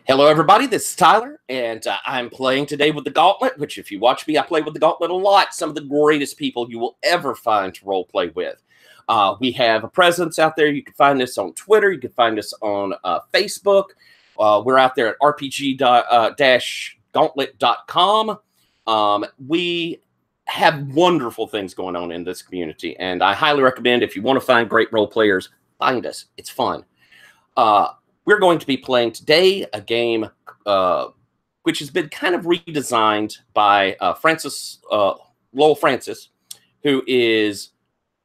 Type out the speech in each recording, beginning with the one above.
Hello, everybody. This is Tyler, and I'm playing today with the Gauntlet, which, if you watch me, I play with the Gauntlet a lot. Some of the greatest people you will ever find to role play with. We have a presence out there. You can find us on Twitter. You can find us on Facebook. We're out there at rpg-gauntlet.com. We have wonderful things going on in this community, and I highly recommend, if you want to find great role players, find us. It's fun. We're going to be playing today a game which has been kind of redesigned by Lowell Francis, who is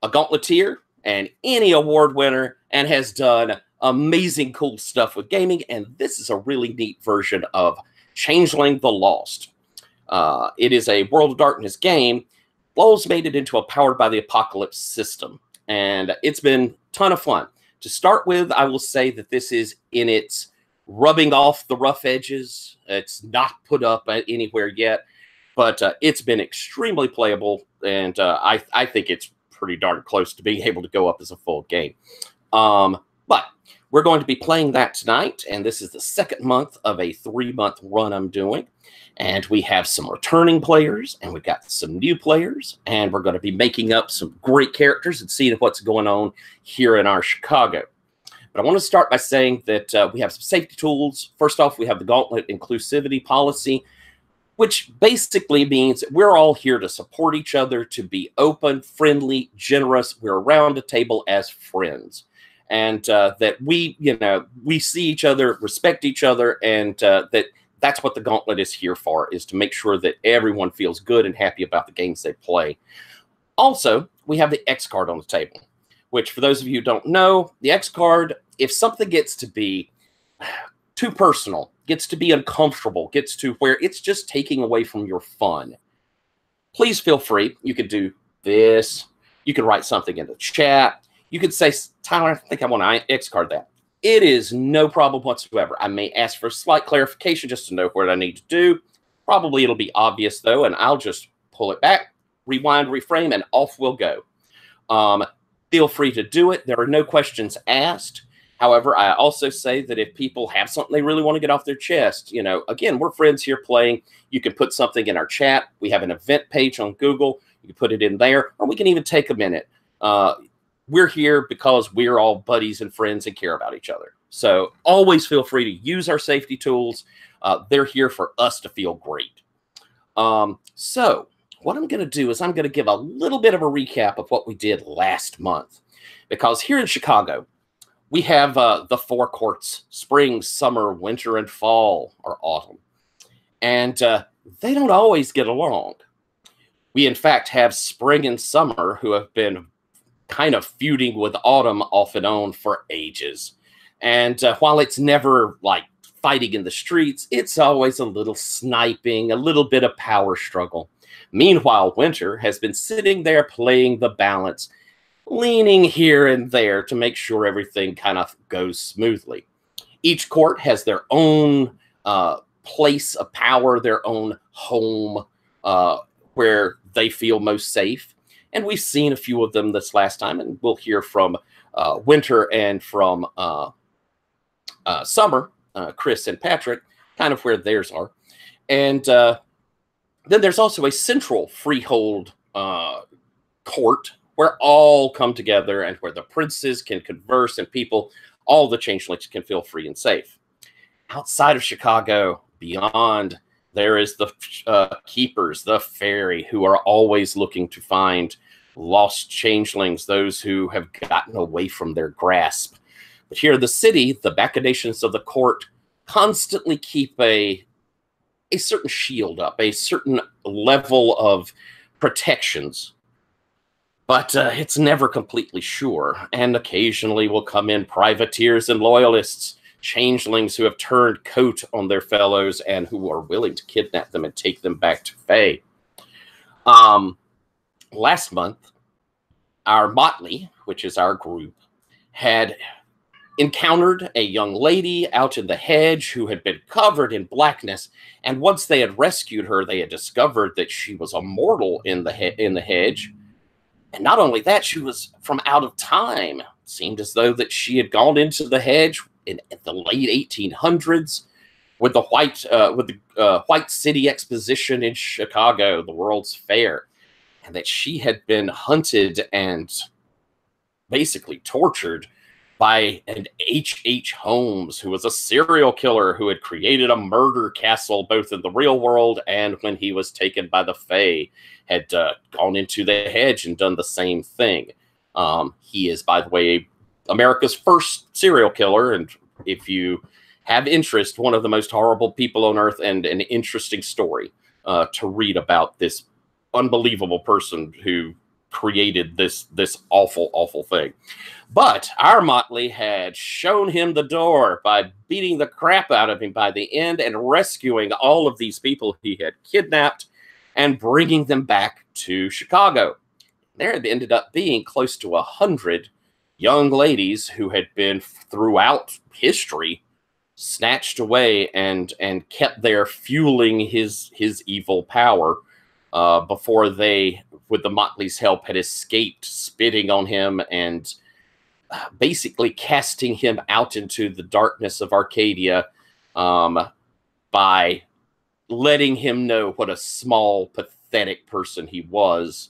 a Gauntleteer and any award winner and has done amazing cool stuff with gaming. And this is a really neat version of Changeling the Lost. It is a World of Darkness game. Lowell's made it into a Powered by the Apocalypse system, and it's been a ton of fun. To start with, I will say that this is in its rubbing off the rough edges. It's not put up anywhere yet, but it's been extremely playable, and I think it's pretty darn close to being able to go up as a full game. But we're going to be playing that tonight, and this is the second month of a 3-month run I'm doing. And we have some returning players, and we've got some new players, and we're going to be making up some great characters and seeing what's going on here in our Chicago. But I want to start by saying that we have some safety tools. First off, we have the Gauntlet inclusivity policy, which basically means that we're all here to support each other, to be open, friendly, generous. We're around a table as friends. And that we see each other, respect each other, and that's what the Gauntlet is here for, is to make sure that everyone feels good and happy about the games they play. Also, we have the X card on the table, which, for those of you who don't know, the X card, if something gets to be too personal, gets to be uncomfortable, gets to where it's just taking away from your fun, please feel free. You could do this. You can write something in the chat. You could say, Tyler, I think I want to X card that. It is no problem whatsoever. I may ask for slight clarification just to know what I need to do. Probably it'll be obvious, though, and I'll just pull it back, rewind, reframe, and off we'll go. Feel free to do it. There are no questions asked. However, I also say that if people have something they really want to get off their chest, again, we're friends here playing. You can put something in our chat. We have an event page on Google. You can put it in there, or we can even take a minute. We're here because we're all buddies and friends and care about each other. So always feel free to use our safety tools. They're here for us to feel great. So what I'm going to do is I'm going to give a little bit of a recap of what we did last month. Because here in Chicago, we have the 4 courts: spring, summer, winter, and fall, or autumn. And they don't always get along. We, in fact, have spring and summer who have been kind of feuding with autumn off and on for ages. And while it's never like fighting in the streets, it's always a little sniping, a little bit of power struggle. Meanwhile, winter has been sitting there playing the balance, leaning here and there to make sure everything kind of goes smoothly. Each court has their own place of power, their own home where they feel most safe. And we've seen a few of them this last time, and we'll hear from Winter and from Summer, Chris and Patrick, kind of where theirs are. And then there's also a central freehold court where all come together and where the princes can converse and people, all the changelings, can feel free and safe. Outside of Chicago, beyond, there is the keepers, the fairy, who are always looking to find lost changelings, those who have gotten away from their grasp. But here in the city, the machinations of the court constantly keep a certain shield up, a certain level of protections. But it's never completely sure. And occasionally will come in privateers and loyalists, changelings who have turned coat on their fellows and who are willing to kidnap them and take them back to Fae. Last month, our Motley, which is our group, had encountered a young lady out in the hedge who had been covered in blackness, and once they had rescued her, they had discovered that she was a mortal in the hedge. And not only that, she was from out of time. It seemed as though that she had gone into the hedge in the late 1800s, with the White City Exposition in Chicago, the World's Fair, and that she had been hunted and basically tortured by an H.H. Holmes, who was a serial killer who had created a murder castle both in the real world and when he was taken by the Fae, had gone into the hedge and done the same thing. He is, by the way, America's first serial killer, and if you have interest, one of the most horrible people on earth, and an interesting story to read about this unbelievable person who created this awful thing. But our Motley had shown him the door by beating the crap out of him by the end and rescuing all of these people he had kidnapped and bringing them back to Chicago. There had ended up being close to 100 young ladies who had been throughout history snatched away and kept there fueling his evil power before they, with the Motley's help, had escaped, spitting on him and basically casting him out into the darkness of Arcadia by letting him know what a small, pathetic person he was.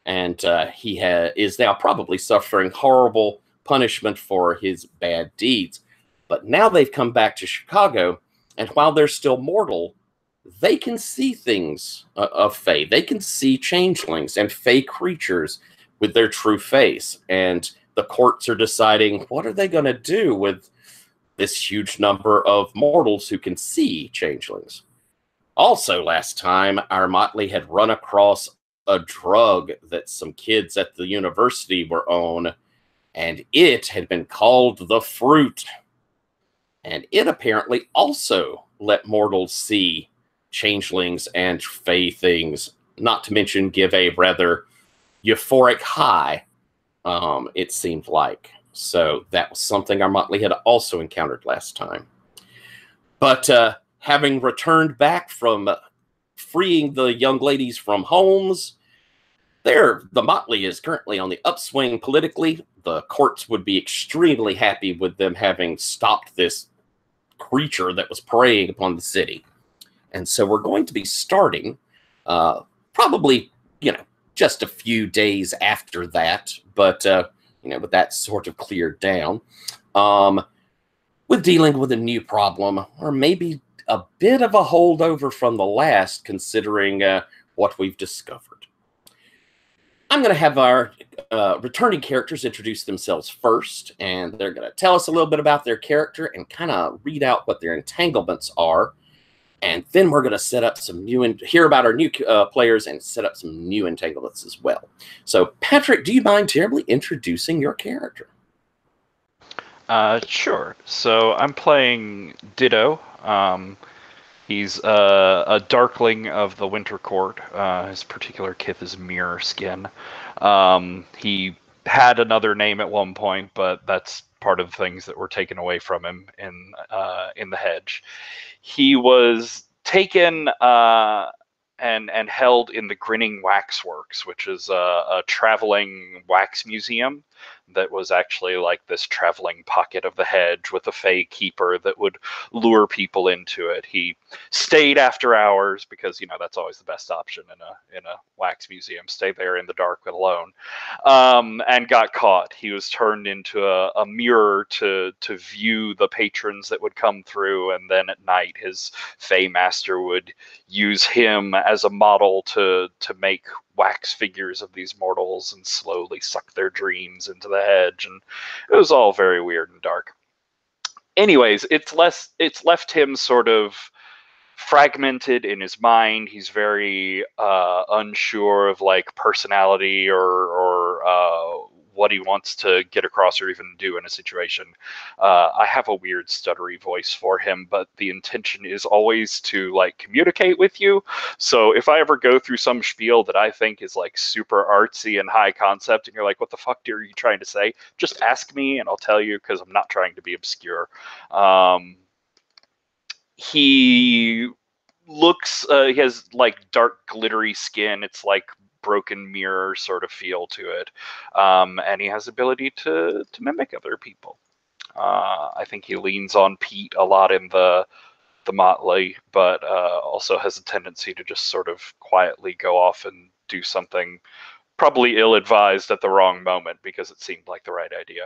And he is now probably suffering horrible punishment for his bad deeds. But now they've come back to Chicago, and while they're still mortal, they can see things of Fae. They can see changelings and Fae creatures with their true face. And the courts are deciding, what are they going to do with this huge number of mortals who can see changelings? Also, last time, our Motley had run across a drug that some kids at the university were on, and it had been called the Fruit. And it apparently also let mortals see changelings and Fae things, not to mention give a rather euphoric high, it seemed like. So that was something our Motley had also encountered last time. But having returned back from freeing the young ladies from Holmes, the Motley is currently on the upswing politically. The courts would be extremely happy with them having stopped this creature that was preying upon the city. And so we're going to be starting probably, just a few days after that, but, with that sort of cleared down, with dealing with a new problem, or maybe a bit of a holdover from the last, considering what we've discovered. I'm going to have our returning characters introduce themselves first, and they're going to tell us a little bit about their character and kind of read out what their entanglements are. And then we're going to set up some hear about our new players and set up some new entanglements as well. So, Patrick, do you mind terribly introducing your character? Sure. So I'm playing Ditto. He's a Darkling of the Winter Court. His particular kith is Mirror Skin. He had another name at one point, but that's part of the things that were taken away from him in the Hedge. He was taken and held in the Grinning Waxworks, which is a traveling wax museum that was actually like this traveling pocket of the Hedge with a Fae keeper that would lure people into it. He stayed after hours because, that's always the best option in a wax museum. Stay there in the dark alone, and got caught. He was turned into a mirror to view the patrons that would come through, and then at night his Fae master would use him as a model to make wax figures of these mortals and slowly suck their dreams into the Hedge, and it was all very weird and dark. Anyways, it's left him sort of fragmented in his mind. He's very unsure of like personality or what he wants to get across or even do in a situation. I have a weird stuttery voice for him, but the intention is always to like communicate with you. So if I ever go through some spiel that I think is like super artsy and high concept and you're like, what the fuck are you trying to say? Just ask me and I'll tell you, because I'm not trying to be obscure. He looks, he has like dark glittery skin. It's like broken mirror sort of feel to it, and he has the ability to mimic other people. I think he leans on Pete a lot in the the motley, but also has a tendency to just sort of quietly go off and do something probably ill-advised at the wrong moment because it seemed like the right idea.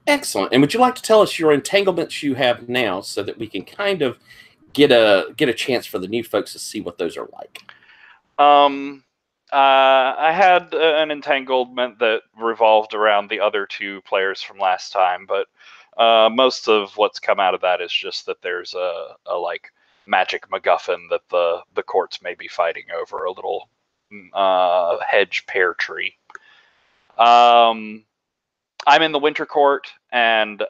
Excellent. And would you like to tell us your entanglements you have now so that we can kind of get a chance for the new folks to see what those are like? I had an entanglement that revolved around the other two players from last time, but most of what's come out of that is just that there's a like magic MacGuffin that the courts may be fighting over, a little hedge pear tree. I'm in the Winter Court, and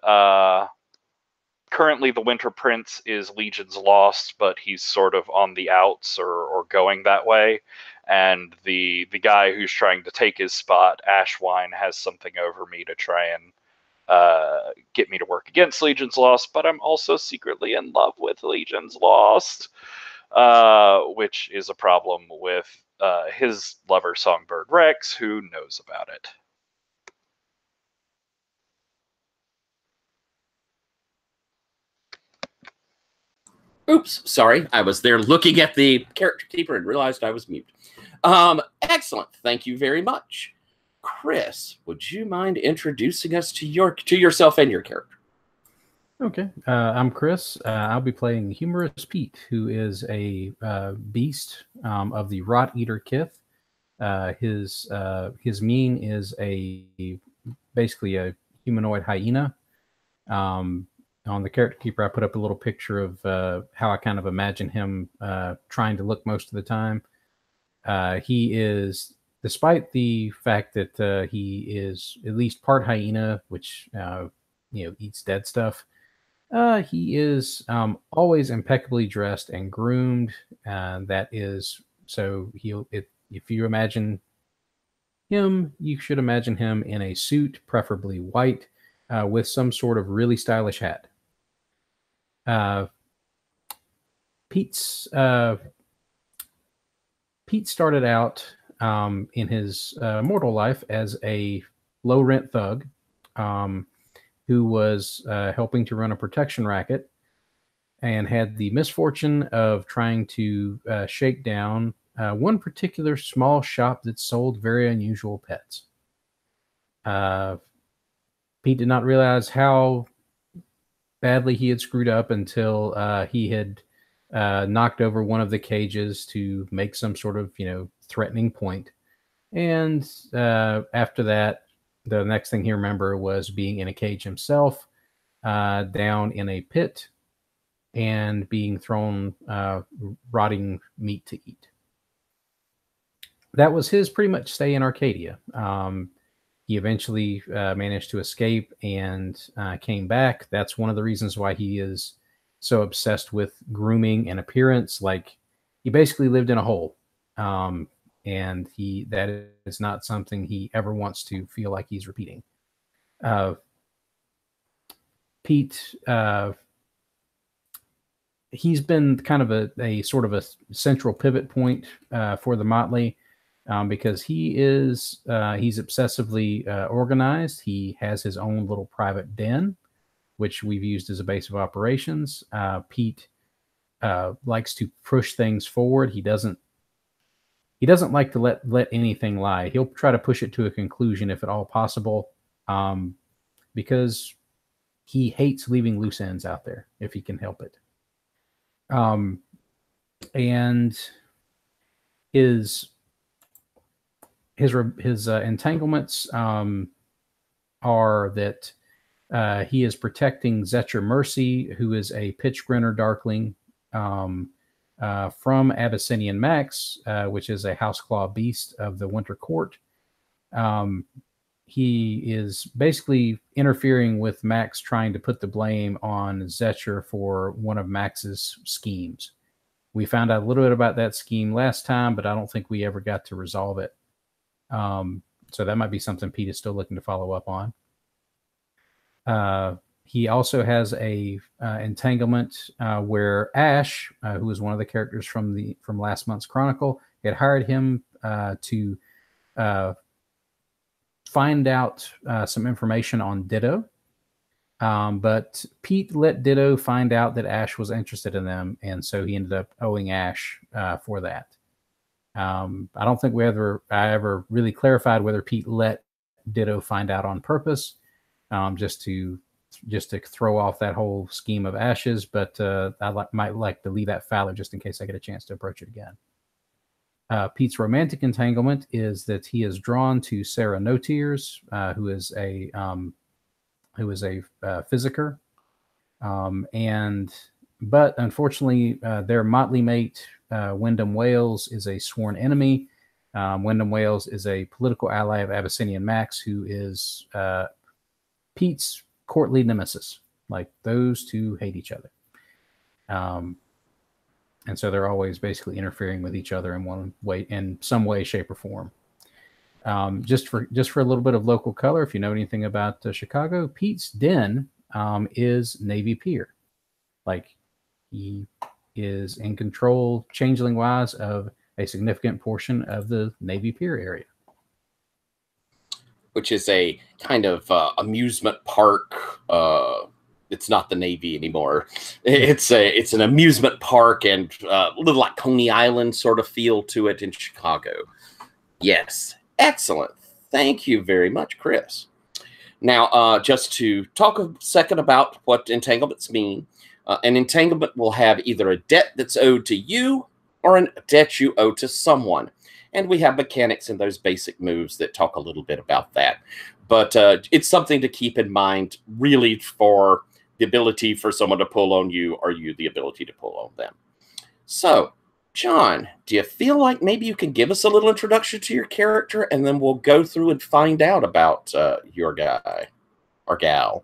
currently the Winter Prince is Legion's Lost, but he's sort of on the outs or going that way. And the guy who's trying to take his spot, Ashwine, has something over me to try and get me to work against Legion's Lost, but I'm also secretly in love with Legion's Lost, which is a problem with his lover, Songbird Rex, who knows about it. Oops, sorry. I was there looking at the character keeper and realized I was mute. Excellent. Thank you very much. Chris, would you mind introducing us to yourself and your character? Okay, I'm Chris. I'll be playing Humorous Pete, who is a beast of the Rot Eater Kith. His mien is basically a humanoid hyena. On the character keeper, I put up a little picture of how I kind of imagine him trying to look most of the time. He is, despite the fact that he is at least part hyena, which eats dead stuff. He is always impeccably dressed and groomed. That is, so if you imagine him, you should imagine him in a suit, preferably white, with some sort of really stylish hat. Pete started out in his mortal life as a low-rent thug who was helping to run a protection racket and had the misfortune of trying to shake down one particular small shop that sold very unusual pets. Pete did not realize how badly he had screwed up until he had knocked over one of the cages to make some sort of, threatening point. And after that, the next thing he remembered was being in a cage himself, down in a pit, and being thrown rotting meat to eat. That was his pretty much stay in Arcadia. He eventually managed to escape and came back. That's one of the reasons why he is so obsessed with grooming and appearance. Like, he basically lived in a hole. And that is not something he ever wants to feel like he's repeating. Pete, he's been kind of a sort of a central pivot point for the Motley. Because he's obsessively organized. He has his own little private den, which we've used as a base of operations. Pete likes to push things forward. He doesn't like to let anything lie. He'll try to push it to a conclusion if at all possible, because he hates leaving loose ends out there if he can help it. And his entanglements are that he is protecting Zetcher Mercy, who is a pitch grinner darkling from Abyssinian Max, which is a houseclaw beast of the Winter Court. He is basically interfering with Max, trying to put the blame on Zetcher for one of Max's schemes. We found out a little bit about that scheme last time, but I don't think we ever got to resolve it. So that might be something Pete is still looking to follow up on. He also has a entanglement where Ash, who is one of the characters from last month's Chronicle, had hired him to find out some information on Ditto. But Pete let Ditto find out that Ash was interested in them, and so he ended up owing Ash for that. I don't think I ever really clarified whether Pete let Ditto find out on purpose, just to throw off that whole scheme of Ash's. But might like to leave that fallow just in case I get a chance to approach it again. Pete's romantic entanglement is that he is drawn to Sarah No Tears, who is a physiker, but unfortunately, their motley mate, Wyndham Wales, is a sworn enemy. Wyndham Wales is a political ally of Abyssinian Max, who is Pete's courtly nemesis. Like, those two hate each other. And so they're always basically interfering with each other in some way, shape, or form. Just for a little bit of local color, if you know anything about Chicago, Pete's den is Navy Pier. Like, he is in control, changeling-wise, of a significant portion of the Navy Pier area, which is a kind of amusement park. It's not the Navy anymore. It's an amusement park, and a little like Coney Island sort of feel to it in Chicago. Yes, excellent. Thank you very much, Chris. Now, just to talk a second about what entanglements mean. An entanglement will have either a debt that's owed to you or a debt you owe to someone. And we have mechanics in those basic moves that talk a little bit about that. But it's something to keep in mind, really, for the ability for someone to pull on you, or you the ability to pull on them. So, John, do you feel like maybe you can give us a little introduction to your character, and then we'll go through and find out about your guy or gal?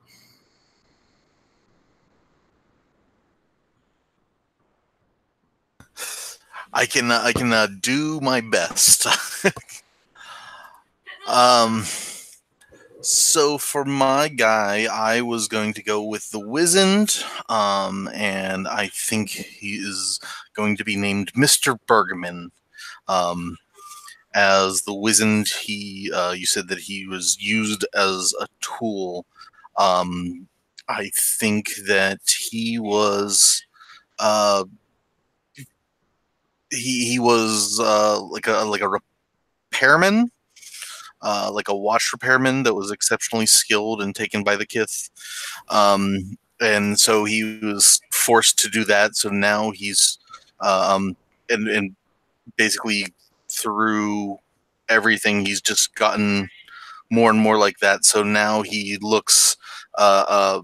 I can do my best. So for my guy, I was going to go with the Wizened, and I think he is going to be named Mr. Bergman. As the Wizened, you said that he was used as a tool. I think that he was he was like a repairman, like a watch repairman that was exceptionally skilled and taken by the Kith. And so he was forced to do that. So now he's and basically through everything, he's just gotten more and more like that. So now he looks like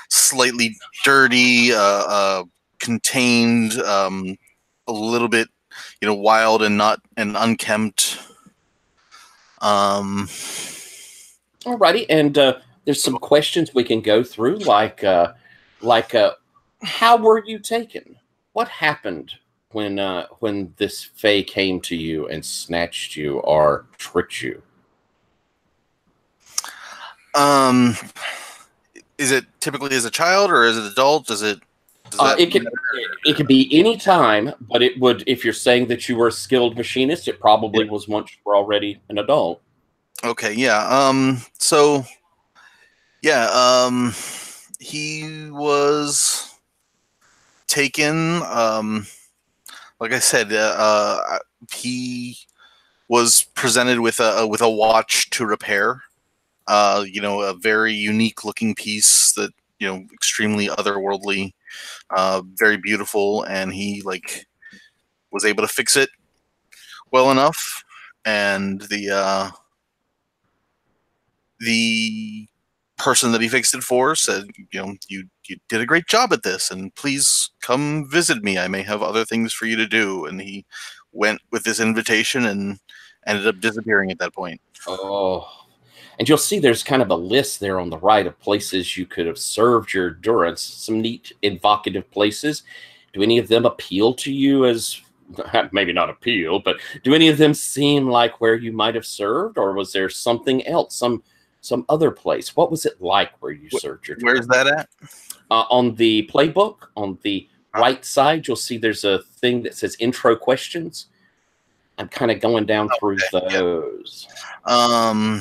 slightly dirty, contained, a little bit, wild and unkempt. Alrighty, and there's some questions we can go through, like how were you taken? What happened when this Fae came to you and snatched you or tricked you? Is it typically as a child or as an adult? It could be any time, but it would, if you're saying that you were a skilled machinist, it probably was once you were already an adult. Okay, yeah. So yeah, he was taken. Like I said, he was presented with a watch to repair. A very unique looking piece that extremely otherworldly, very beautiful, and he was able to fix it well enough. And the person that he fixed it for said, you did a great job at this, and please come visit me. I may have other things for you to do. And he went with this invitation and ended up disappearing at that point. Oh, and you'll see there's kind of a list there on the right of places you could have served your endurance. Some neat, evocative places. Do any of them appeal to you as, maybe not appeal, but do any of them seem like where you might have served, or was there something else, some other place? What was it like where you served your endurance? Where's that at? On the playbook, on the right side, you'll see there's a thing that says intro questions. I'm kind of going down through those. Yeah.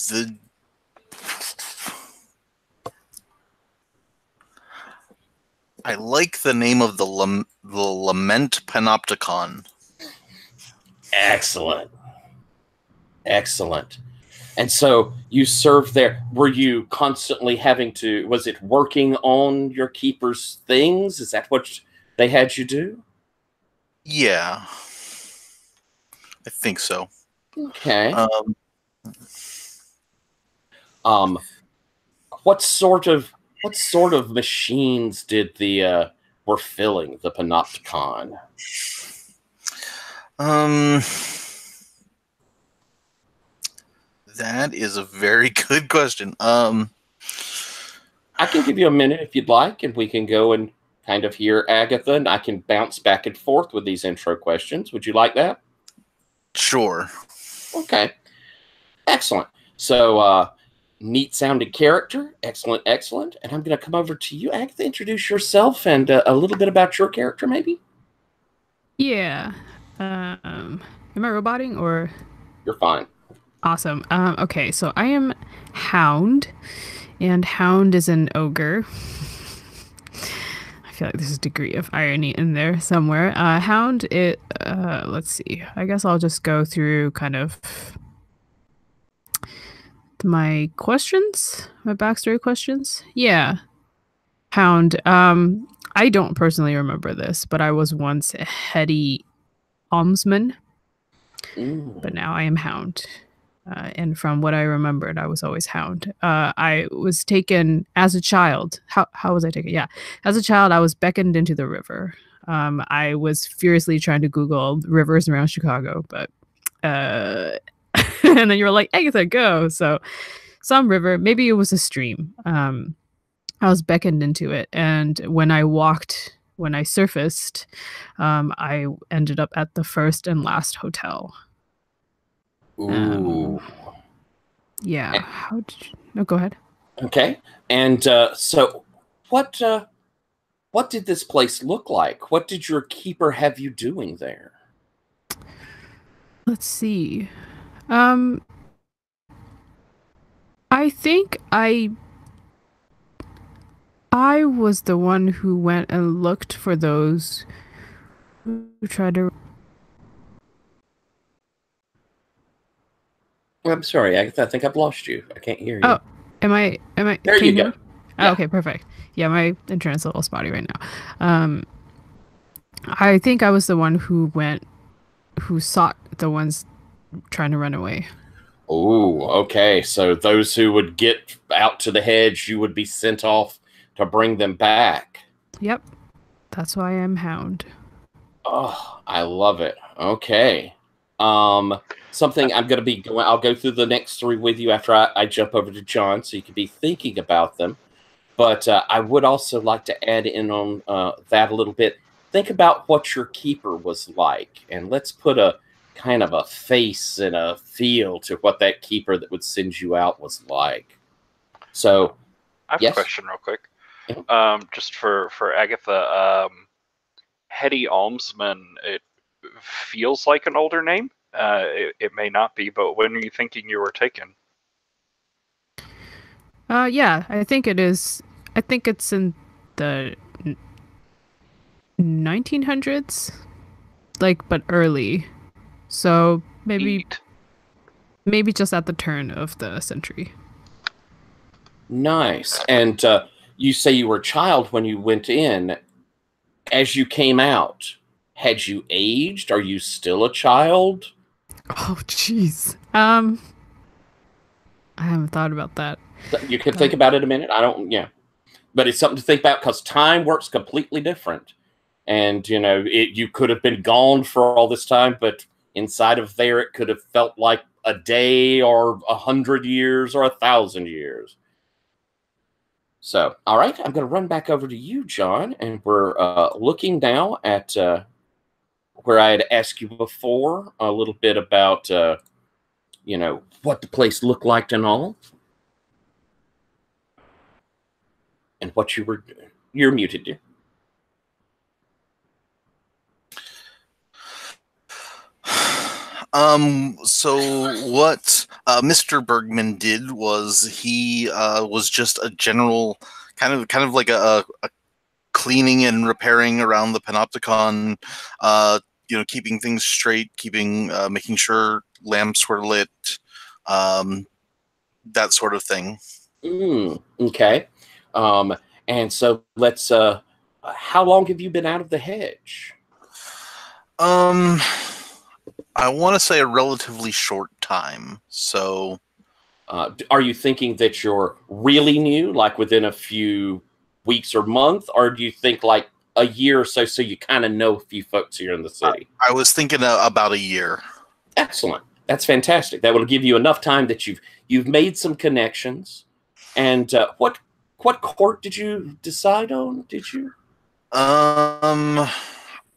The I like the name of the Lament Panopticon. Excellent. Excellent. And so you served there. Were you constantly having to, was it working on your keeper's things? Is that what they had you do? Yeah, I think so. Okay. What sort of machines did the were filling the Panopticon? That is a very good question. I can give you a minute if you'd like, and we can go and kind of hear Agatha, and I can bounce back and forth with these intro questions. Would you like that? Sure. Okay. Excellent. So, neat sounding character. Excellent, excellent. And I'm going to come over to you, Agatha. Introduce yourself and a little bit about your character, maybe. Yeah. Am I roboting or? You're fine. Awesome. Okay, so I am Hound, and Hound is an ogre. I feel like there's a degree of irony in there somewhere. Hound, let's see. I guess I'll just go through kind of my questions, my backstory questions. Yeah. Hound. I don't personally remember this, but I was once a heady almsman, but now I am Hound. And from what I remembered, I was always Hound. I was taken as a child. How was I taken? Yeah. As a child, I was beckoned into the river. I was furiously trying to Google rivers around Chicago, but and then you were like, Agatha, go. So some river, maybe it was a stream. I was beckoned into it. And when I surfaced, I ended up at the first and last hotel. Ooh. Yeah. How did you... No, go ahead. Okay. And so what did this place look like? What did your keeper have you doing there? Let's see. I think I was the one who went and looked for those who tried to... I'm sorry, Agatha. I think I've lost you. I can't hear you. Oh, am I? There you go. Oh, okay, perfect. Yeah, my internet's a little spotty right now. I think I was the one who sought the ones trying to run away. Oh, okay. So those who would get out to the hedge, you would be sent off to bring them back. Yep. That's why I'm Hound. Oh, I love it. Okay. Something I'm going to be going, I'll go through the next three with you after I jump over to John, so you can be thinking about them. But I would also like to add in on that a little bit. Think about what your keeper was like, and let's put a kind of a face and a feel to what that keeper that would send you out was like. So, I have yes? a question real quick. Yeah. Just for Agatha, Hetty Almsman, it feels like an older name. It may not be, but when are you thinking you were taken? Yeah, I think it is. I think it's in the 1900s, but early. So maybe just at the turn of the century. Nice. And you say you were a child when you went in. As you came out, had you aged? Are you still a child? Oh, jeez. I haven't thought about that. You can think about it a minute. But it's something to think about because time works completely different. And, you could have been gone for all this time, but inside of there, it could have felt like a day or 100 years or 1,000 years. So, all right, I'm going to run back over to you, John, and we're looking now at where I had asked you before a little bit about, what the place looked like and all, and what you're muted, dear. So what Mr. Bergman did was he was just a general kind of like a cleaning and repairing around the Panopticon, keeping things straight, making sure lamps were lit, that sort of thing. Okay. And so let's. How long have you been out of the hedge? I want to say a relatively short time. So, are you thinking that you're really new, like within a few weeks or month, or do you think like a year or so, so you kind of know a few folks here in the city? I was thinking about a year. Excellent. That's fantastic. That will give you enough time that you've made some connections. And what court did you decide on? Did you?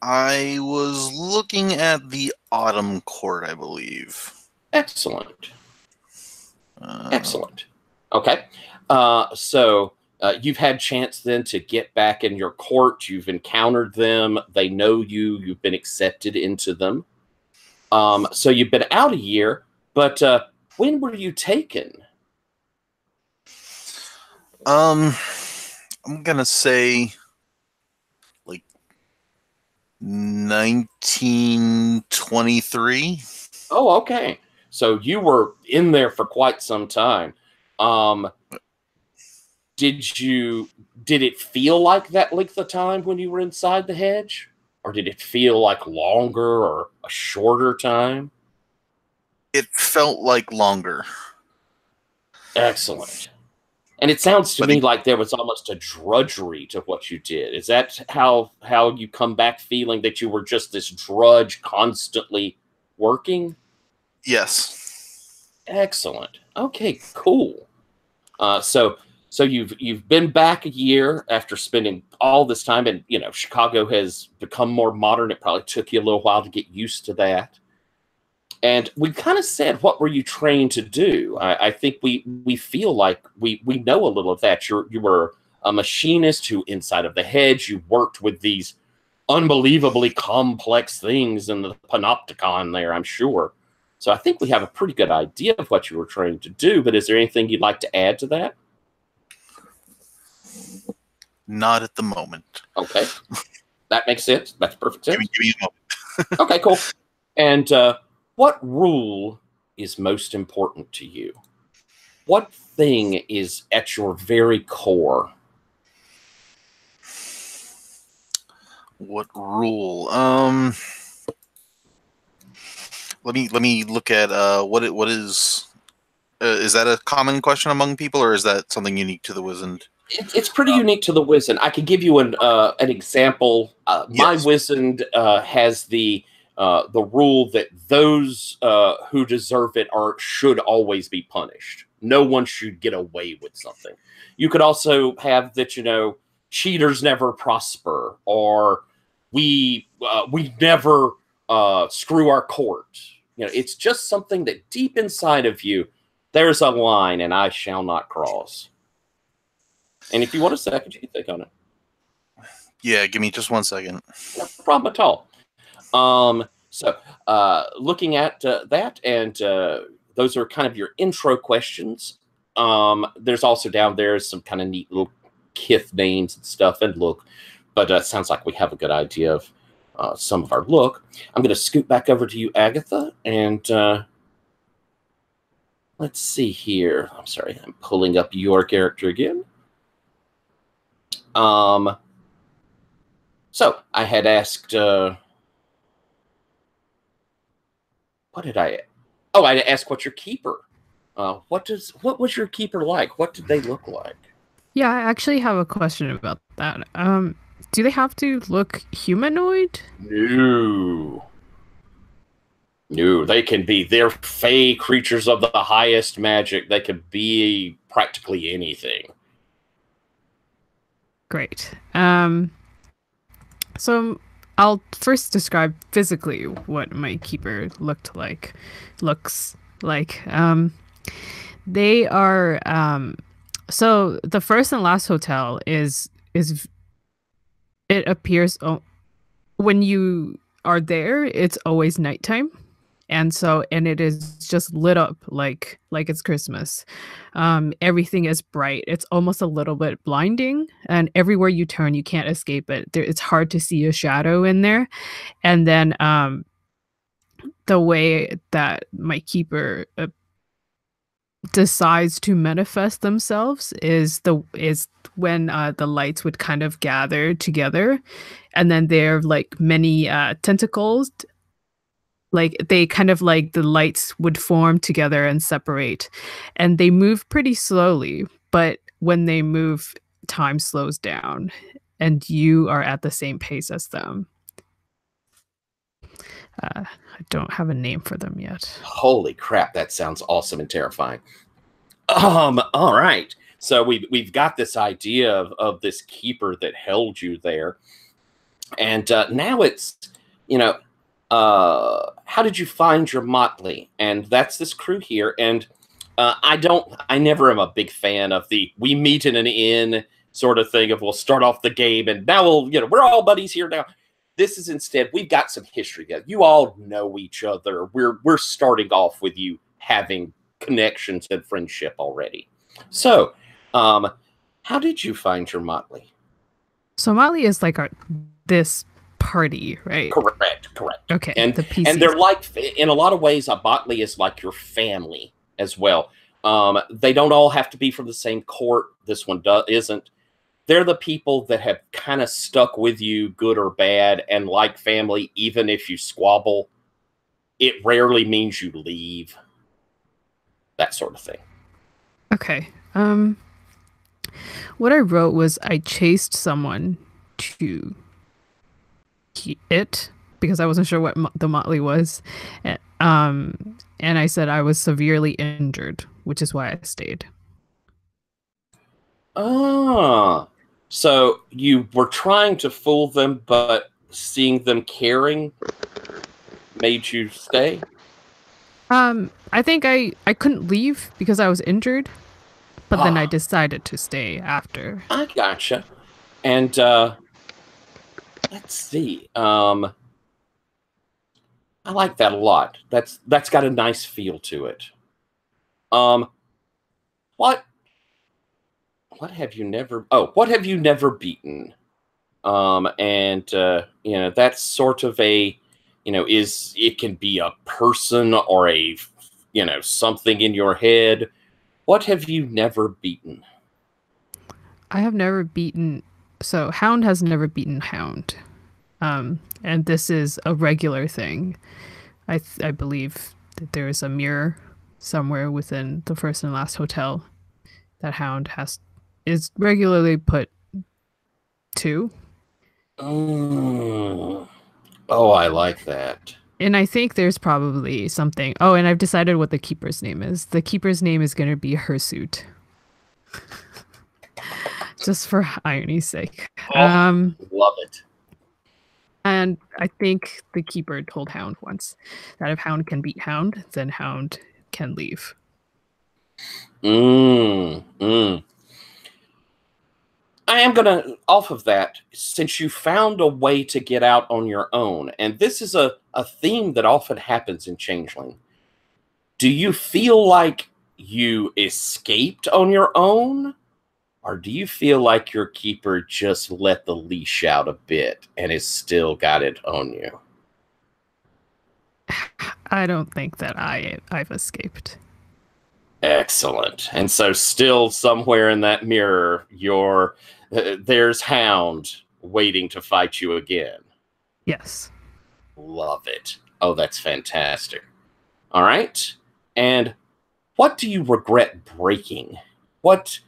I was looking at the Autumn Court, I believe. Excellent. Excellent. Okay. So you've had chance then to get back in your court. You've encountered them. They know you. You've been accepted into them. So you've been out a year, but when were you taken? I'm gonna say like 1923. Oh, okay. So you were in there for quite some time. Did it feel like that length of time when you were inside the hedge? Or did it feel like longer or a shorter time? It felt like longer. Excellent. And it sounds to me like there was almost a drudgery to what you did. Is that how you come back feeling that you were just this drudge constantly working? Yes. Excellent. Okay, cool. So you've been back a year after spending all this time, and Chicago has become more modern. It probably took you a little while to get used to that. And we kind of said, what were you trained to do? I think we feel like we know a little of that. You were a machinist who, inside of the hedge, you worked with these unbelievably complex things in the Panopticon there, I'm sure. So I think we have a pretty good idea of what you were trained to do, but is there anything you'd like to add to that? Not at the moment. Okay. That makes sense. That's perfect sense. Give me a moment. Okay, cool. And what rule is most important to you? What thing is at your very core? What rule? Let me look at what is. Is that a common question among people, or is that something unique to the Wizened? It's pretty unique to the Wizened. I can give you an example. My Wizened has the rule that those who deserve it should always be punished. No one should get away with something. You could also have that, cheaters never prosper, or we never screw our court. It's just something that deep inside of you, there's a line, and I shall not cross. And if you want a second, you can think on it. Yeah, give me just 1 second. No problem at all. So looking at that, and those are kind of your intro questions. There's also down there some kind of neat little kith names and stuff and look, but it sounds like we have a good idea of some of our look. I'm going to scoot back over to you, Agatha, and let's see here. I'm sorry, I'm pulling up your character again. So I had asked, what did I? Oh, I asked what's your keeper. What was your keeper like? What did they look like? Yeah, I actually have a question about that. Do they have to look humanoid? No, they can be. They're fey creatures of the highest magic. They could be practically anything. Great. So I'll first describe physically what my keeper looks like. They are so the first and last hotel is it appears when you are there, it's always nighttime, and it is just lit up like it's Christmas. Everything is bright. It's almost a little bit blinding, and everywhere you turn, you can't escape it. It's hard to see a shadow in there. And then the way that my keeper decides to manifest themselves is when the lights would kind of gather together, and then they're like many tentacles, like they kind of like the lights would form together and separate, and they move pretty slowly, but when they move, time slows down and you are at the same pace as them. I don't have a name for them yet. Holy crap, that sounds awesome and terrifying. All right. So we've got this idea of this keeper that held you there. And now it's, how did you find your motley? And that's this crew here. And I never am a big fan of the we meet in an inn sort of thing of we'll start off the game and now we're all buddies here now. This is instead, we've got some history together. You all know each other. We're starting off with you having connections and friendship already. So, how did you find your motley? So motley is like this party, right? Correct. Okay. And they're like, in a lot of ways, a motley is like your family as well. They don't all have to be from the same court. This one isn't. They're the people that have kind of stuck with you, good or bad, and like family, even if you squabble, it rarely means you leave. That sort of thing. Okay. What I wrote was I chased someone to it because I wasn't sure what the motley was. And I said I was severely injured, which is why I stayed. So you were trying to fool them, but seeing them caring made you stay? I think I couldn't leave because I was injured, but then I decided to stay after. I gotcha. And let's see. I like that a lot. That's got a nice feel to it. What have you never beaten? That's sort of a, it can be a person or a, something in your head. What have you never beaten? I have never beaten, so Hound has never beaten Hound. And this is a regular thing. I believe that there is a mirror somewhere within the first and last hotel that Hound is regularly put to. Oh, I like that. And I think there's probably something. Oh, and I've decided what the keeper's name is. The keeper's name is going to be Hirsute. Just for irony's sake. Love it. And I think the keeper told Hound once that if Hound can beat Hound, then Hound can leave. I am going to, off of that, since you found a way to get out on your own, and this is a theme that often happens in Changeling, do you feel like you escaped on your own? Or do you feel like your keeper just let the leash out a bit and has still got it on you? I don't think that I've escaped. Excellent. And so still somewhere in that mirror, there's Hound waiting to fight you again. Yes. Love it. Oh, that's fantastic. All right. And what do you regret breaking? What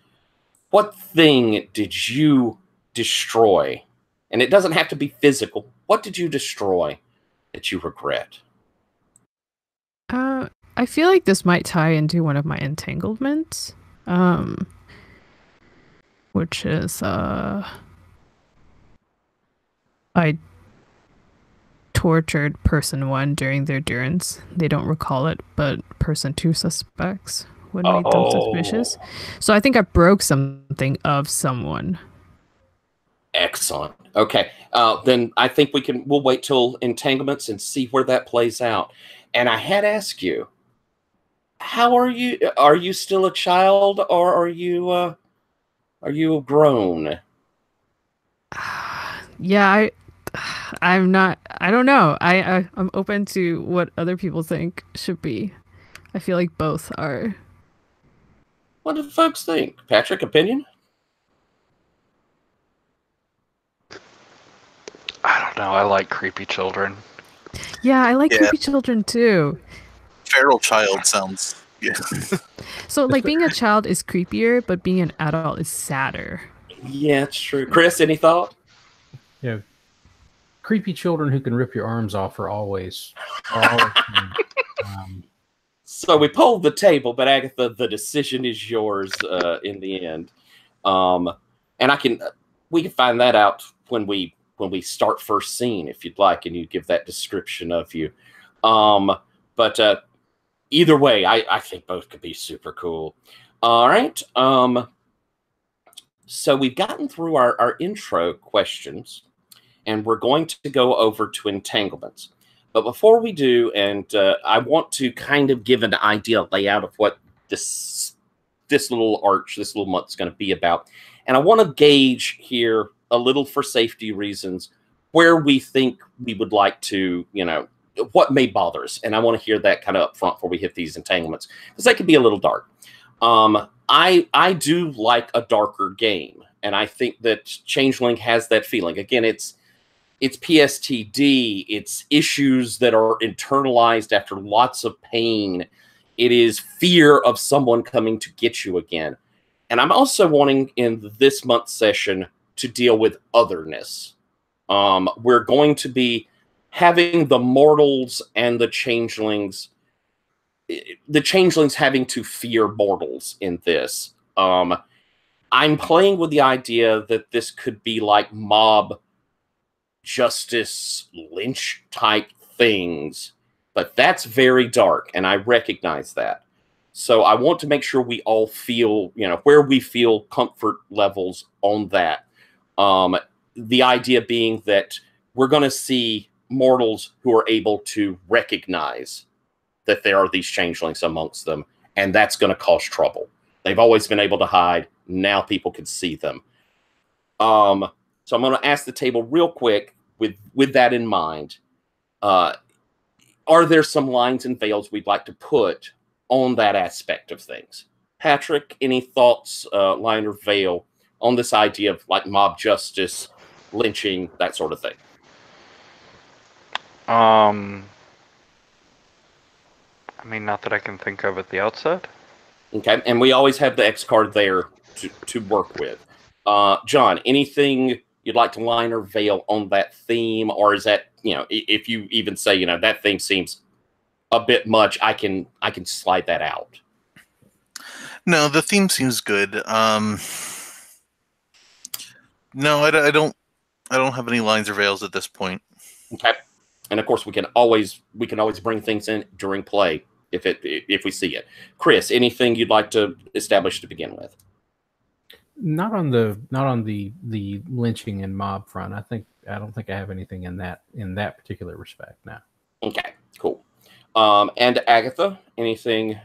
thing did you destroy? And it doesn't have to be physical. What did you destroy that you regret? I feel like this might tie into one of my entanglements, which is I tortured person 1 during their durance. They don't recall it, but person 2 suspects what made them suspicious. So I think I broke something of someone. Excellent. Okay. Then I think we'll wait till entanglements and see where that plays out. And I had asked you, how are you? Are you still a child, or are you grown? Yeah, I'm not. I don't know. I'm open to what other people think should be. I feel like both are. What do folks think? Patrick, opinion? I don't know. I like creepy children. Yeah, I like Yeah. creepy children too. Feral child sounds. Yeah. So like being a child is creepier, but being an adult is sadder. Yeah, it's true. Chris, any thought? You know, creepy children who can rip your arms off are always fun. So we polled the table, but Agatha, the decision is yours in the end. And we can find that out when we start first scene, if you'd like, and you give that description of you. But either way, I think both could be super cool. All right. So we've gotten through our intro questions, and we're going to go over to entanglements. But before we do, and I want to kind of give an idea, layout of what this little arch, this little month is going to be about. And I want to gauge here a little, for safety reasons, where we think we would like to, what may bother us. And I want to hear that kind of up front before we hit these entanglements, because they can be a little dark. I do like a darker game, and I think that Changeling has that feeling. Again, it's PSTD. It's issues that are internalized after lots of pain. It is fear of someone coming to get you again. And I'm also wanting in this month's session to deal with otherness. We're going to be having the mortals and the changelings having to fear mortals in this. I'm playing with the idea that this could be like mob justice lynch type things, but that's very dark, and I recognize that. So I want to make sure we all feel, where we feel comfort levels on that. The idea being that we're going to see mortals who are able to recognize that there are these changelings amongst them, and that's going to cause trouble. They've always been able to hide. Now people can see them. So I'm going to ask the table real quick with that in mind. Are there some lines and veils we'd like to put on that aspect of things? Patrick, any thoughts, line or veil, on this idea of like mob justice, lynching, that sort of thing? I mean, not that I can think of at the outset. Okay, and we always have the X card there to work with. John, anything you'd like to line or veil on that theme, or is that, if you even say, that theme seems a bit much, I can slide that out? No, the theme seems good. No, I don't have any lines or veils at this point. Okay, and of course we can always bring things in during play if we see it. Chris, anything you'd like to establish to begin with? Not on the lynching and mob front. I don't think I have anything in that particular respect now. Okay, cool. And Agatha, anything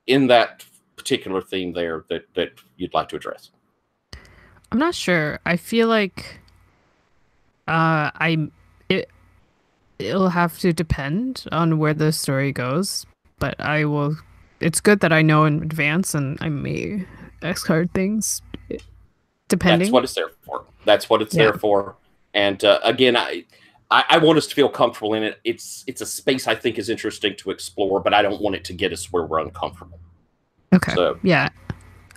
in that particular theme there that you'd like to address? I'm not sure. I feel like it'll have to depend on where the story goes, but I will. It's good that I know in advance, and I may X card things depending. That's what it's there for. That's what it's there for. And again, I want us to feel comfortable in it. It's a space I think is interesting to explore, but I don't want it to get us where we're uncomfortable. Okay. So, yeah.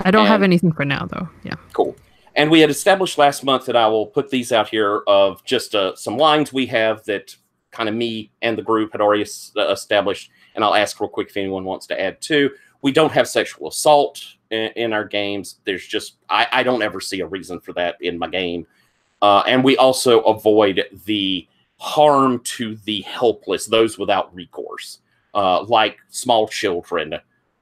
I don't have anything for now, though. Yeah. Cool. And we had established last month that I will put these out here of just some lines we have that kind of me and the group had already established. And I'll ask real quick if anyone wants to add too. We don't have sexual assault in our games. There's just, I don't ever see a reason for that in my game. And we also avoid the harm to the helpless, those without recourse, like small children,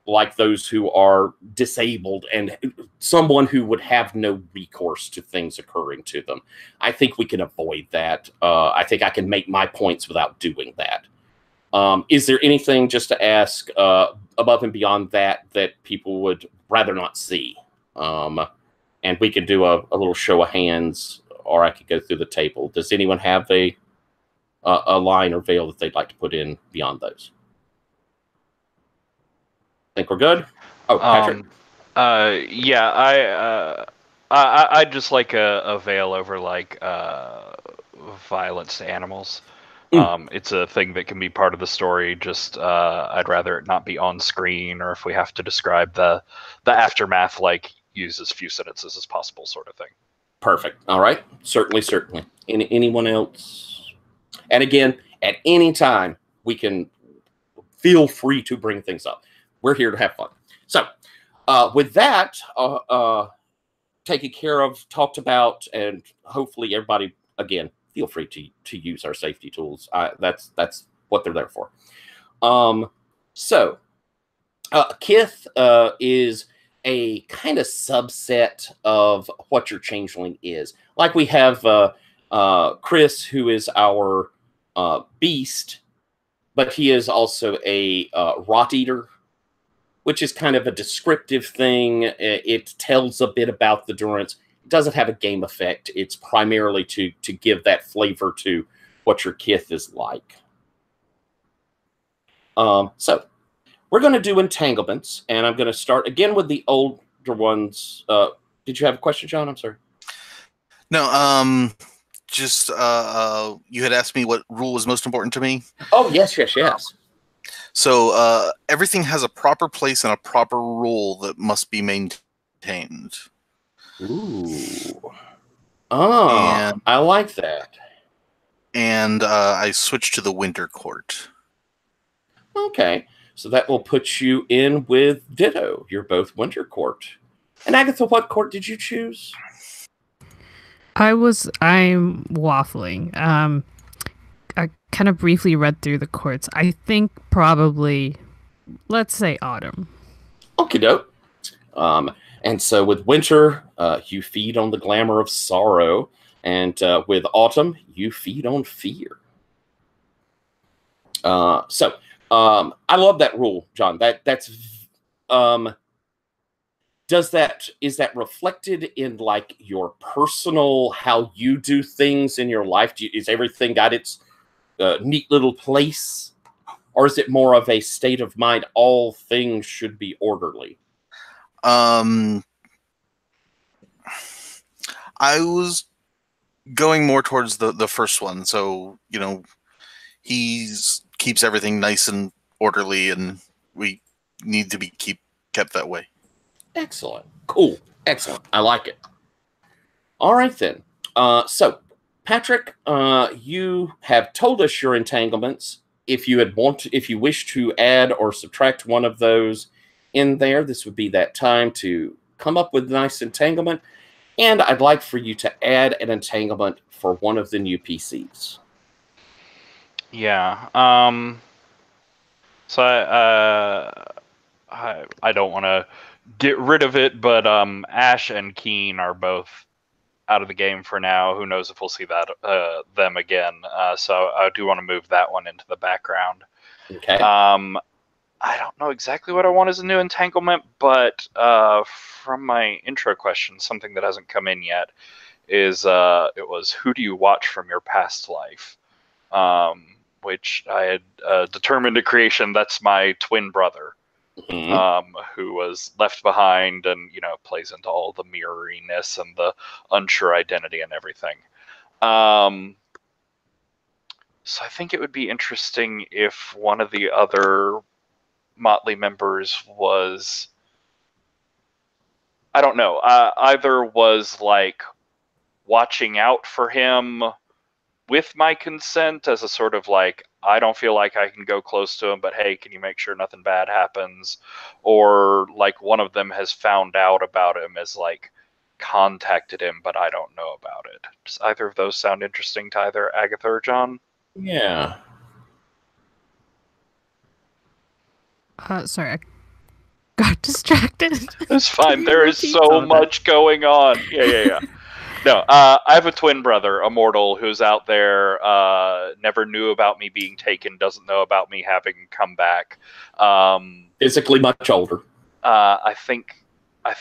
like those who are disabled, and someone who would have no recourse to things occurring to them. I think we can avoid that. I think I can make my points without doing that. Is there anything, just to ask, above and beyond that people would rather not see? And we could do a little show of hands, or I could go through the table. Does anyone have a line or veil that they'd like to put in beyond those? Think we're good? Oh, Patrick. Yeah, I'd just like a veil over like violence to animals. It's a thing that can be part of the story. Just I'd rather it not be on screen, or if we have to describe the aftermath, like use as few sentences as possible, sort of thing. Perfect. All right. Certainly. Anyone else? And again, at any time, we can feel free to bring things up. We're here to have fun. So, with that taken care of, talked about, and hopefully everybody, again, feel free to use our safety tools. That's what they're there for. Kith is a kind of subset of what your changeling is. Like we have Chris, who is our beast, but he is also a rot eater, which is kind of a descriptive thing. It tells a bit about the Durance. It doesn't have a game effect. It's primarily to give that flavor to what your Kith is like. So we're going to do entanglements, and I'm going to start again with the older ones. Did you have a question, John? I'm sorry. No, just you had asked me what rule was most important to me. Oh, yes. So everything has a proper place and a proper rule that must be maintained. Ooh. Oh, I like that. And I switched to the Winter Court. Okay. So that will put you in with Ditto. You're both Winter Court. And Agatha, what court did you choose? I'm waffling. I kind of briefly read through the courts. I think probably, let's say Autumn. Okie doke. And so with Winter, you feed on the glamour of sorrow. And with Autumn, you feed on fear. I love that rule, John. Is that reflected in like your personal, how you do things in your life? Is everything got its neat little place, or is it more of a state of mind? All things should be orderly. I was going more towards the first one. So, he keeps everything nice and orderly, and we need to be kept that way. Excellent. Cool. Excellent. I like it. All right, then. So, Patrick, you have told us your entanglements. If you wish to add or subtract one of those in there, this would be that time to come up with a nice entanglement. And I'd like for you to add an entanglement for one of the new PCs. Yeah. So I don't want to get rid of it, but Ash and Keen are both out of the game for now. Who knows if we'll see them again? So I do want to move that one into the background. Okay. I don't know exactly what I want as a new entanglement, but from my intro question, something that hasn't come in yet is it was, who do you watch from your past life? Which I had determined at creation that's my twin brother, who was left behind and, plays into all the mirroriness and the unsure identity and everything. So I think it would be interesting if one of the other Motley members was, I don't know, either was like watching out for him with my consent as a sort of like, I don't feel like I can go close to him, but hey, can you make sure nothing bad happens? Or like one of them has found out about him, as like contacted him, but I don't know about it. Does either of those sound interesting to either Agatha or John? Yeah. Sorry, I got distracted. It's fine. There is so much going on. Yeah. No, I have a twin brother, a mortal, who's out there, never knew about me being taken, doesn't know about me having come back. Physically much older. I think I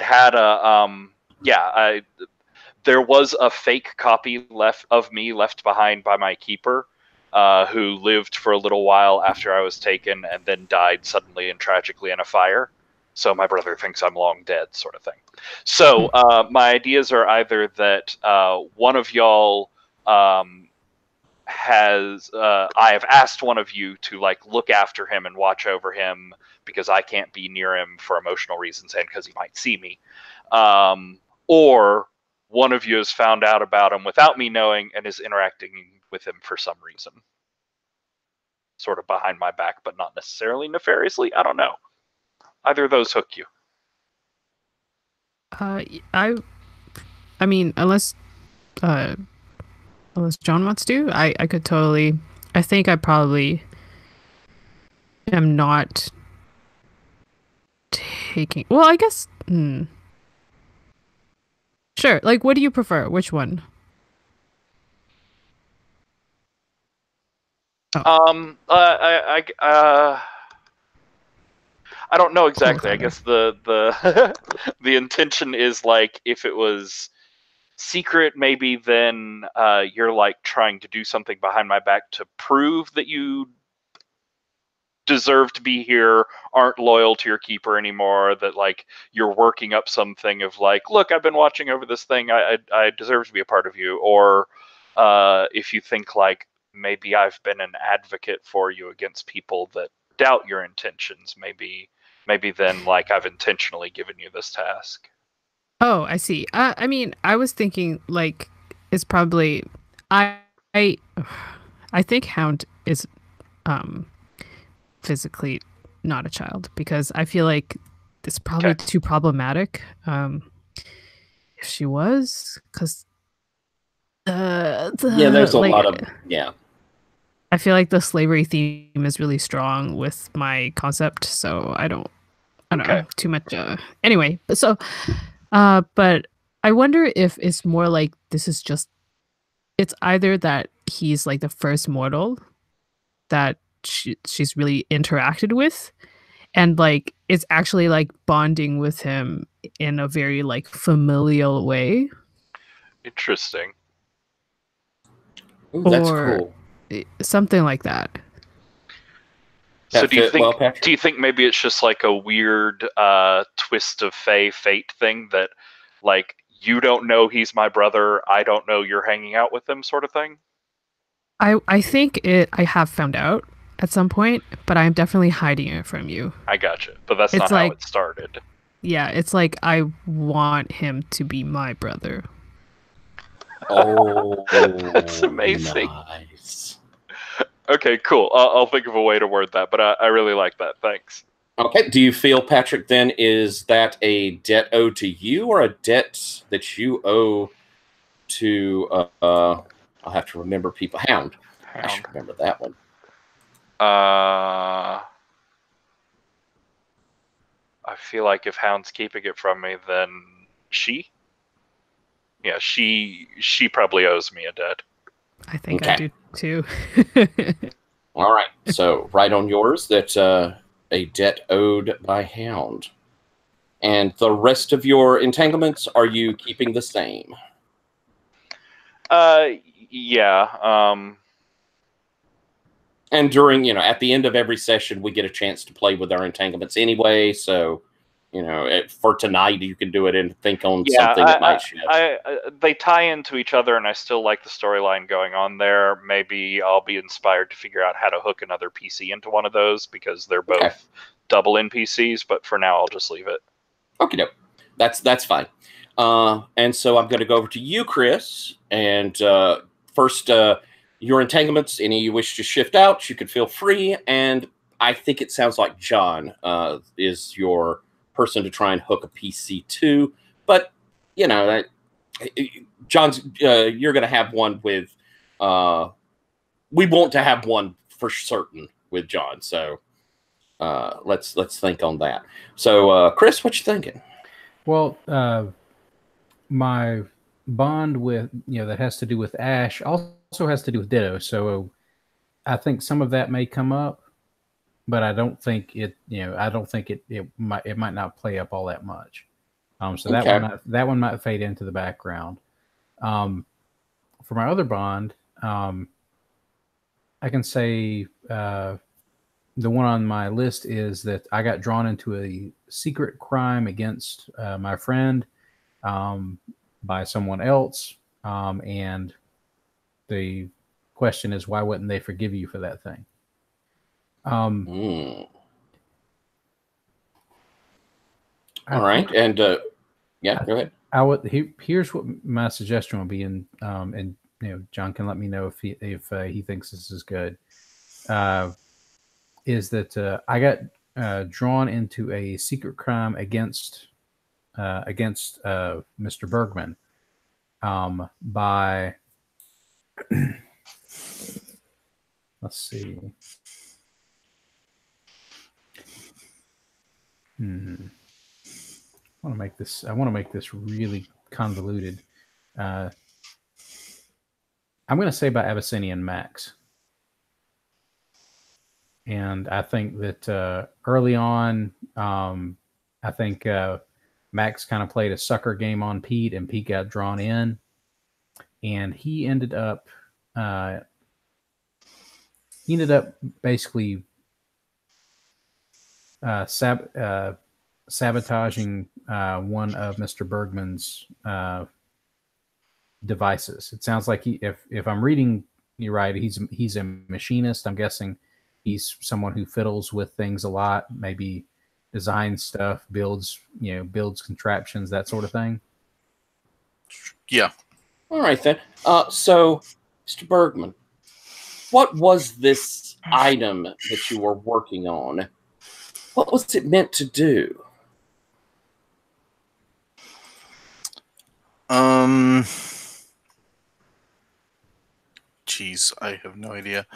had there was a fake copy of me left behind by my keeper, who lived for a little while after I was taken and then died suddenly and tragically in a fire. So my brother thinks I'm long dead, sort of thing. So my ideas are either that one of y'all I have asked one of you to like look after him and watch over him because I can't be near him for emotional reasons and because he might see me, or one of you has found out about him without me knowing and is interacting with him for some reason, sort of behind my back, but not necessarily nefariously. I don't know. Either of those hook you. I mean, unless John wants to, I could totally. I think I probably am not taking. Well, I guess. Sure. Like, what do you prefer? Which one? Oh. I don't know exactly. I guess the the intention is like if it was secret, maybe then you're like trying to do something behind my back to prove that you deserve to be here, aren't loyal to your keeper anymore, that like you're working up something of like, look, I've been watching over this thing, I deserve to be a part of you. Or if you think like maybe I've been an advocate for you against people that doubt your intentions, maybe then like I've intentionally given you this task. Oh, I see. I mean, I was thinking like it's probably I I think Hound is physically not a child because I feel like it's probably too problematic. If she was, because there's a like, lot of I feel like the slavery theme is really strong with my concept, so I don't know too much. Anyway, so but I wonder if it's more like this is just. It's either that he's like the first mortal that she's really interacted with, and like it's actually like bonding with him in a very like familial way. Interesting. Ooh, that's cool. Something like that. So do you think maybe it's just like a weird twist of fate thing that like you don't know he's my brother, I don't know you're hanging out with him, sort of thing? I think I have found out at some point, but I'm definitely hiding it from you. I gotcha, but that's not how it started. Yeah, it's like I want him to be my brother. Oh, that's amazing. Nice. Okay, cool. I'll think of a way to word that, but I really like that. Thanks. Okay. Do you feel, Patrick, then, is that a debt owed to you or a debt that you owe to, I'll have to remember people. Hound. I should remember that one. I feel like if Hound's keeping it from me, then she probably owes me a debt. I think I do too. All right. So right on yours that a debt owed by Hound. And the rest of your entanglements, are you keeping the same? Yeah. And during, at the end of every session, we get a chance to play with our entanglements anyway. So, for tonight, you can do it and think on something that might shift. They tie into each other, and I still like the storyline going on there. Maybe I'll be inspired to figure out how to hook another PC into one of those because they're both double NPCs. But for now, I'll just leave it. Okay, no, that's fine. And so I'm going to go over to you, Chris. And first, your entanglements, any you wish to shift out, you can feel free. And I think it sounds like John is your person to try and hook a PC to. But, John's, you're going to have one with, we want to have one for certain with John. So let's think on that. So, Chris, what you thinking? Well, my bond with that has to do with Ash also has to do with Ditto. So I think some of that may come up, but I don't think it might not play up all that much. So that one might fade into the background. For my other bond, I can say the one on my list is that I got drawn into a secret crime against my friend by someone else, and the question is, why wouldn't they forgive you for that thing? All right, and yeah, go ahead. Here's what my suggestion would be, and John can let me know if he thinks this is good. Is that I got drawn into a secret crime against Mr. Bergman by let's see. I want to make this really convoluted. I'm going to say by Abyssinian Max. And I think that early on, I think Max kind of played a sucker game on Pete, and Pete got drawn in, and he ended up basically sabotaging one of Mr. Bergman's devices. It sounds like if I'm reading you right, he's a machinist. I'm guessing he's someone who fiddles with things a lot, maybe designs stuff, builds contraptions, that sort of thing. Yeah. All right then. So, Mr. Bergman, what was this item that you were working on? What was it meant to do? Jeez, I have no idea.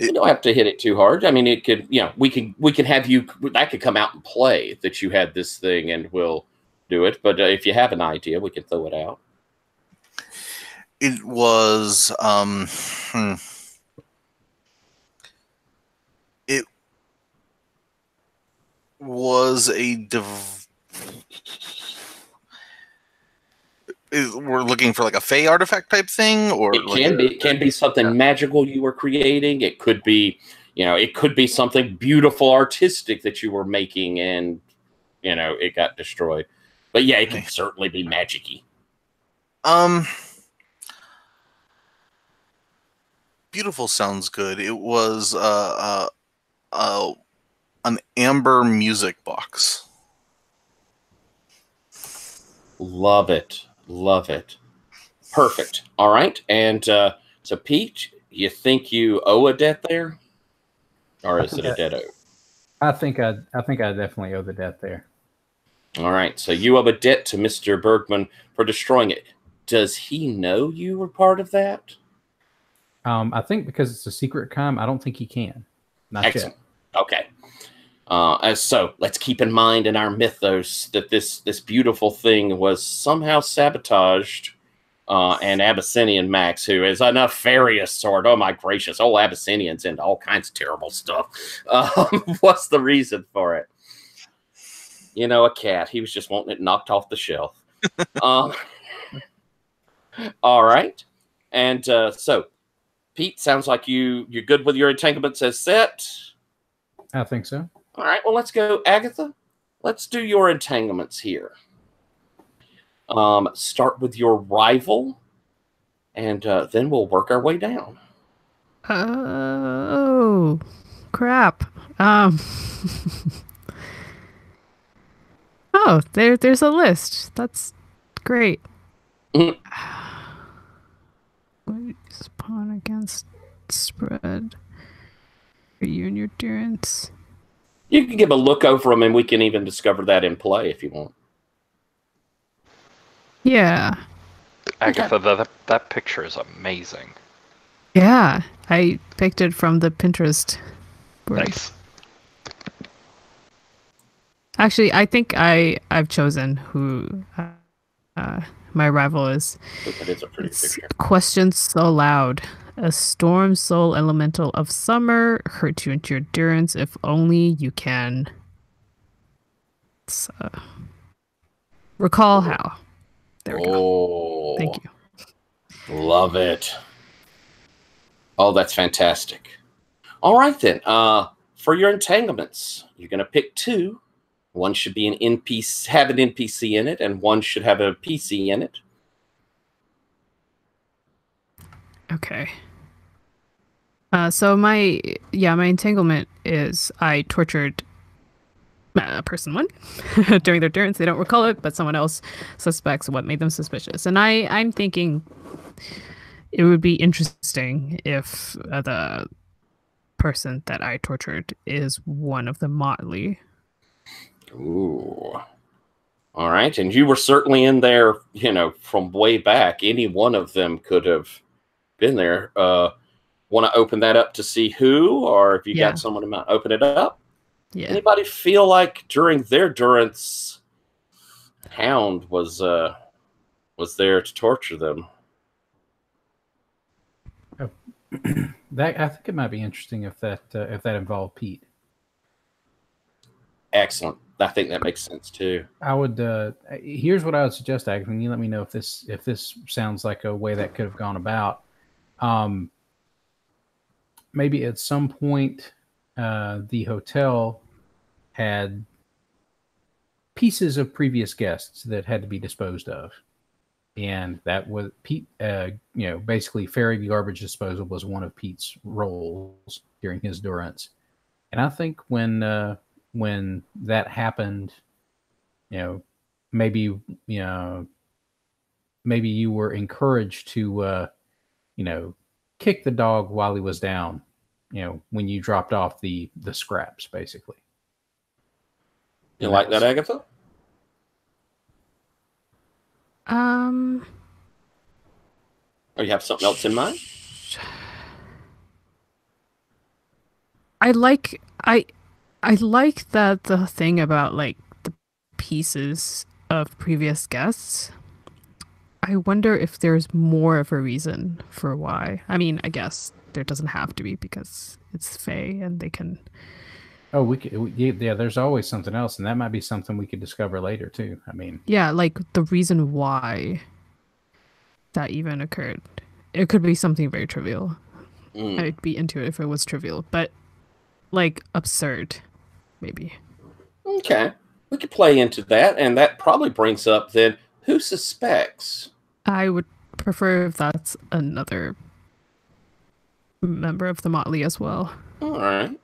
You don't have to hit it too hard. I mean, it could, we can have you, that could come out and play that you had this thing and we'll do it. But if you have an idea, we can throw it out. It was, it was we're looking for like a Fey artifact type thing, or it can be something magical you were creating. It could be, it could be something beautiful, artistic that you were making, and it got destroyed. But yeah, it can certainly be magic-y. Beautiful sounds good. It was an amber music box. Love it. Love it. Perfect. All right. And so, Pete, you think you owe a debt there? Or is it a debt owed? I think I definitely owe the debt there. All right. So you owe a debt to Mr. Bergman for destroying it. Does he know you were part of that? I think because it's a secret crime, I don't think he can. Not Excellent. yet. Okay. So let's keep in mind in our mythos that this beautiful thing was somehow sabotaged, and Abyssinian Max, who is a nefarious sort. Oh my gracious! Old Abyssinian's into all kinds of terrible stuff. What's the reason for it? A cat. He was just wanting it knocked off the shelf. All right, and so Pete, sounds like you're good with your entanglements as set. I think so. All right, well, let's go, Agatha. Let's do your entanglements here. Start with your rival, and then we'll work our way down. Oh, crap. Oh, there's a list. That's great. Spawn against spread. For you and your endurance. You can give a look over them, and we can even discover that in play if you want. Yeah. Agatha, that picture is amazing. Yeah, I picked it from the Pinterest board. Nice. Actually, I think I've chosen who my rival is. That is a pretty It's picture. questions so loud. A storm soul elemental of summer hurt you into your endurance if only you can. Recall how. There we go. Thank you. Love it. Oh, that's fantastic. All right, then. For your entanglements, you're going to pick 2. One should be an NPC, have an NPC in it, and one should have a PC in it. Okay. So my entanglement is I tortured person 1 during their endurance. They don't recall it, but someone else suspects what made them suspicious. And I'm thinking it would be interesting if the person that I tortured is one of the motley. Ooh. All right. And you were certainly in there, from way back. Any one of them could have been there. Want to open that up to see who, or if you got someone in mind, open it up? Yeah. Anybody feel like during their durance, Hound was there to torture them? Oh. That I think it might be interesting if that involved Pete. Excellent. I think that makes sense too. I would. Here's what I would suggest, Agatha. You let me know if this sounds like a way that could have gone about. Maybe at some point, the hotel had pieces of previous guests that had to be disposed of, and that was Pete. Basically, ferry garbage disposal was one of Pete's roles during his durance. And I think when that happened, maybe you were encouraged to kick the dog while he was down, when you dropped off the scraps, basically. You like that, Agatha? Or you have something else in mind? I like that the thing about like the pieces of previous guests. I wonder if there's more of a reason for why. I mean, I guess there doesn't have to be because it's Fae and they can. Oh, there's always something else, and that might be something we could discover later too. I mean, yeah, like the reason why that even occurred. It could be something very trivial. I'd be into it if it was trivial, but like absurd, maybe. Okay, we could play into that, and that probably brings up then who suspects. I would prefer if that's another member of the Motley as well. All right.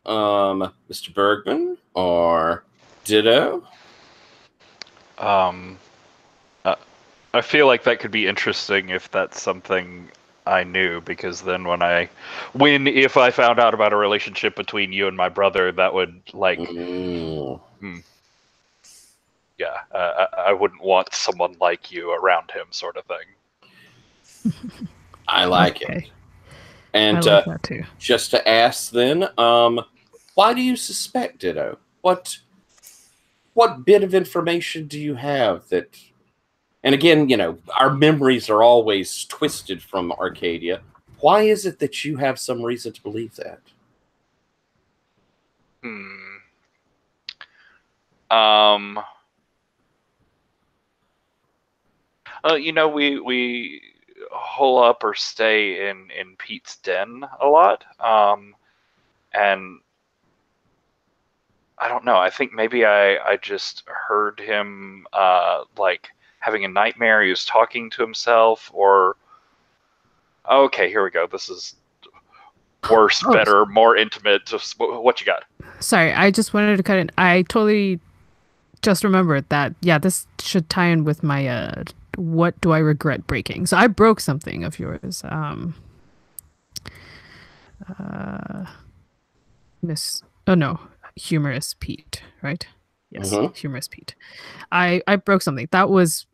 Mr. Bergman or Ditto? I feel like that could be interesting if that's something I knew, because then if I found out about a relationship between you and my brother, that would I wouldn't want someone like you around him, sort of thing. I like it. And I like that too. Just to ask then, why do you suspect Ditto? What bit of information do you have that? And again, our memories are always twisted from Arcadia. Why is it that you have some reason to believe that? We hole up or stay in Pete's den a lot, and I don't know. I think maybe I just heard him having a nightmare. He was talking to himself, or okay, here we go. This is worse, better, more intimate. Just what you got? Sorry, I just wanted to cut in. I totally just remembered that. Yeah, this should tie in with my what do I regret breaking? So I broke something of yours. Humorous Pete, right? Yes, Humorous Pete. I broke something. That was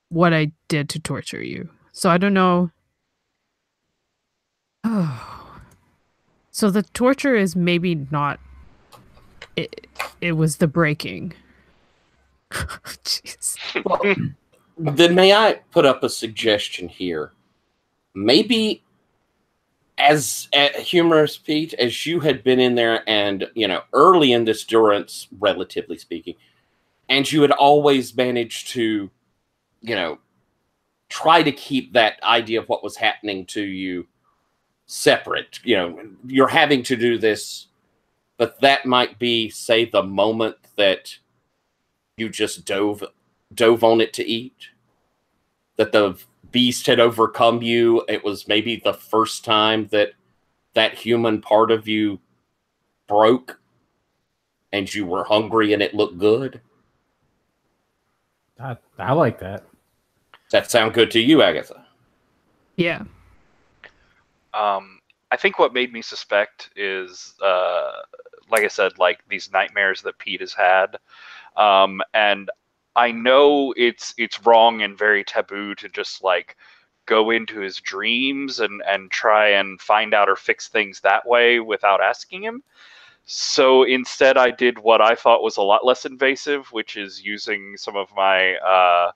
what I did to torture you. So I don't know. Oh. So the torture is maybe not It was the breaking. Jeez. Well, then may I put up a suggestion here? Maybe as humorous, Pete, as you had been in there and, early in this durance, relatively speaking, and you had always managed to, try to keep that idea of what was happening to you separate. You're having to do this, but that might be, say, the moment that you just dove on it to eat, that the beast had overcome you. It was maybe the first time that human part of you broke and you were hungry and it looked good. I like that. Does that sound good to you, Agatha? Yeah. I think what made me suspect is, like I said, like these nightmares that Pete has had. And I know it's wrong and very taboo to just like go into his dreams and try and find out or fix things that way without asking him. So instead, I did what I thought was a lot less invasive, which is using some of my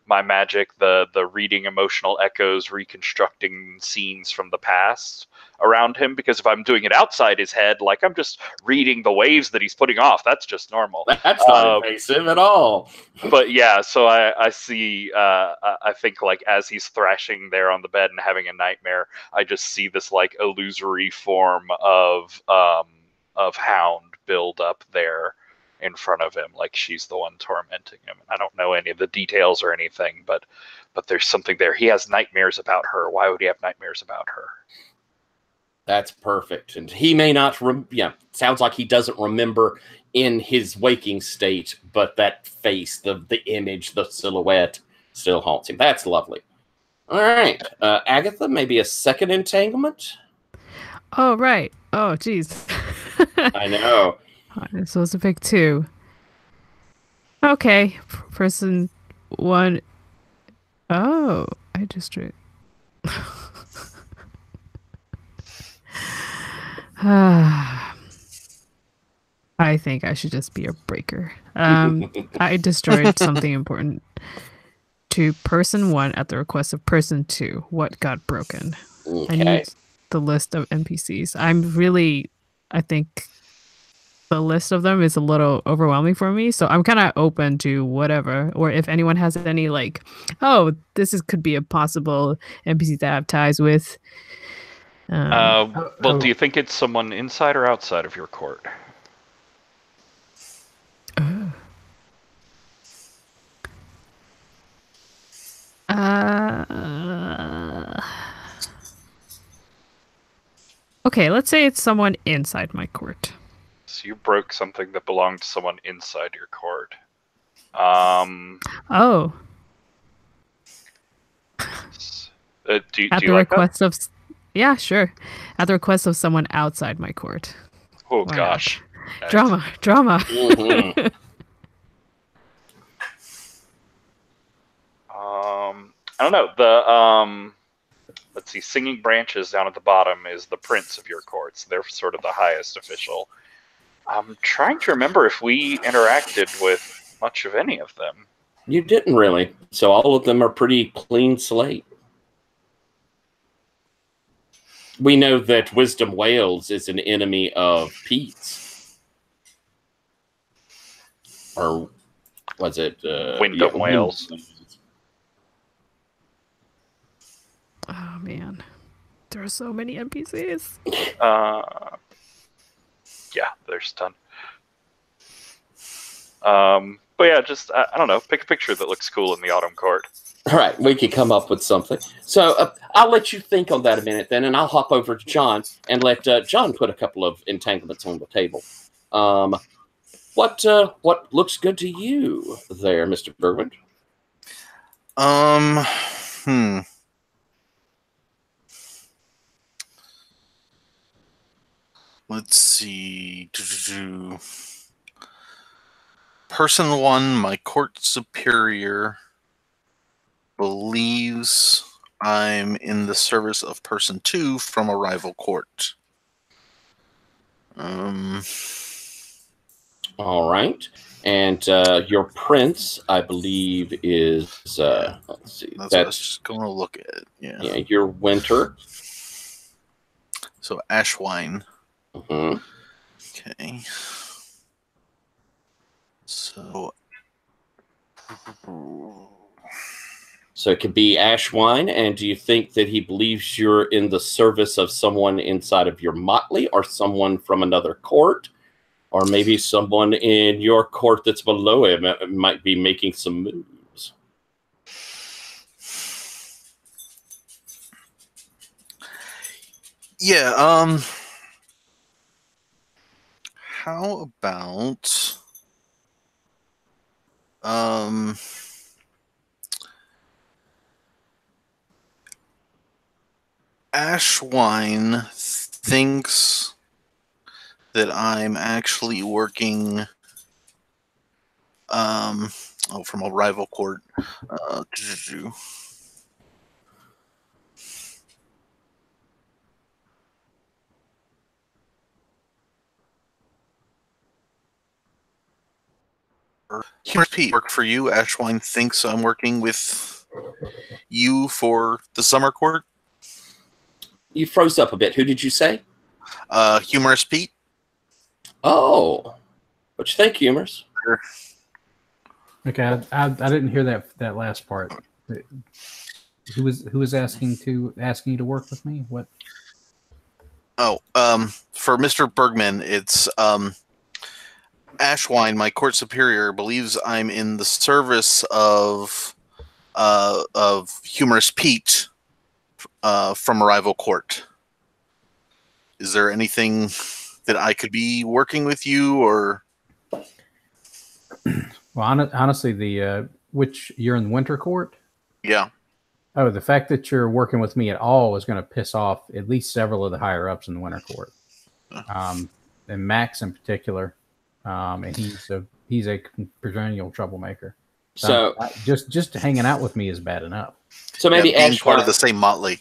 my magic, the reading emotional echoes, reconstructing scenes from the past around him. Because if I'm doing it outside his head, like I'm just reading the waves that he's putting off, that's just normal. That's not invasive at all. But yeah, so I see. I think like as he's thrashing there on the bed and having a nightmare, I just see this like illusory form of Hound build up there in front of him, like she's the one tormenting him. I don't know any of the details or anything, but there's something there. He has nightmares about her. Why would he have nightmares about her? That's perfect. And he may not, sounds like he doesn't remember in his waking state, but that face, the image, the silhouette still haunts him. That's lovely. All right. Agatha, maybe a second entanglement? Oh, right. Oh, geez. I know. I'm supposed to pick two. Okay. Person one. Oh, I just drew. I think I should just be a breaker. I destroyed something important to person one at the request of person two. What got broken? Okay. I need the list of NPCs. I think the list of them is a little overwhelming for me. So I'm kind of open to whatever, or if anyone has any like, oh, could be a possible NPC that I have ties with. Well, do you think it's someone inside or outside of your court? Okay, let's say it's someone inside my court. So you broke something that belonged to someone inside your court. Oh. Do you like request of, yeah, sure. At the request of someone outside my court. Oh, why gosh. Nice. Drama. Mm-hmm. I don't know. Let's see, Singing Branches down at the bottom is the prince of your courts. They're sort of the highest official. I'm trying to remember if we interacted with much of any of them. You didn't really. So all of them are pretty clean slate. We know that Wisdom Wales is an enemy of Pete's. Or was it... Wyndham Wales. Oh, man. There are so many NPCs. Yeah, there's a ton. But yeah, just, I don't know, pick a picture that looks cool in the Autumn Court. All right, we could come up with something. So I'll let you think on that a minute then, and I'll hop over to John and let John put a couple of entanglements on the table. What looks good to you there, Mr. Bergman? Let's see. Person one, my court superior, believes I'm in the service of person two from a rival court. All right. And your prince, I believe, is Yeah. let's see. That's what I was just going to look at. Yeah. Yeah, your winter. So Ashwine. Mm-hmm. Okay. So. So it could be Ashwine. And do you think that he believes you're in the service of someone inside of your motley, or someone from another court, or maybe someone in your court that's below him might be making some moves? Yeah. How about Ashwine thinks that I'm actually working from a rival court. Pete, work for you. Ashwine thinks I'm working with you for the summer court. You froze up a bit. Who did you say? Humorous Pete. Oh, what you think, Humorous? Okay, I didn't hear that last part. Who was asking you to work with me? What? Oh, for Mr. Bergman, it's Ashwine, my court superior, believes I'm in the service of Humorous Pete from a rival court. Is there anything that I could be working with you, or? Well, honestly, which you're in the winter court. Yeah. Oh, the fact that you're working with me at all is going to piss off at least several of the higher ups in the winter court, and Max in particular. And he's a perennial troublemaker. So just hanging out with me is bad enough. So maybe being Ashwine, part of the same motley.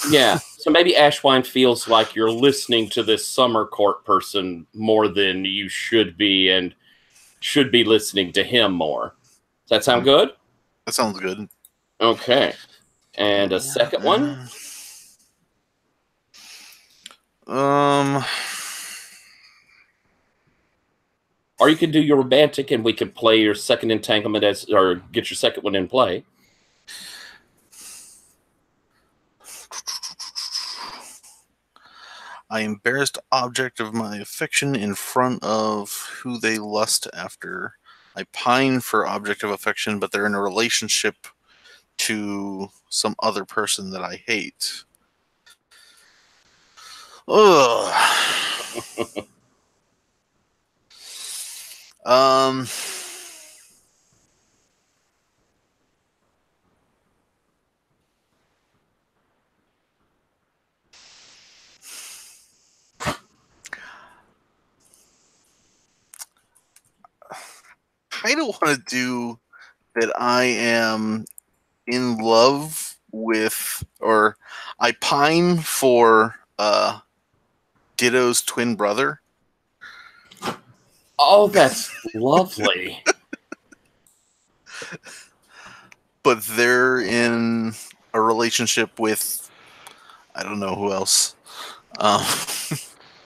Yeah. So maybe Ashwine feels like you're listening to this summer court person more than you should be, and should be listening to him more. Does that sound good? That sounds good. Okay. And a second one? Or you could do your romantic and we could play your second entanglement or get your second one in play. I embarrassed object of my affection in front of who they lust after. I pine for object of affection, but they're in a relationship to some other person that I hate. Ugh. I don't want to do that I am in love with, or I pine for Ditto's twin brother. Oh, that's lovely. But they're in a relationship with, I don't know who else.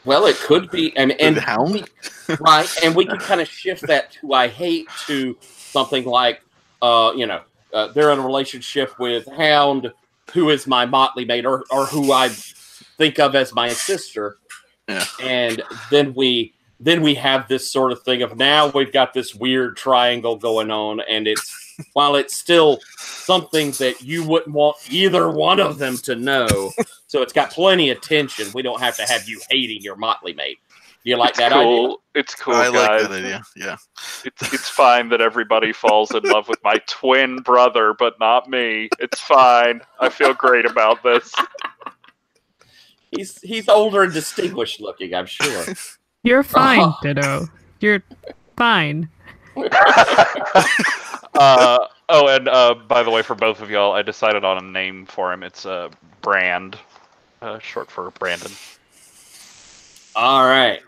Well, it could be, and Hound, right? And we could kind of shift that to "I hate" to something like, they're in a relationship with Hound, who is my motley mate, or who I think of as my sister. Yeah. And then we have this sort of thing of, now we've got this weird triangle going on, and it's, while it's still something that you wouldn't want either one of them to know, so it's got plenty of tension. We don't have to have you hating your motley mate. Do you like that cool. idea? It's cool, I guys. like that idea. Yeah. It's fine that everybody falls in love with my twin brother, but not me. It's fine. I feel great about this. He's older and distinguished looking, I'm sure. You're fine, Ditto. You're fine. By the way, for both of y'all, I decided on a name for him. It's Brand, short for Brandon. All right.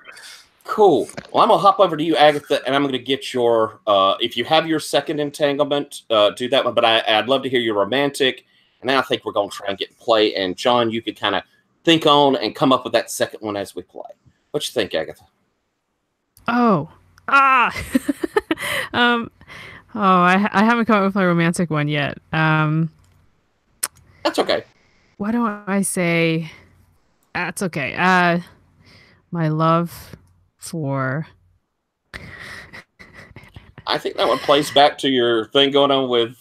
Cool. Well, I'm gonna hop over to you, Agatha, and I'm gonna get your. If you have your second entanglement, do that one. But I'd love to hear your romantic, and then I think we're gonna try and get in play. And John, you could kind of think on and come up with that second one as we play. What you think, Agatha? Oh, I haven't come up with my romantic one yet. That's okay. Why don't I say? That's okay. My love for. I think that one plays back to your thing going on with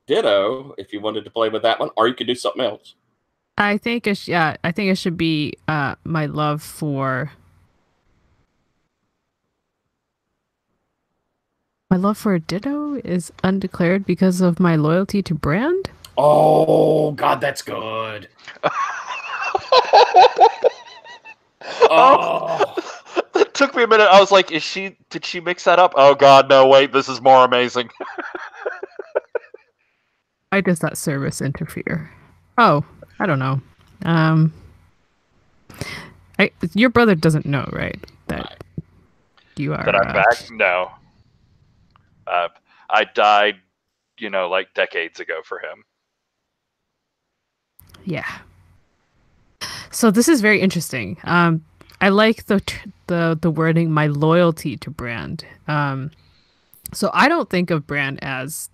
Ditto, if you wanted to play with that one, or you could do something else. I think it should be my love for. My love for Ditto is undeclared because of my loyalty to Brand. Oh God, that's good. Oh. It took me a minute. I was like, did she mix that up? Oh God, no, wait, this is more amazing. Why does that service interfere? Oh, I don't know. Your brother doesn't know, right? That you are. That I'm back? No. I died, like decades ago for him. Yeah. So this is very interesting. I like the wording, my loyalty to Brand. So I don't think of Brand as.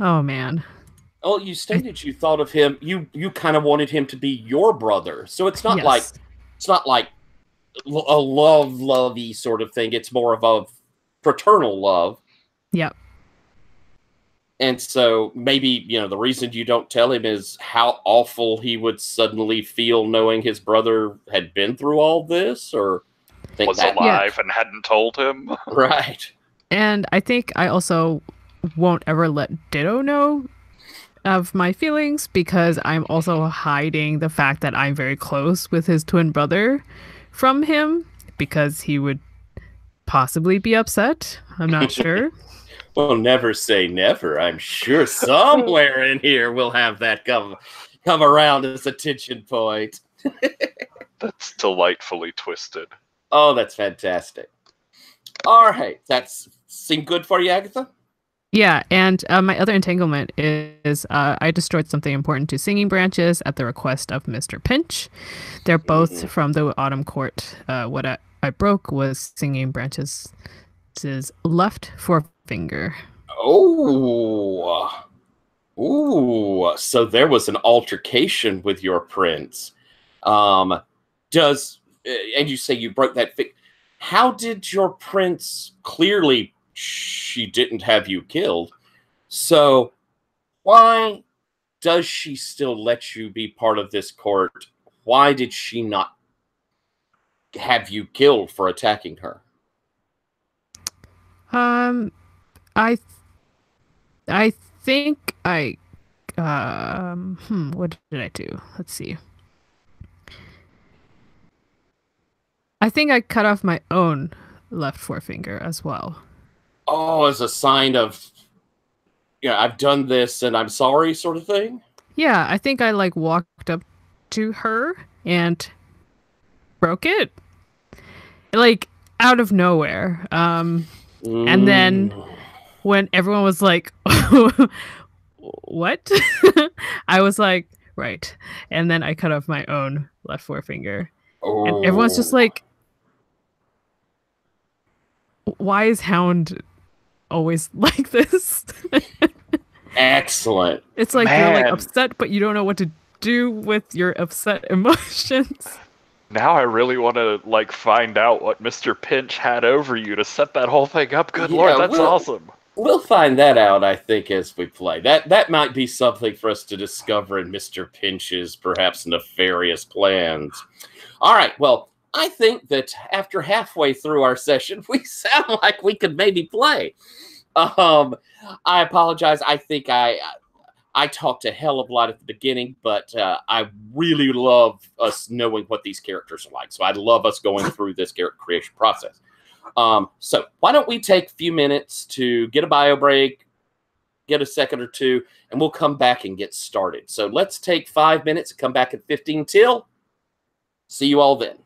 Oh man. Oh, you stated you thought of him. You kind of wanted him to be your brother, so it's not Yes. like a lovey sort of thing. It's more of a fraternal love. Yep. And so maybe, the reason you don't tell him is how awful he would suddenly feel knowing his brother had been through all this, or Was alive and hadn't told him. Right. And I think I also won't ever let Ditto know of my feelings because I'm also hiding the fact that I'm very close with his twin brother from him because he would possibly be upset. I'm not sure. Well, never say never. I'm sure somewhere in here we'll have that come around as a tension point. That's delightfully twisted. Oh, that's fantastic. All right. That's seem good for you, Agatha? Yeah, and my other entanglement is I destroyed something important to Singing Branches at the request of Mr. Pinch. They're both from the Autumn Court. What I broke was Singing Branches' left forefinger. Oh. Ooh. So there was an altercation with your prince. And you say you broke that how did your prince clearly she didn't have you killed. So why does she still let you be part of this court? Why did she not have you killed for attacking her? I think I what did I do? Let's see. I think I cut off my own left forefinger as well. Oh, as a sign of, I've done this and I'm sorry sort of thing? Yeah, I think I walked up to her and broke it. Out of nowhere. And then when everyone was like, what? I was like, right. And then I cut off my own left forefinger. Oh. And everyone's just like, why is Hound always like this? Excellent. It's like you're upset, but you don't know what to do with your upset emotions. Now I really want to find out what Mr. Pinch had over you to set that whole thing up. Good Lord, that's awesome. We'll find that out, I think, as we play. That might be something for us to discover in Mr. Pinch's perhaps nefarious plans. All right, well, I think that after halfway through our session, we sound like we could maybe play. I apologize. I think I talked a hell of a lot at the beginning, but I really love us knowing what these characters are like. So I love us going through this character creation process. So why don't we take a few minutes to get a bio break, get a second or two, and we'll come back and get started. So let's take 5 minutes and come back at 15 till. See you all then.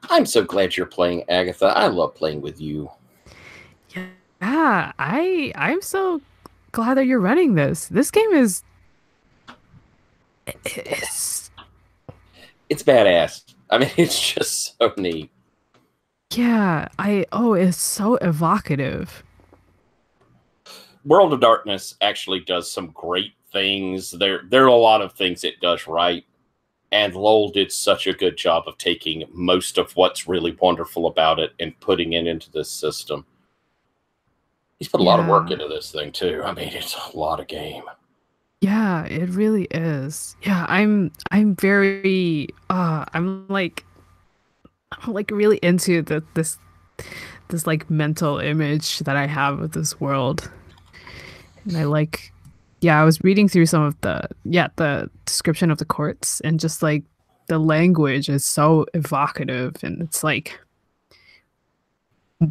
I'm so glad you're playing, Agatha. I love playing with you. Yeah, I'm so glad that you're running this. This game is it's badass. I mean, it's just so neat. yeah, it's so evocative. World of Darkness actually does some great things. There are a lot of things it does right. And Lowell did such a good job of taking most of what's really wonderful about it and putting it into this system. He's put a lot of work into this thing too. I mean, it's a lot of game. Yeah, it really is. Yeah, I'm very I'm like really into this like mental image that I have of this world. And I was reading through some of the description of the courts, and just like the language is so evocative, and it's like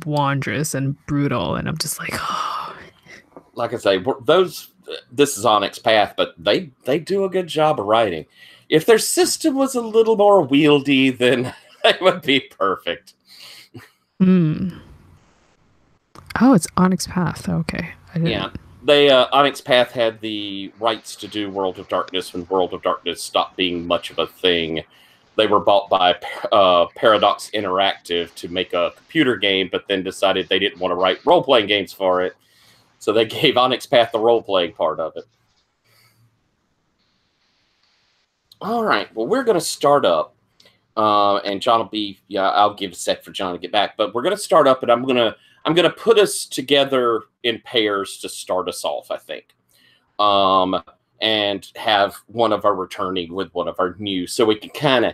wondrous and brutal, and I'm just like, oh. Like I say, this is Onyx Path, but they do a good job of writing. If their system was a little more wieldy, then it would be perfect. Oh, it's Onyx Path. Okay. Yeah. They Onyx Path had the rights to do World of Darkness when World of Darkness stopped being much of a thing. They were bought by Paradox Interactive to make a computer game, but then decided they didn't want to write role-playing games for it. So they gave Onyx Path the role-playing part of it. All right. Well, we're going to start up. And John will be, I'll give a sec for John to get back. But we're going to start up, and I'm going to put us together in pairs to start us off, I think. And have one of our returning with one of our new, so we can kind of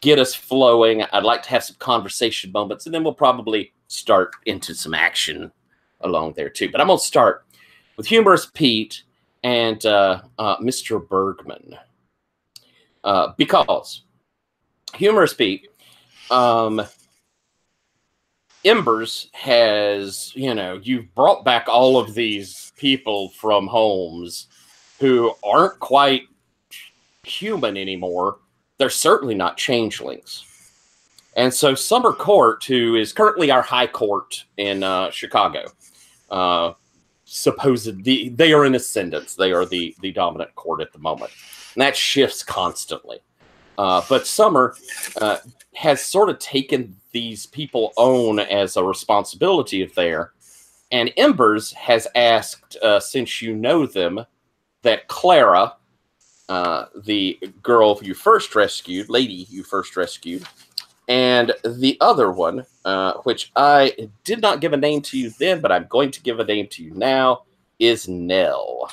get us flowing. I'd like to have some conversation moments, and then we'll probably start into some action along there too. But I'm going to start with Humorous Pete and Mr. Bergman. Because Humorous Pete, Embers has, you've brought back all of these people from homes who aren't quite human anymore. They're certainly not changelings. And so Summer Court, who is currently our high court in Chicago, supposedly they are in ascendance. They are the dominant court at the moment. And that shifts constantly. But Summer has sort of taken these people on as a responsibility of theirs. And Embers has asked, since you know them, that Clara, the girl you first rescued, lady you first rescued, and the other one, which I did not give a name to you then, but I'm going to give a name to you now, is Nell.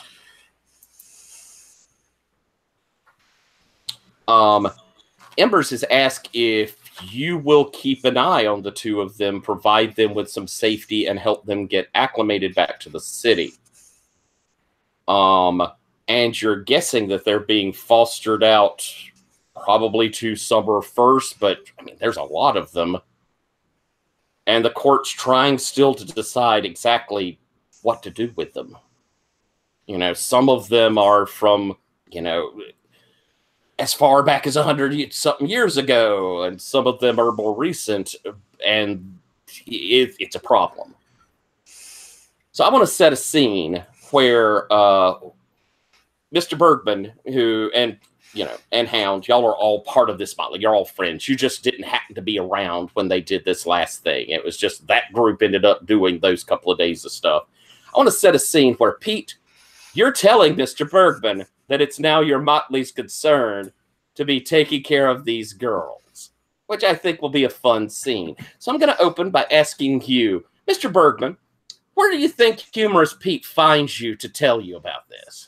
Embers has asked if you will keep an eye on the two of them, provide them with some safety, and help them get acclimated back to the city. And you're guessing that they're being fostered out probably to Summer first, but I mean, there's a lot of them. And the court's trying still to decide exactly what to do with them. Some of them are from, as far back as 100-something years ago, and some of them are more recent, and it's a problem. So I want to set a scene where Mr. Bergman, and Hound, y'all are all part of this motley. You're all friends. You just didn't happen to be around when they did this last thing. It was just that group ended up doing those couple of days of stuff. I want to set a scene where, Pete, you're telling Mr. Bergman that it's now your motley's concern to be taking care of these girls, which I think will be a fun scene. So I'm going to open by asking you, Mr. Bergman, where do you think Humorous Pete finds you to tell you about this?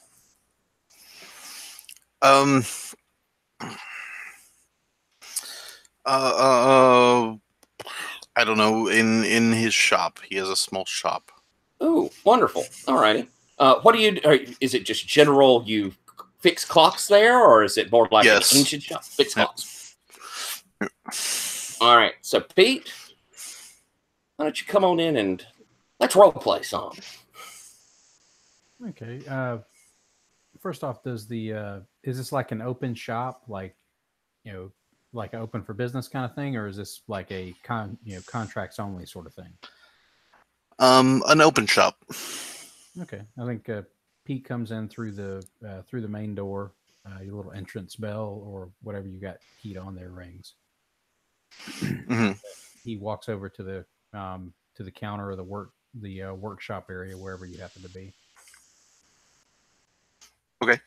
I don't know. In his shop, he has a small shop. Oh, wonderful! All righty. What do you? Is it just general? You fix clocks there, or is it more like an ancient shop? Fix clocks. All right. So, Pete, why don't you come on in and let's role play some? Okay. First off, does the is this like an open shop, like like an open for business kind of thing, or is this like a contracts only sort of thing? An open shop. Okay, I think Pete comes in through the main door. Your little entrance bell or whatever you got keyed on there rings. Mm-hmm. He walks over to the counter or the workshop area, wherever you happen to be. Okay.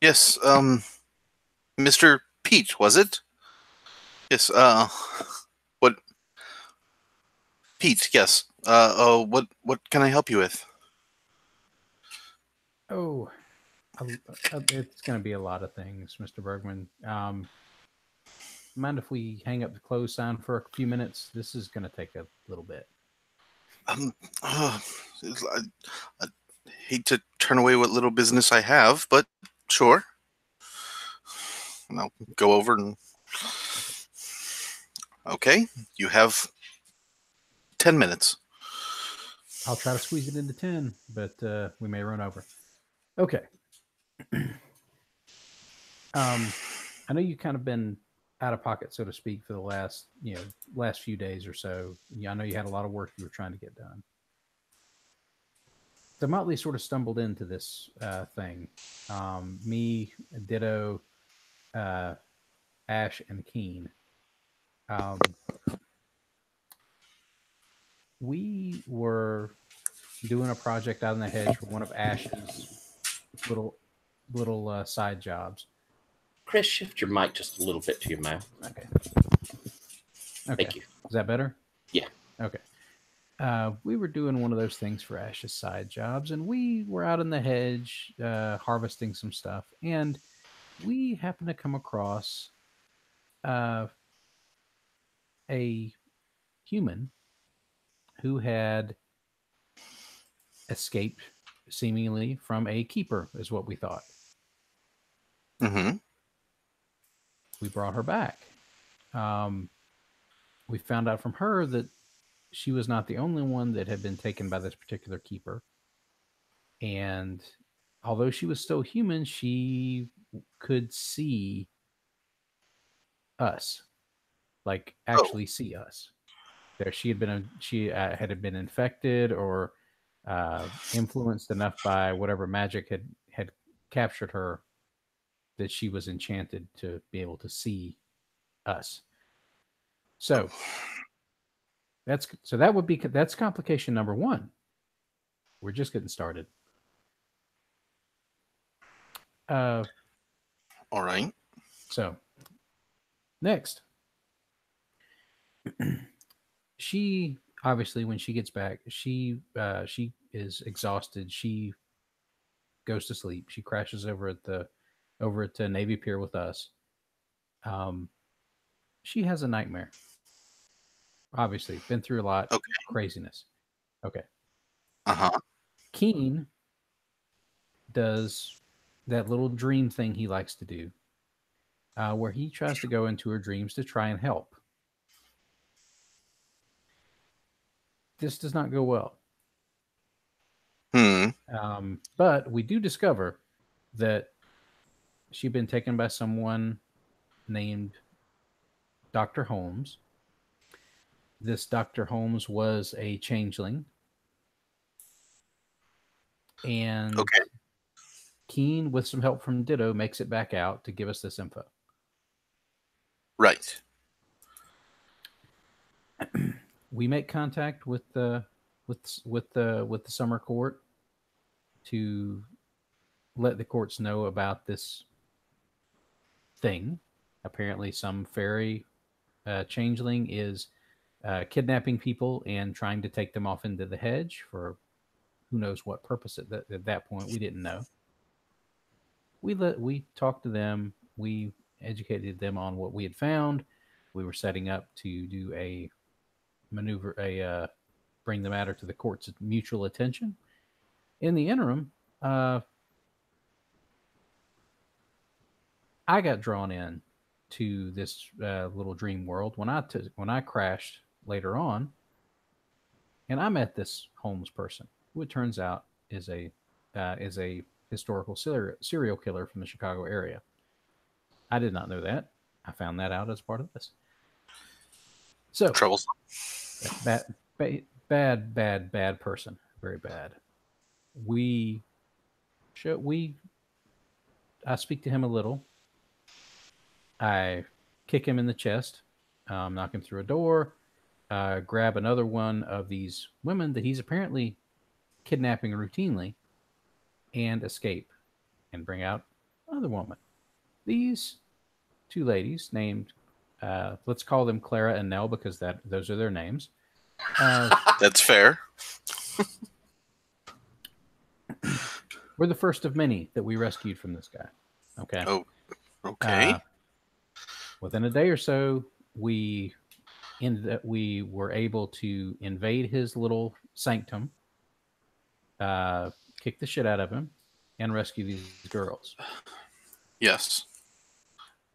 Yes, Mr. Pete, was it? Yes, what? Pete, yes. What can I help you with? Oh, it's going to be a lot of things, Mr. Bergman. Mind if we hang up the close sign for a few minutes? This is going to take a little bit. I hate to turn away what little business I have, but sure. And I'll go over and... Okay, you have 10 minutes. I'll try to squeeze it into 10, but we may run over. Okay. I know you've kind of been out of pocket, so to speak, for the last few days or so. Yeah, I know you had a lot of work you were trying to get done. The Motley sort of stumbled into this thing. Me, Ditto, Ash, and Keen. We were doing a project out in the hedge for one of Ash's little side jobs. Chris, shift your mic just a little bit to your mouth. Okay. Thank you. Is that better? Yeah. Okay. We were doing one of those things for Ash's side jobs, and we were out in the hedge harvesting some stuff, and we happened to come across a human who had escaped seemingly from a keeper, is what we thought. Mm-hmm. We brought her back. We found out from her that she was not the only one that had been taken by this particular keeper. And although she was still human, she could see us, like actually see us. There, she had been infected or influenced enough by whatever magic had captured her that she was enchanted to be able to see us. So that's complication number one. We're just getting started. All right. So next, she obviously, when she gets back, she is exhausted. She goes to sleep. She crashes over at Navy Pier with us. She has a nightmare. Obviously, been through a lot. Okay. Craziness. Okay. Uh-huh. Keen does that little dream thing he likes to do, where he tries to go into her dreams to try and help. This does not go well. But we do discover that she'd been taken by someone named Dr. Holmes. This Dr. Holmes was a changeling. And Keen, with some help from Ditto, makes it back out to give us this info. Right. We make contact with the summer court to let the courts know about this thing. Apparently, some fairy changeling is kidnapping people and trying to take them off into the hedge for who knows what purpose. At that point, we didn't know. We talked to them. We educated them on what we had found. We were setting up to do a maneuver, bring the matter to the court's mutual attention. In the interim, I got drawn in to this little dream world when I crashed later on, and I met this Holmes person, who it turns out is a historical serial killer from the Chicago area. I did not know that. I found that out as part of this. So troublesome. bad person. very bad. I speak to him a little. I kick him in the chest, knock him through a door, grab another one of these women that he's apparently kidnapping routinely, and escape and bring out another woman. These two ladies named, let's call them Clara and Nell because those are their names. That's fair. We're the first of many that we rescued from this guy. Okay. Oh, okay. Within a day or so, we were able to invade his little sanctum, kick the shit out of him, and rescue these girls. Yes.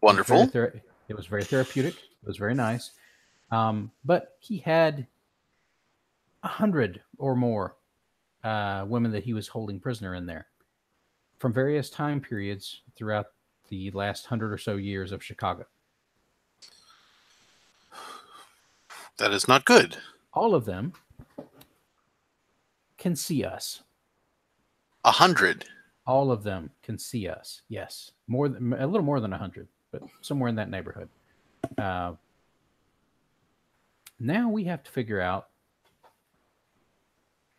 Wonderful. It was very therapeutic. It was very nice. But he had 100 or more women that he was holding prisoner in there from various time periods throughout the last 100 or so years of Chicago. That is not good. All of them can see us. 100. All of them can see us. Yes, a little more than 100, but somewhere in that neighborhood. Now we have to figure out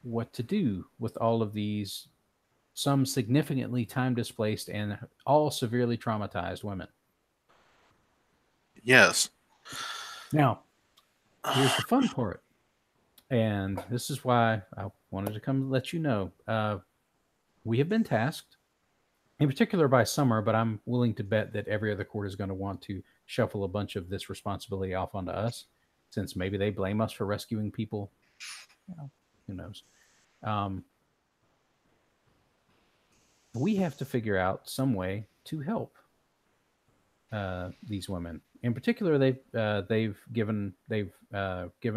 what to do with all of these, some significantly time displaced and all severely traumatized women. Yes. Now, here's the fun part. And this is why I wanted to come let you know. We have been tasked, in particular by Summer, but I'm willing to bet that every other court is going to want to shuffle a bunch of this responsibility off onto us, since maybe they blame us for rescuing people. Who knows? We have to figure out some way to help these women. In particular, they've given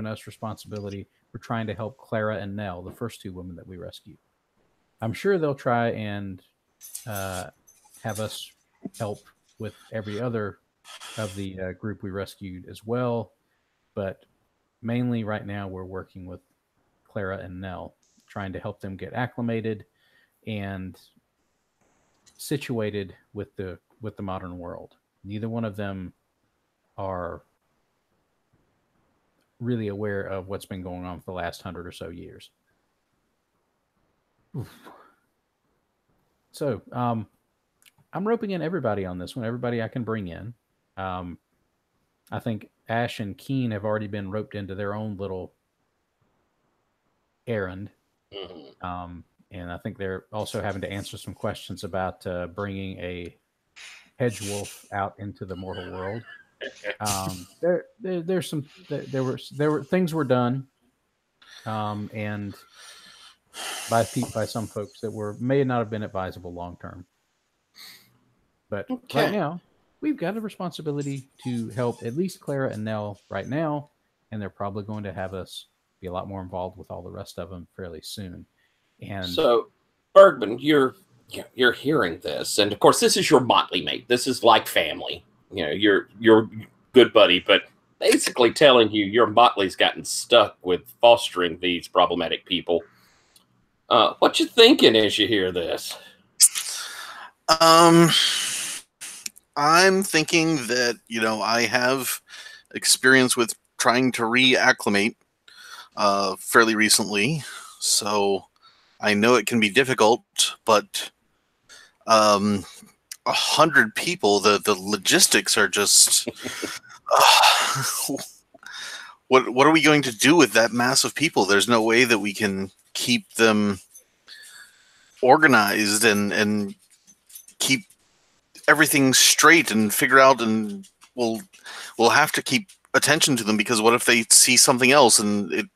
us responsibility for trying to help Clara and Nell, the first two women that we rescued. I'm sure they'll try and have us help with every other of the group we rescued as well, but mainly right now we're working with Clara and Nell, trying to help them get acclimated and situated with the modern world. Neither one of them are really aware of what's been going on for the last 100 or so years. Oof. So I'm roping in everybody on this one, everybody I can bring in. I think Ash and Keen have already been roped into their own little errand. Mm-hmm. And I think they're also having to answer some questions about bringing a hedge wolf out into the mortal world. There's some there were things were done, and by some folks that may not have been advisable long term. But right now, we've got a responsibility to help at least Clara and Nell right now, and they're probably going to have us be a lot more involved with all the rest of them fairly soon. And so, Bergman, you're hearing this, and of course, this is your motley mate. This is like family. You know, you're good buddy, but basically telling you your motley's gotten stuck with fostering these problematic people. What you thinking as you hear this? I'm thinking that, I have experience with trying to reacclimate fairly recently, so I know it can be difficult, but 100 people, the logistics are just what are we going to do with that mass of people? There's no way that we can keep them organized and keep everything straight and figure out, and we'll have to keep attention to them, because what if they see something else, and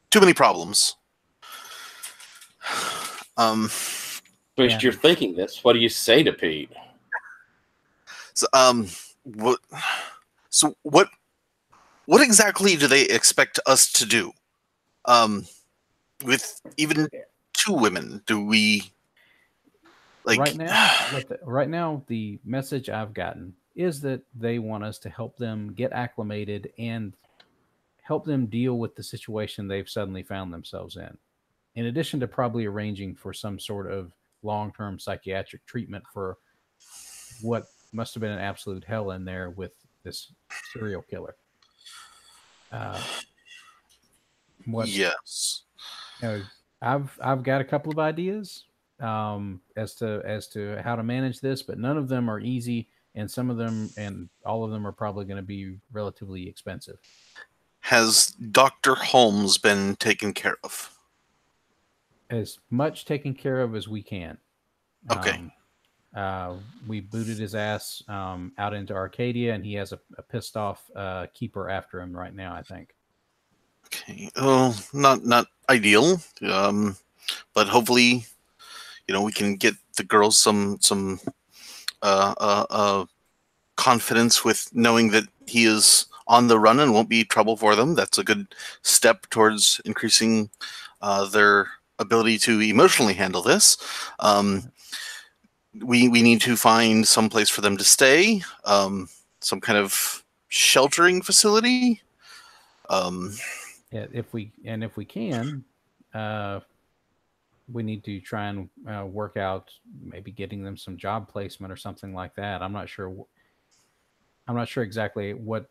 too many problems. But you're thinking this. What do you say to Pete? So what exactly do they expect us to do? With even 2 women, do we right now the message I've gotten is that they want us to help them get acclimated and help them deal with the situation they've suddenly found themselves in. in addition to probably arranging for some sort of long-term psychiatric treatment for what must have been an absolute hell in there with this serial killer. Yes. You know, I've got a couple of ideas as to how to manage this, but none of them are easy, and some of them and all of them are probably going to be relatively expensive. Has Dr. Holmes been taken care of? As much taken care of as we can. Okay. We booted his ass out into Arcadia, and he has a pissed off keeper after him right now, I think. Okay. Oh, not ideal. But hopefully, we can get the girls some confidence with knowing that he is on the run and won't be trouble for them. That's a good step towards increasing their ability to emotionally handle this. We need to find some place for them to stay, some kind of sheltering facility. Yeah, if we can, we need to try and work out maybe getting them some job placement or something like that. I'm not sure exactly what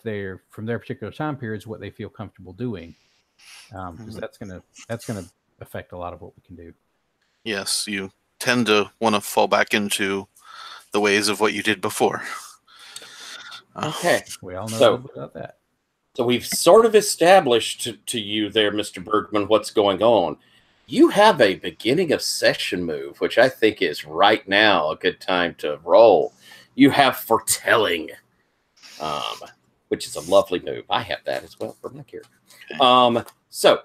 they're, from their particular time periods, what they feel comfortable doing, because that's gonna affect a lot of what we can do. Yes, you tend to want to fall back into the ways of what you did before. Okay. We all know a little bit about that. So we've sort of established to you there, Mr. Bergman, what's going on. You have a beginning of session move, which I think is right now a good time to roll. You have foretelling, which is a lovely move. I have that as well for my character. So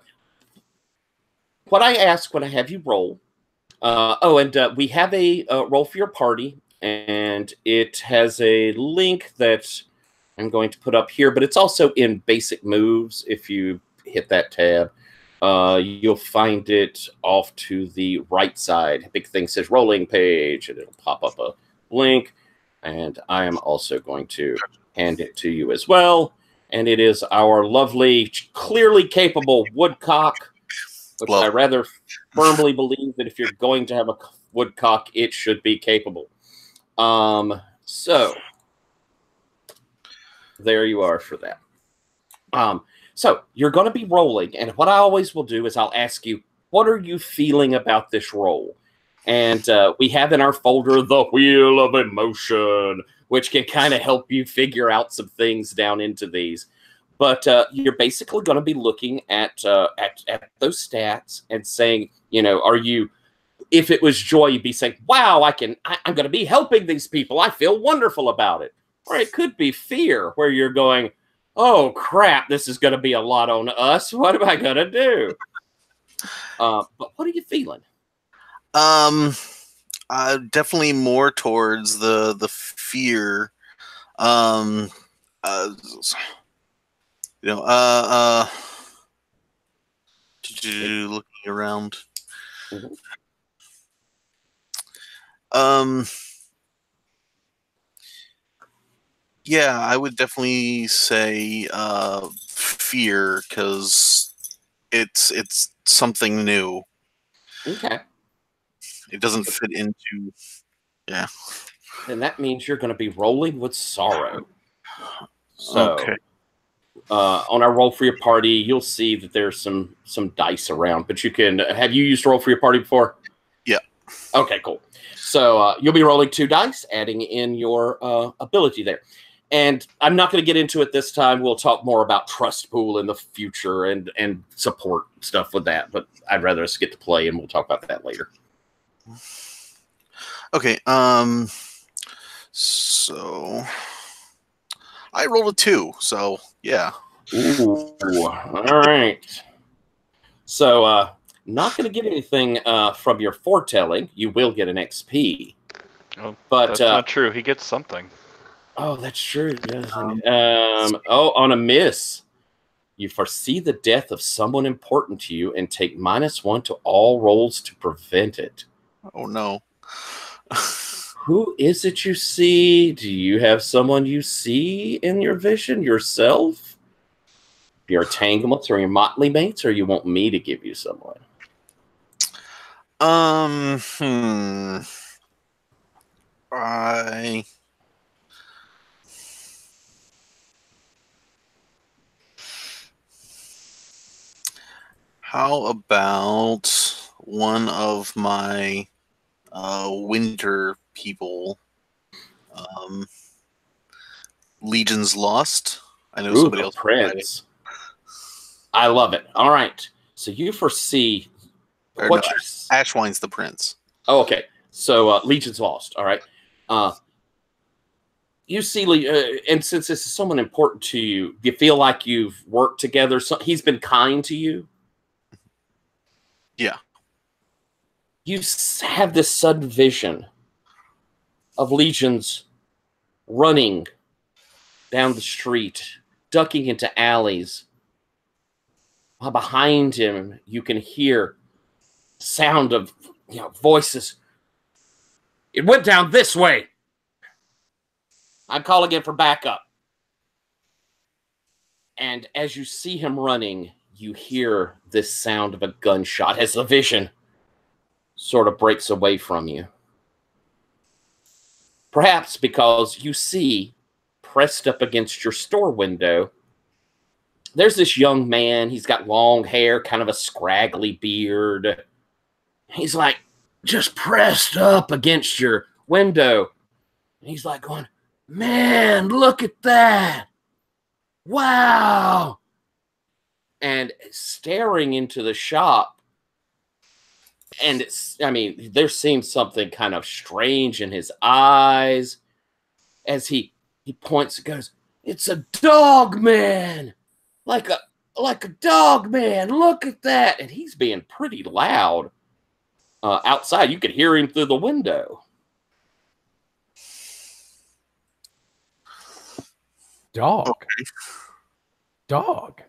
what I ask when I have you roll, we have a roll for your party, and it has a link that I'm going to put up here, but it's also in basic moves. If you hit that tab, you'll find it off to the right side. A big thing says rolling page, and it'll pop up a link. And I am also going to hand it to you as well. And it is our lovely, clearly capable woodcock, which I rather firmly believe that if you're going to have a woodcock, it should be capable. So there you are for that. So you're going to be rolling, and what I always will do is I'll ask you, what are you feeling about this roll? And we have in our folder the Wheel of Emotion, which can kind of help you figure out some things down into these. But you're basically going to be looking at those stats and saying, are you? If it was joy, you'd be saying, "Wow, I'm going to be helping these people. I feel wonderful about it." Or it could be fear, where you're going, "Oh crap, this is going to be a lot on us. What am I going to do?" But what are you feeling? Definitely more towards the fear. Looking around. Yeah, I would definitely say fear, because it's something new. Okay. It doesn't fit into, yeah. And that means you're going to be rolling with sorrow. So, okay. On our roll for your party, you'll see that there's some dice around. But have you used roll for your party before? Yeah. Okay, cool. So you'll be rolling 2 dice, adding in your ability there. And I'm not going to get into it this time. We'll talk more about trust pool in the future and support stuff with that. But I'd rather us get to play, and we'll talk about that later. Okay. So I rolled a 2. So yeah. Ooh. All right. So not going to get anything from your foretelling. You will get an XP. Oh, but that's not true. He gets something. Oh, that's true. On a miss, you foresee the death of someone important to you and take -1 to all rolls to prevent it. Oh, no. Who is it you see? Do you have someone you see in your vision yourself? Your entanglements or your motley mates, or you want me to give you someone? I How about one of my winter people, Legion's Lost? I know somebody the else. Prince. I love it. All right. So you foresee what you... Ashwine's the Prince. Oh, okay. So Legion's Lost. All right. You see, and since this is someone important to you, do you feel like you've worked together? So he's been kind to you? Yeah. You have this sudden vision of Legions running down the street, ducking into alleys. While behind him, you can hear sound of voices. It went down this way. I'm calling in for backup. And as you see him running, you hear this sound of a gunshot as the vision sort of breaks away from you. Perhaps because you see, pressed up against your store window, there's this young man. He's got long hair, kind of a scraggly beard. He's like just pressed up against your window. And he's like going, "Man, look at that. Wow." And staring into the shop. And there seems something kind of strange in his eyes as he points and goes, "It's a dog man. Like a dog man. Look at that." And he's being pretty loud outside. You could hear him through the window. Dog. Okay. Dog.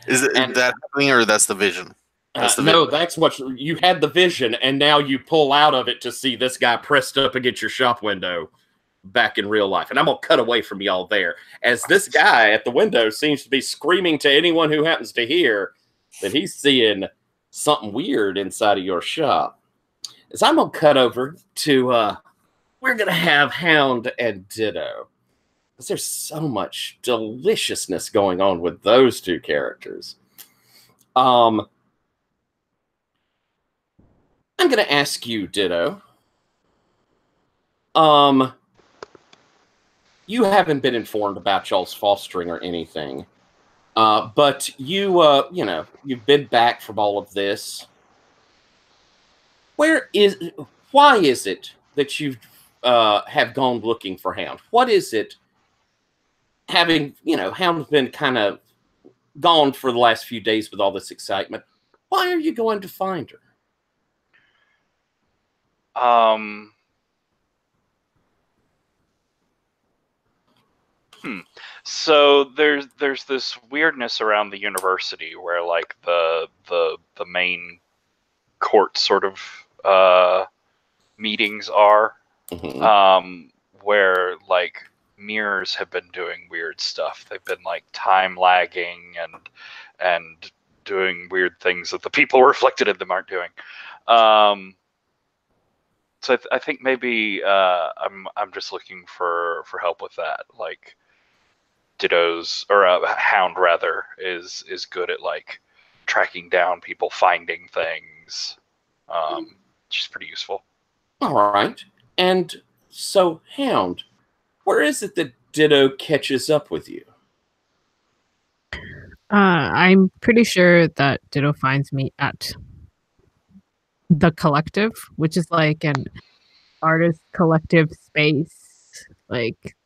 Is that happening, or that's the vision? No, that's what you had, the vision, and now you pull out of it to see this guy pressed up against your shop window back in real life. And I'm going to cut away from y'all there, as this guy at the window seems to be screaming to anyone who happens to hear that he's seeing something weird inside of your shop. As I'm going to cut over to, we're going to have Hound and Ditto. Because there's so much deliciousness going on with those two characters. I'm going to ask you, Ditto. You haven't been informed about y'all's fostering or anything. But you've been back from all of this. Why is it that you have gone looking for Hound? What is it, having, Hound's been kind of gone for the last few days with all this excitement? Why are you going to find her? So there's this weirdness around the university where like the main court sort of meetings are, where like mirrors have been doing weird stuff. They've been like time lagging and doing weird things that the people reflected in them aren't doing. So I think maybe I'm just looking for help with that. Like Ditto's, or Hound rather, is good at like tracking down people, finding things. Which is pretty useful. All right. And so, Hound, where is it that Ditto catches up with you? I'm pretty sure that Ditto finds me at the Collective, which is like an artist collective space, like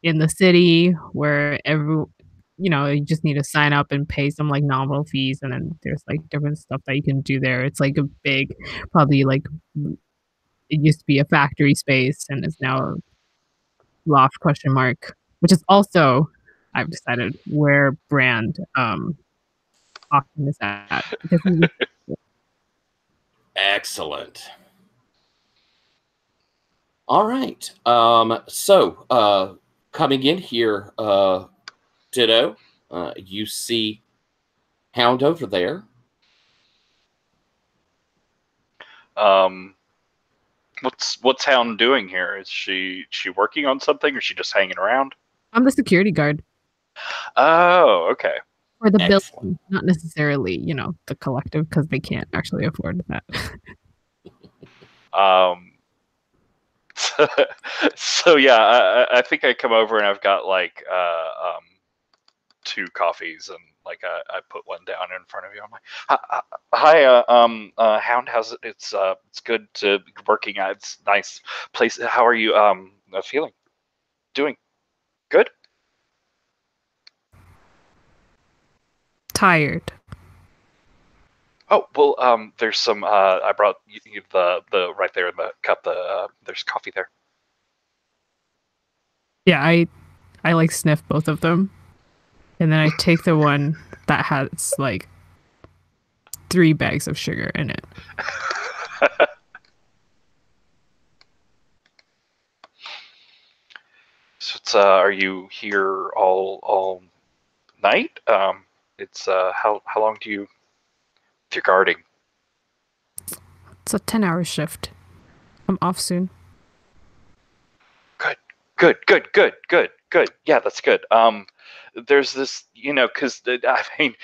in the city, where you just need to sign up and pay some like nominal fees, and then there's like different stuff that you can do there. It's like a big, probably like, it used to be a factory space and is now a loft ? Which is also, I've decided, where Brand often is at. Excellent. All right. So coming in here, Ditto, you see Hound over there. What's Hound doing here? Is she working on something, or is she just hanging around? I'm the security guard Oh, okay. for the Excellent. building, not necessarily, the collective, because they can't actually afford that. Um, so yeah, I think I come over and I've got like 2 coffees, and like I put one down in front of you. I'm like, hi, Hound. How's it? It's good to be working at. It's a nice place. How are you feeling? Doing good? Tired. Oh well, there's some. I brought you the right there in the cup. There's coffee there. Yeah, I like sniff both of them, and then I take the one that has like 3 bags of sugar in it. So it's are you here all night? It's how long do you if you're guarding? It's a 10-hour shift. I'm off soon. Good. Yeah, that's good. There's this, because I mean,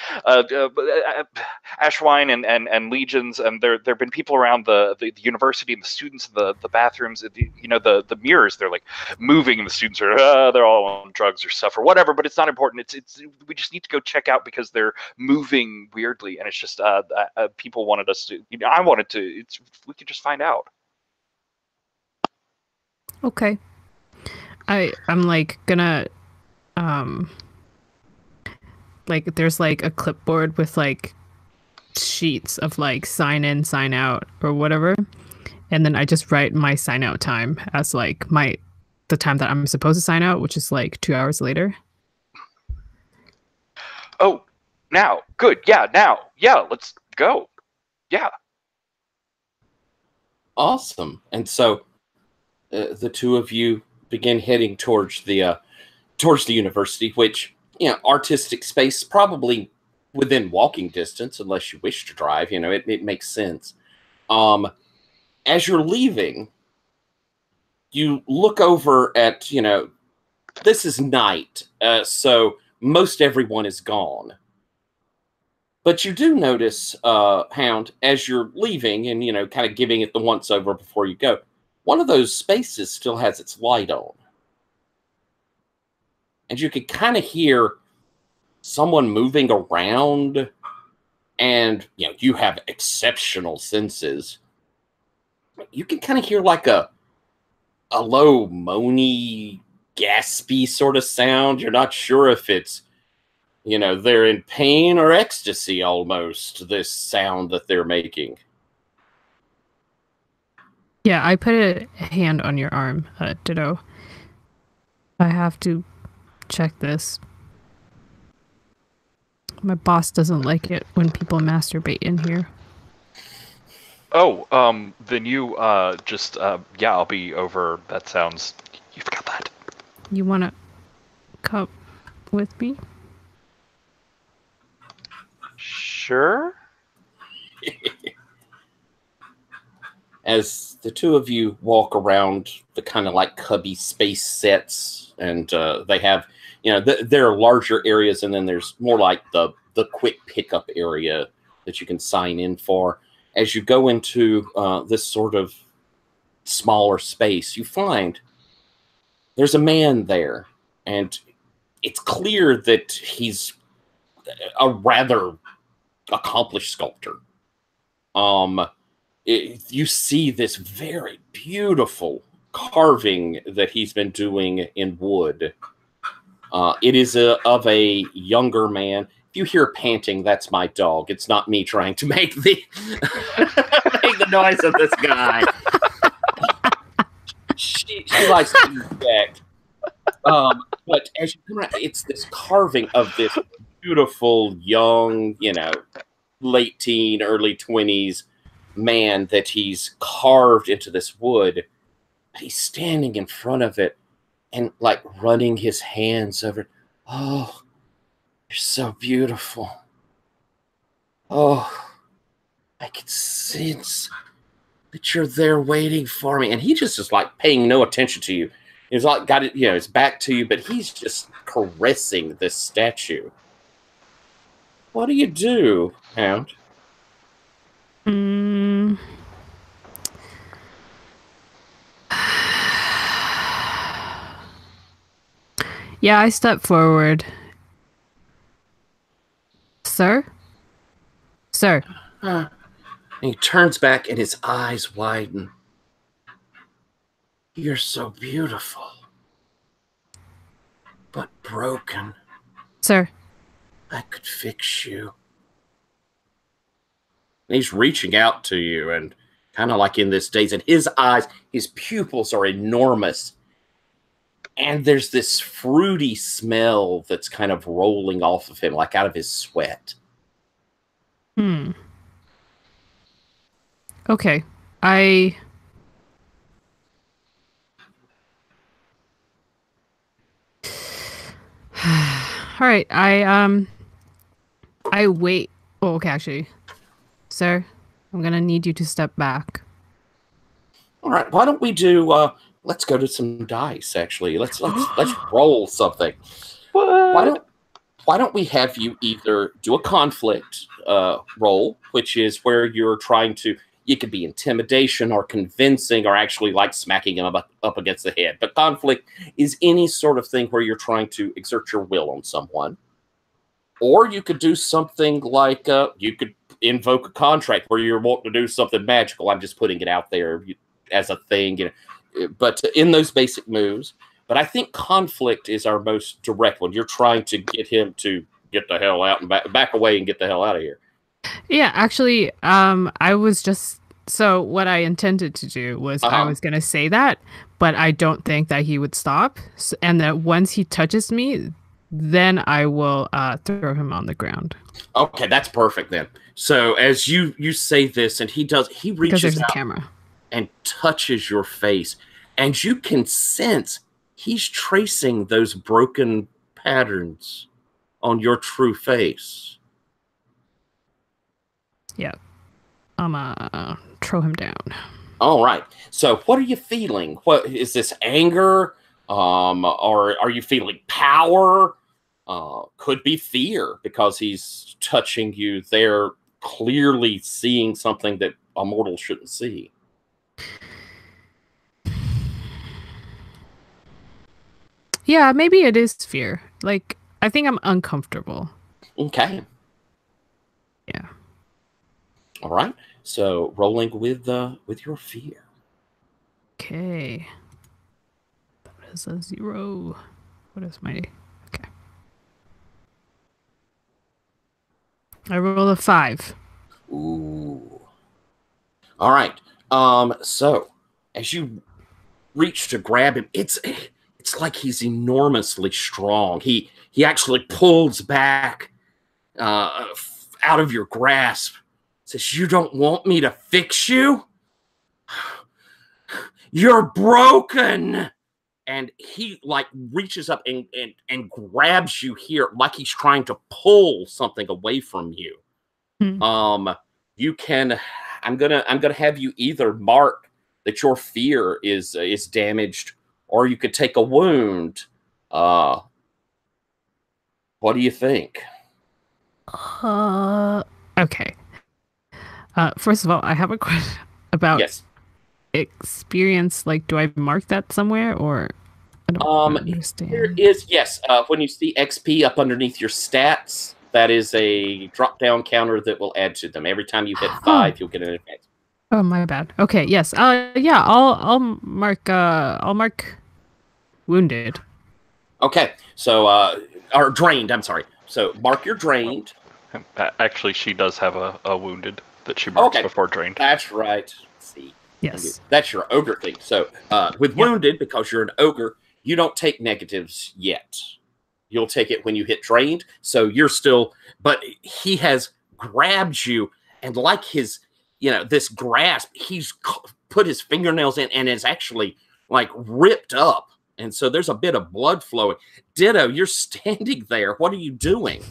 Ashwine and Legions, and there've been people around the university and the students in the bathrooms, the mirrors. They're like moving, and the students are they're all on drugs or stuff or whatever. But it's not important. It's we just need to go check out because they're moving weirdly, and it's just people wanted us to. I wanted to. We could just find out. Okay. I'm like gonna like there's like a clipboard with like sheets of like sign in, sign out or whatever. And then I just write my sign out time as like the time that I'm supposed to sign out, which is like 2 hours later. Oh, now. Good. Yeah, now. Yeah, let's go. Yeah. Awesome. And so the two of you begin heading towards the university, which, artistic space, probably within walking distance, unless you wish to drive. It makes sense. As you're leaving, you look over at, this is night, so most everyone is gone. But you do notice, Hound, as you're leaving and, kind of giving it the once over before you go, one of those spaces still has its light on. And you can kind of hear someone moving around, and, you have exceptional senses. You can kind of hear like a low, moany, gaspy sort of sound. You're not sure if it's, they're in pain or ecstasy almost, this sound that they're making. Yeah, I put a hand on your arm, Ditto. I have to check this. My boss doesn't like it when people masturbate in here. Oh, then you just yeah, I'll be over. That sounds. You forgot that. You want to come with me? Sure. As the two of you walk around the kind of like cubby space sets, and they have, there are larger areas, and then there's more like the quick pickup area that you can sign in for. As you go into this sort of smaller space, you find there's a man there, and it's clear that he's a rather accomplished sculptor. You see this very beautiful carving that he's been doing in wood. It is of a younger man. If you hear panting, that's my dog. It's not me trying to make the make the noise of this guy. She likes to inject. But as you come around, it's this carving of this beautiful young, late teen, early 20s man that he's carved into this wood. He's standing in front of it and like running his hands over it. Oh, you're so beautiful. Oh, I can sense that you're there waiting for me. And he just is like paying no attention to you. He's like got it, his back to you, but he's just caressing this statue. What do you do, Hound? Yeah, I step forward. Sir? Sir. And he turns back and his eyes widen. You're so beautiful, but broken. Sir. I could fix you. And he's reaching out to you and kind of like in this daze. And his eyes, his pupils are enormous. And there's this fruity smell that's kind of rolling off of him, like out of his sweat. Okay. All right. I wait. Oh, okay, actually. Sir, I'm going to need you to step back. All right. Why don't we do let's go to some dice actually. Let's roll something. What? Why don't we have you either do a conflict roll, which is where you're trying to, it could be intimidation or convincing or actually like smacking him up against the head. But conflict is any sort of thing where you're trying to exert your will on someone. Or you could do something like you could invoke a contract where you're wanting to do something magical. I'm just putting it out there as a thing, but in those basic moves. But I think conflict is our most direct one. You're trying to get him to get the hell out and back away and get the hell out of here. Yeah, actually, I was just, so what I intended to do was I was going to say that, but I don't think that he would stop. And that once he touches me, then I will throw him on the ground. Okay, that's perfect then. So as you say this, and he reaches because there's out a camera and touches your face, and you can sense he's tracing those broken patterns on your true face. Yeah. I'm gonna throw him down. All right. So what are you feeling? What is this, anger? Or are you feeling power? Could be fear because he's touching you. They're clearly seeing something that a mortal shouldn't see. Yeah, maybe it is fear. Like, I think I'm uncomfortable. Okay. Yeah. All right. So rolling with your fear. Okay. That is a 0. What is my... Okay. I roll a 5. Ooh. All right. So as you reach to grab him, it's like he's enormously strong. He actually pulls back out of your grasp. Says, "You don't want me to fix you? You're broken." And he like reaches up and grabs you here like he's trying to pull something away from you. You can, I'm gonna have you either mark that your fear is damaged, or you could take a wound. What do you think? Okay. First of all, I have a question about experience. Like, do I mark that somewhere, or I don't understand? There is, yes. When you see XP up underneath your stats, that is a drop-down counter that will add to them. Every time you hit 5, you'll get an advance. Oh, my bad. Okay, yes. Yeah, I'll mark wounded. Okay, so or drained. I'm sorry. So mark your drained. Actually, she does have a wounded that she marks before drained. That's right. Let's see. Yes. That's your ogre thing. So with wounded, because you're an ogre, you don't take negatives yet. You'll take it when you hit drained. So you're still, but he has grabbed you, and like his, this grasp, he's put his fingernails in and is actually like ripped up. And so there's a bit of blood flowing. Ditto, you're standing there. What are you doing?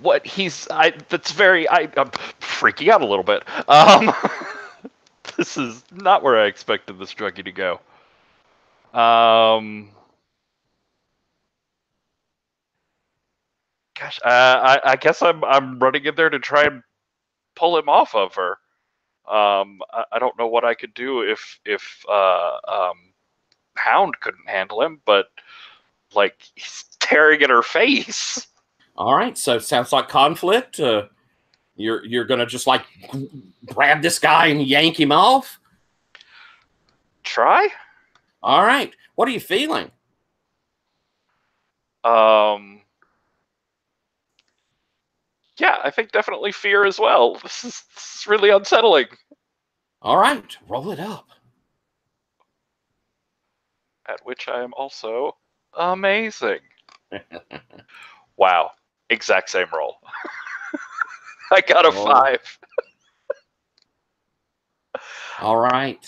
what that's very, I'm freaking out a little bit. This is not where I expected this druggie to go. Gosh, I guess I'm running in there to try and pull him off of her. I don't know what I could do if Hound couldn't handle him, but like he's tearing at her face. All right, so sounds like conflict. You're gonna just like grab this guy and yank him off. Try. All right, what are you feeling? Yeah, I think definitely fear as well. This is really unsettling. All right, roll it up. At which I am also amazing. Wow, exact same roll. I got a 5. All right.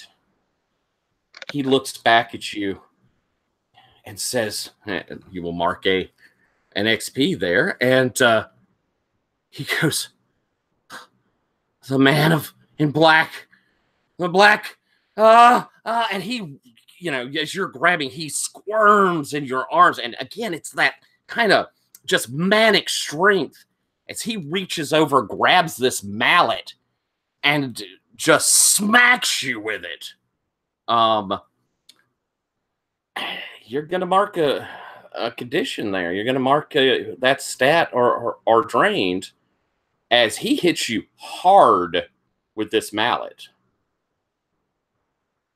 He looks back at you and says, you will mark an XP there. And he goes, the man in black, and he, as you're grabbing, he squirms in your arms. And again, it's that kind of just manic strength as he reaches over, grabs this mallet, and just smacks you with it. You're going to mark a condition there. You're going to mark that stat or drained as he hits you hard with this mallet.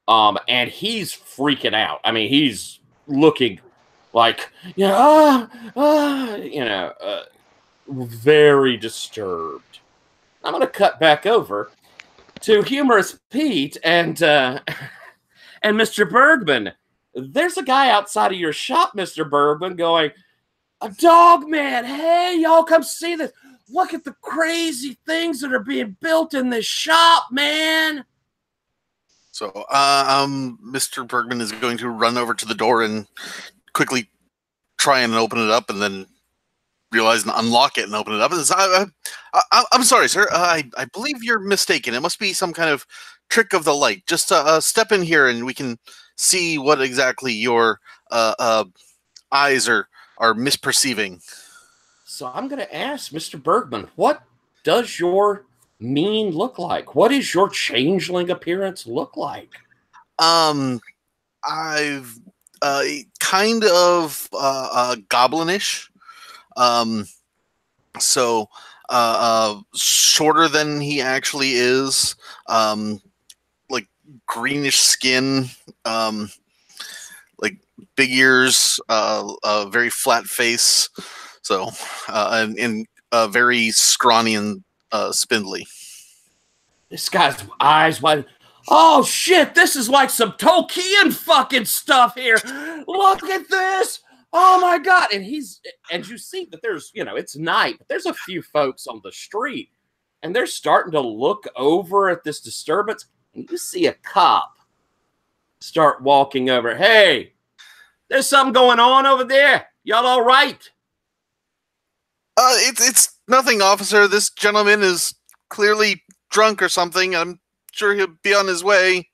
And he's freaking out. I mean, he's looking like, very disturbed. I'm going to cut back over to Humorous Pete and Mr. Bergman. There's a guy outside of your shop, Mr. Bergman, going, a dog man, hey, y'all come see this. Look at the crazy things that are being built in this shop, man. So, Mr. Bergman is going to run over to the door and quickly try and open it up, and then realize and unlock it and open it up. I'm sorry, sir. I believe you're mistaken. It must be some kind of trick of the light. Just step in here, and we can see what exactly your eyes are misperceiving. So I'm going to ask Mr. Bergman, what does your mien look like? What does your changeling appearance look like? I've kind of goblinish. So shorter than he actually is. Like greenish skin. Like big ears. Very flat face. So and very scrawny and spindly. This guy's eyes wide. Oh shit, this is like some Tolkien fucking stuff here. Look at this. Oh my God. And you see that there's, it's night, but there's a few folks on the street and they're starting to look over at this disturbance. And you see a cop start walking over. Hey, there's something going on over there. Y'all all right? It's nothing, officer. This gentleman is clearly drunk or something. I'm sure he'll be on his way.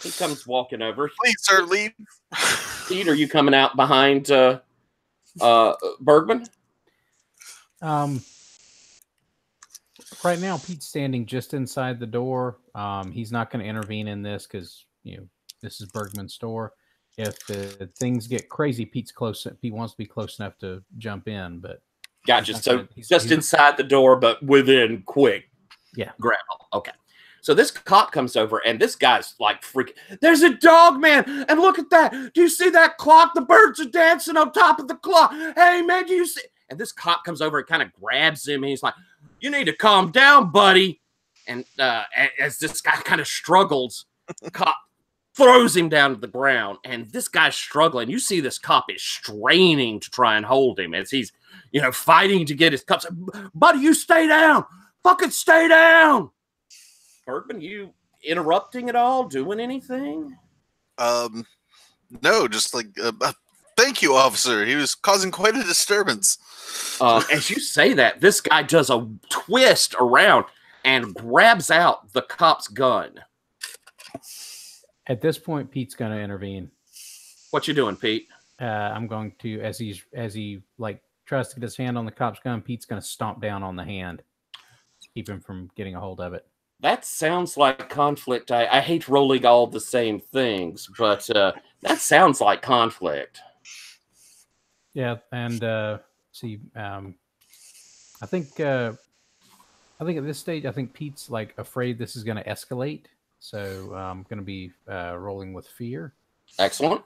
He comes walking over. Please, sir, leave. Pete, are you coming out behind Bergman? Right now, Pete's standing just inside the door. He's not going to intervene in this because this is Bergman's store. If the things get crazy, Pete wants to be close enough to jump in. But gotcha. So he's inside the door, but within quick. Yeah. Grapple. Okay. So this cop comes over, and this guy's like freaking. There's a dog, man, and look at that. Do you see that clock? The birds are dancing on top of the clock. Hey, man, do you see? And this cop comes over and kind of grabs him, and he's like, "You need to calm down, buddy." And as this guy kind of struggles, the cop throws him down to the ground, and this guy's struggling. You see this cop is straining to try and hold him as he's, fighting to get his cups. Buddy, you stay down. Fucking stay down. Bergman, you interrupting at all? Doing anything? No, just like Thank you, officer. He was causing quite a disturbance. As you say that, this guy does a twist around and grabs out the cop's gun. At this point, Pete's going to intervene. What you doing, Pete? I'm going to, as he like tries to get his hand on the cop's gun, Pete's going to stomp down on the hand, keep him from getting a hold of it. That sounds like conflict. I hate rolling all the same things, but that sounds like conflict. Yeah, and see, I think at this stage, I think Pete's like afraid this is going to escalate, so I'm going to be rolling with fear. Excellent.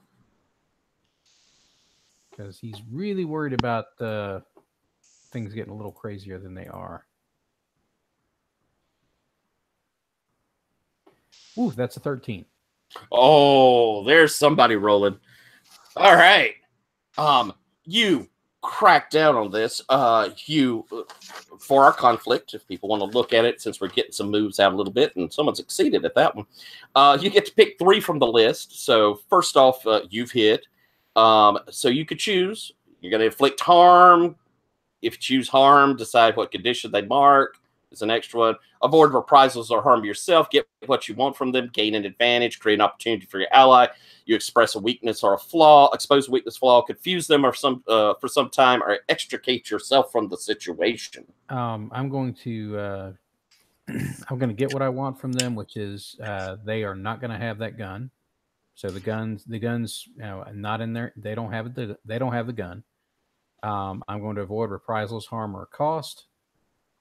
Because he's really worried about things getting a little crazier than they are. Ooh, that's a 13. Oh, there's somebody rolling. All right. You crack down on this. For our conflict, if people want to look at it, since we're getting some moves out a little bit, and someone's exceeded at that one, you get to pick 3 from the list. So first off, you've hit. So you could choose. You're going to inflict harm. If you choose harm, decide what condition they mark. There's an extra one. Avoid reprisals or harm yourself. Get what you want from them. Gain an advantage. Create an opportunity for your ally. You express a weakness or a flaw. Expose a weakness, flaw. Confuse them or for some time, or extricate yourself from the situation. I'm going to get what I want from them, which is they are not going to have that gun. So the guns, not in there. They don't have it. They don't have the gun. I'm going to avoid reprisals, harm, or cost,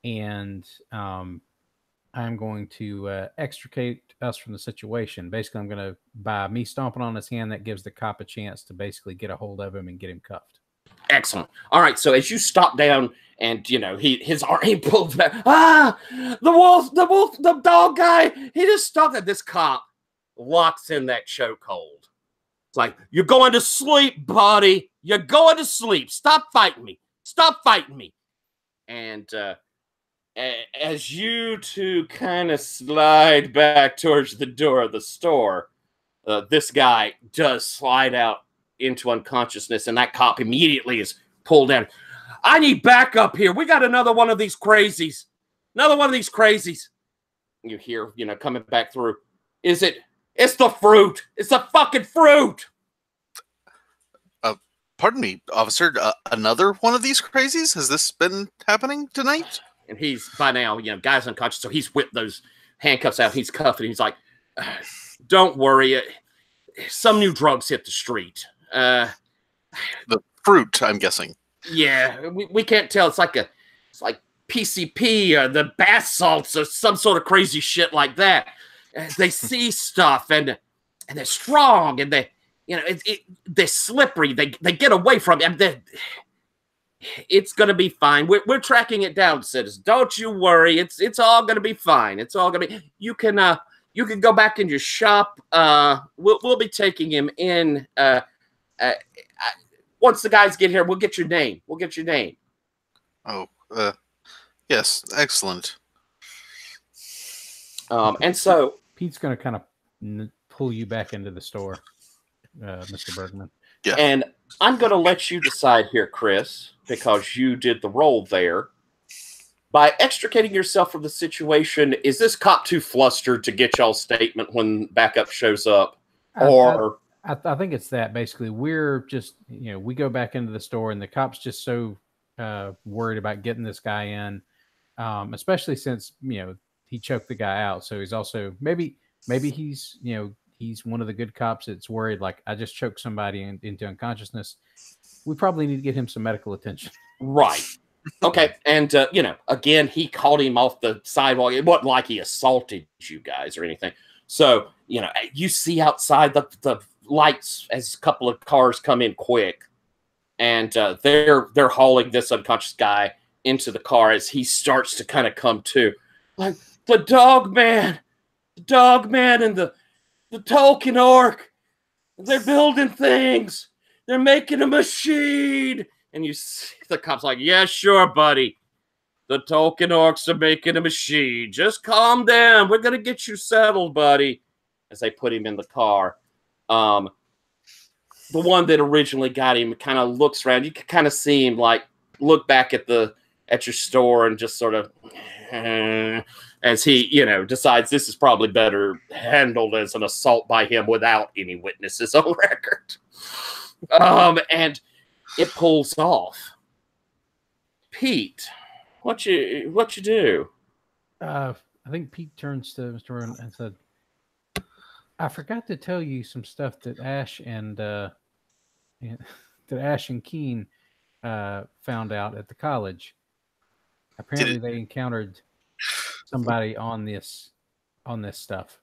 and I'm going to extricate us from the situation. Basically, I'm going to, by me stomping on his hand, that gives the cop a chance to basically get a hold of him and get him cuffed. Excellent. All right. So as you stop down, and his arm, he pulls back. The dog guy. He just stopped at this cop. Locks in that chokehold. It's like, you're going to sleep, buddy. You're going to sleep. Stop fighting me. Stop fighting me. And as you two kind of slide back towards the door of the store, this guy does slide out into unconsciousness, and that cop immediately is pulled down. I need backup here. We got another one of these crazies. Another one of these crazies. You hear, coming back through. Is it? It's the fruit. It's the fucking fruit. Pardon me, officer. Another one of these crazies? Has this been happening tonight? And he's, by now, guy's unconscious, so he's whipped those handcuffs out. He's cuffed, and he's like, don't worry. Some new drugs hit the street. The fruit, I'm guessing. Yeah, we can't tell. It's like PCP or the bath salts or some sort of crazy shit like that. They see stuff, and they're strong, and they're slippery. They get away from it. It's gonna be fine. We're tracking it down, citizens. Don't you worry. It's all gonna be fine. It's all gonna be. You can go back in your shop. We'll be taking him in. Once the guys get here, we'll get your name. Oh, yes, excellent. And so Pete's going to kind of pull you back into the store, Mr. Bergman. Yeah. And I'm going to let you decide here, Chris, because you did the role there. By extricating yourself from the situation, is this cop too flustered to get y'all's statement when backup shows up? I think it's that, basically. We're just, we go back into the store, and the cop's just so worried about getting this guy in, especially since, he choked the guy out. So he's also, maybe he's, he's one of the good cops that's worried, like, I just choked somebody into unconsciousness. We probably need to get him some medical attention. Right. Okay. And, again, he called him off the sidewalk. It wasn't like he assaulted you guys or anything. So, you see outside the lights as a couple of cars come in quick. And they're hauling this unconscious guy into the car as he starts to kind of come to. Like, the dog man and the Tolkien orc, they're building things. They're making a machine. And you see the cop's like, yeah, sure, buddy. The Tolkien orcs are making a machine. Just calm down. We're going to get you settled, buddy. As they put him in the car. the one that originally got him kind of looks around. You can kind of see him like look back at your store and just sort of as he, decides this is probably better handled as an assault by him without any witnesses on record. And it pulls off. Pete, what you do? I think Pete turns to Mr. Rowan and said, "I forgot to tell you some stuff that Ash and Keen found out at the college. Apparently, they encountered somebody on this stuff."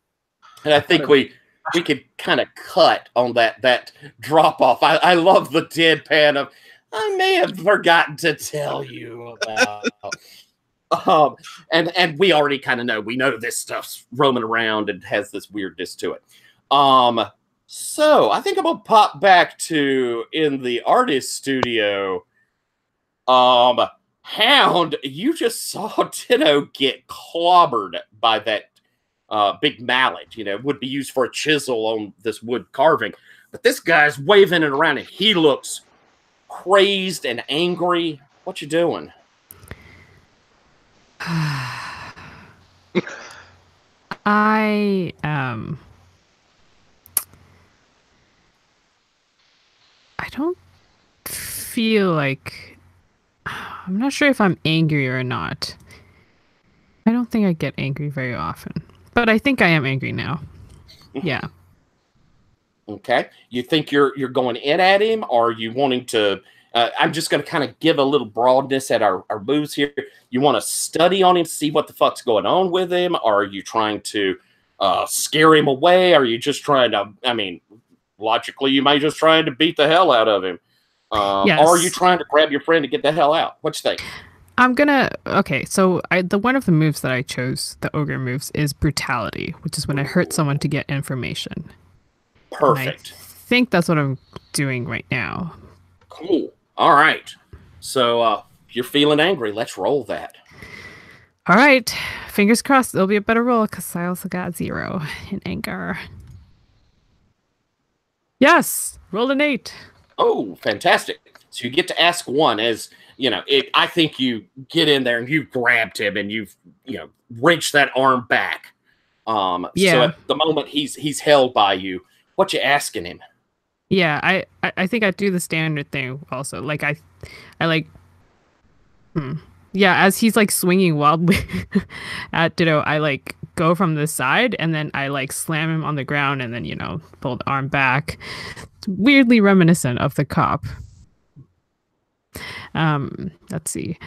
And I think we could kind of cut on that drop off. I love the deadpan of I may have forgotten to tell you about. And we already kind of know. We know this stuff's roaming around and has this weirdness to it. So I think I'm gonna pop back to in the artist studio. Hound, you just saw Ditto get clobbered by that big mallet. Would be used for a chisel on this wood carving. But this guy's waving it around, and he looks crazed and angry. What you doing? I don't feel like I'm not sure if I'm angry or not. I don't think I get angry very often, but I think I am angry now. Yeah. Okay. You think you're going in at him, or are you wanting to? I'm just going to kind of give a little broadness at our moves here. You want to study on him, see what the fuck's going on with him? Or are you trying to scare him away? Are you just trying to? I mean, logically, you may just trying to beat the hell out of him. Yes. Or are you trying to grab your friend to get the hell out? What you think? Okay, so the one of the moves that I chose, the ogre moves, is brutality, which is when I hurt someone to get information. Perfect. And I think that's what I'm doing right now. Cool. All right. So you're feeling angry. Let's roll that. All right. Fingers crossed it'll be a better roll because I also got 0 in anger. Yes. Rolled an 8. Oh, fantastic. So you get to ask one as, I think you get in there and you grabbed him and you've, wrenched that arm back. So at the moment he's held by you, what you asking him? Yeah, I think I do the standard thing also. Like I like, yeah, as he's like swinging wildly at Ditto, I like go from the side and then I like slam him on the ground and then pull the arm back. It's weirdly reminiscent of the cop. Let's see.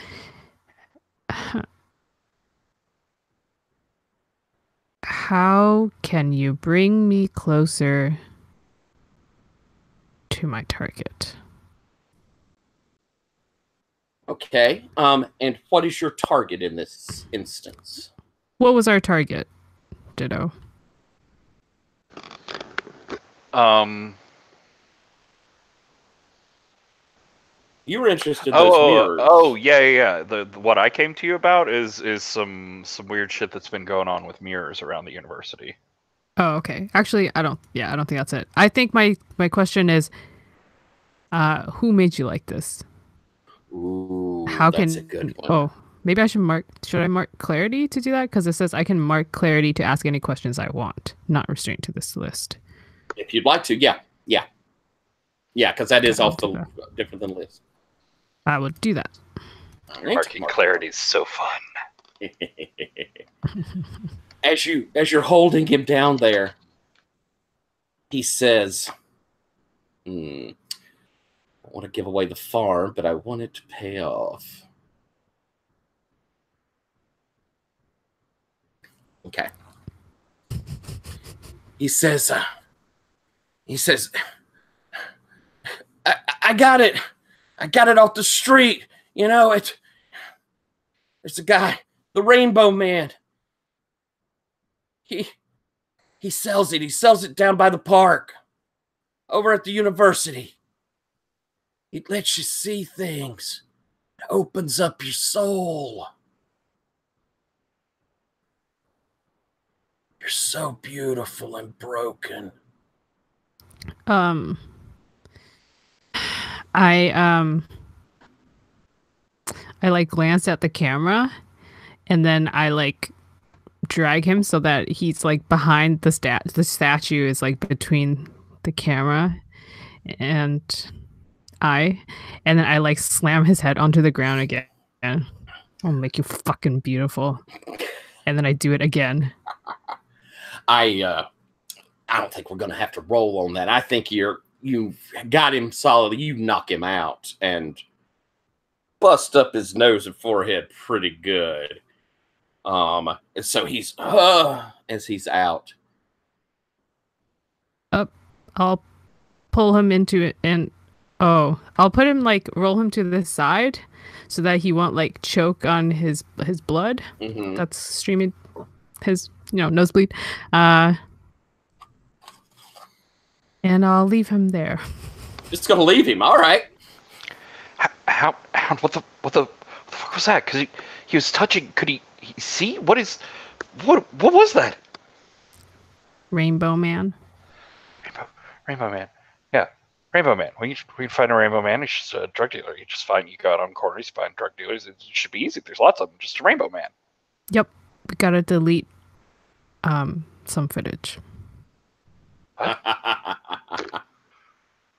How can you bring me closer to my target? Okay. And what is your target in this instance? What was our target, Ditto? You were interested in those mirrors. Oh, yeah. The what I came to you about is some weird shit that's been going on with mirrors around the university. Oh, okay. Actually, I don't think that's it. I think my question is, who made you like this? Ooh, that's a good one. Oh, maybe I should I mark clarity to do that? Because it says I can mark clarity to ask any questions I want, not restrained to this list. If you'd like to, yeah, because that is different than list. I would do that. All right. Marking clarity is so fun. As you're holding him down there, he says, I don't want to give away the farm, but I want it to pay off. Okay. He says, I got it. I got it off the street. It's a guy, the Rainbow Man. He sells it. He sells it down by the park, over at the university. It lets you see things. It opens up your soul. You're so beautiful and broken. I like glance at the camera, and then I like drag him so that he's like behind the statue is like between the camera and and then I like slam his head onto the ground again. I'll make you fucking beautiful. And then I do it again. I don't think we're gonna have to roll on that. I think you've got him solid. You knock him out and bust up his nose and forehead pretty good. And so he's as he's out. I'll pull him into it, and I'll put him like roll him to the side so that he won't like choke on his blood that's streaming his nosebleed. And I'll leave him there. Just gonna leave him. All right. How what the fuck was that? Because he was touching. Could he see? What was that? Rainbow Man. Rainbow Man. Yeah, Rainbow Man. We can find a Rainbow Man. He's just a drug dealer. You go out on corners, you find drug dealers. It should be easy. There's lots of them. Just a Rainbow Man. Yep. We gotta delete some footage.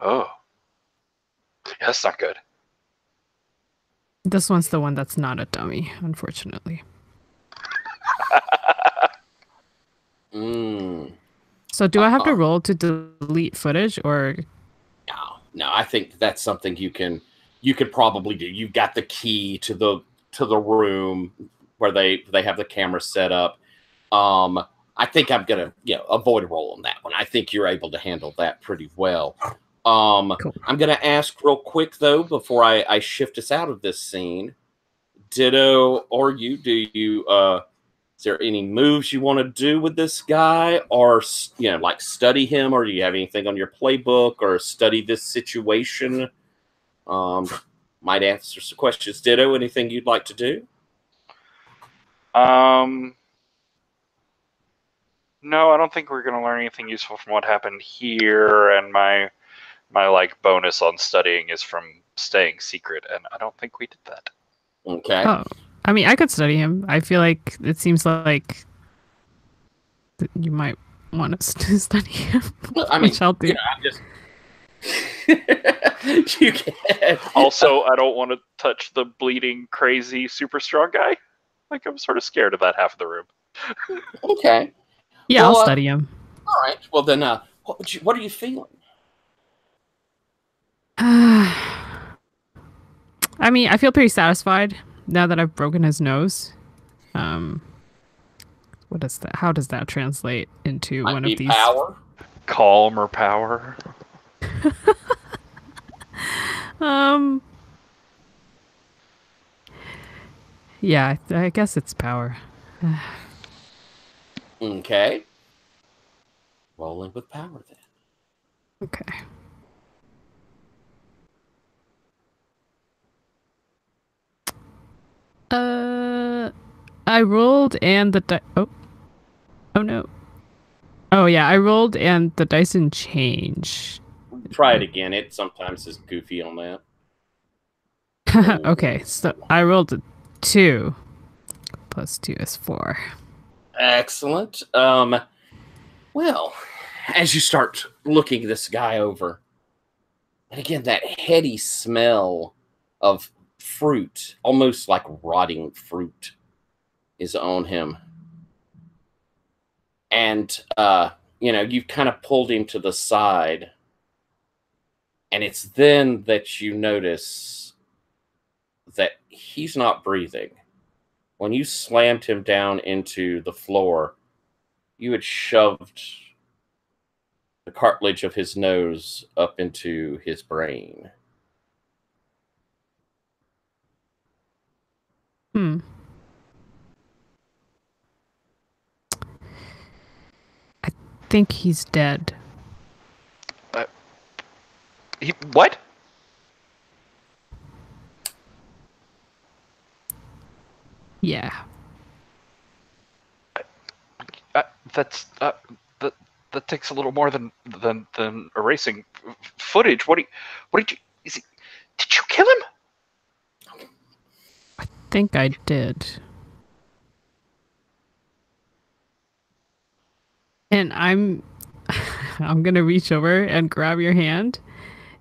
Oh. Yeah, that's not good. This one's the one that's not a dummy, unfortunately. So do I have to roll to delete footage, or no? I think that's something you could probably do. You've got the key to the room where they have the camera set up. I think I'm gonna avoid a roll on that one. I think you're able to handle that pretty well. Cool. I'm gonna ask real quick though before I shift us out of this scene. Ditto, or you? Do you? Is there any moves you want to do with this guy, or like study him, or do you have anything on your playbook, or study this situation? Might answer some questions. Ditto, anything you'd like to do? No, I don't think we're going to learn anything useful from what happened here, and my like bonus on studying is from staying secret, and I don't think we did that. Okay. Oh, I mean, I could study him. I feel like it seems like you might want us to study him. I mean, which I'll do. I'm just. You can. Also, I don't want to touch the bleeding, crazy, super strong guy. Like, I'm sort of scared of that half of the room. Okay. Yeah, well, I'll study him. All right. Well, then, what are you feeling? I mean, I feel pretty satisfied now that I've broken his nose. What is that? How does that translate into one of these? Power? Calm or power? Yeah, I guess it's power. Okay. Rolling with power then. Okay. I rolled and the oh no. Oh yeah, I rolled and the dice didn't change. Try it again. It sometimes is goofy on that. Okay, so I rolled a 2. Plus 2 is 4. Excellent. Well, as you start looking this guy over, and again, that heady smell of fruit, almost like rotting fruit, is on him. And, you've kind of pulled him to the side. And it's then that you notice that he's not breathing. When you slammed him down into the floor, you had shoved the cartilage of his nose up into his brain. I think he's dead. What? Yeah. That takes a little more than erasing footage. What did you? think I did. And I'm gonna reach over and grab your hand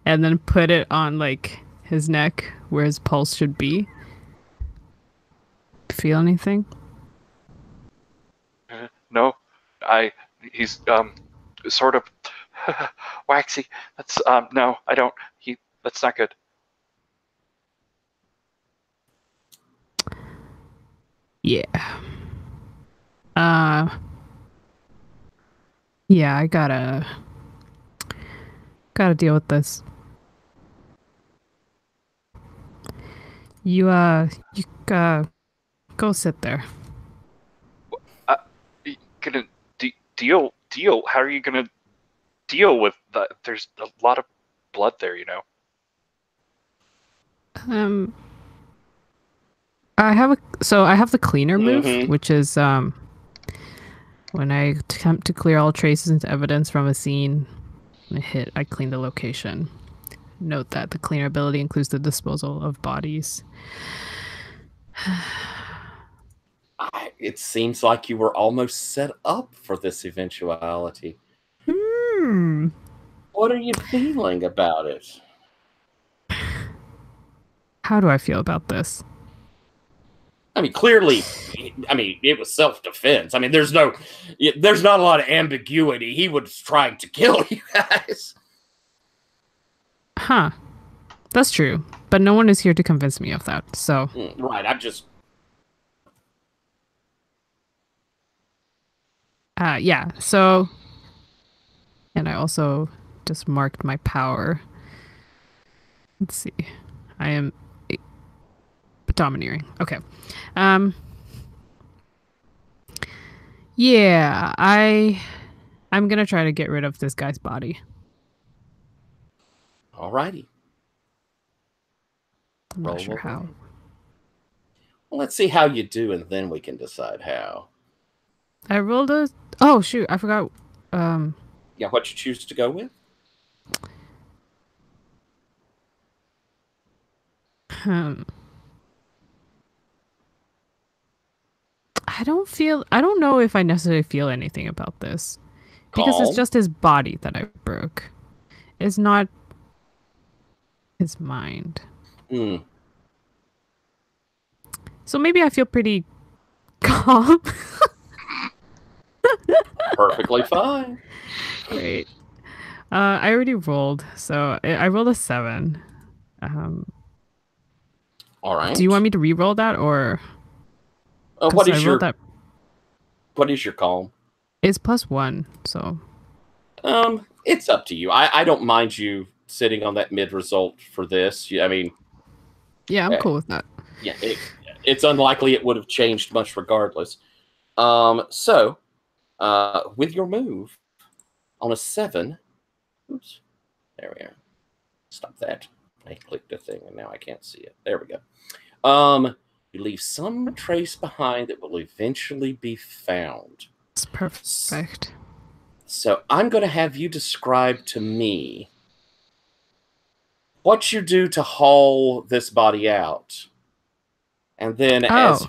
and then put it on like his neck where his pulse should be. Feel anything? No, he's sort of waxy. That's no, I don't. That's not good. Yeah. Yeah, I gotta deal with this. You go sit there. You gonna deal? How are you gonna deal with that? There's a lot of blood there, you know. I have the cleaner move, which is when I attempt to clear all traces and evidence from a scene, I clean the location. Note that the cleaner ability includes the disposal of bodies. It seems like you were almost set up for this eventuality. What are you feeling about it? How do I feel about this? I mean, clearly, it was self-defense. I mean, there's not a lot of ambiguity. He was trying to kill you guys. Huh. That's true. But no one is here to convince me of that, so... Right, I'm just... yeah, so... And I also just marked my power. Let's see. I am... domineering. Okay. Yeah, I'm gonna try to get rid of this guy's body. Alrighty. I'm not sure how. Well, let's see how you do, and then we can decide how. I rolled a... Oh, shoot. I forgot. Yeah, what you choose to go with? I don't know if I necessarily feel anything about this. Because it's just his body that I broke. It's not his mind. So maybe I feel pretty calm. Perfectly fine. Great. I already rolled, so I rolled a 7. All right. Do you want me to re-roll that, or? What is your calm? It's +1, so. It's up to you. I don't mind you sitting on that mid result for this. I mean, yeah, I'm cool with that. Yeah, it's unlikely it would have changed much regardless. So, with your move on a 7, oops, there we are. Stop that. I clicked a thing and now I can't see it. There we go. You leave some trace behind that will eventually be found. It's perfect. So I'm going to have you describe to me what you do to haul this body out. And then as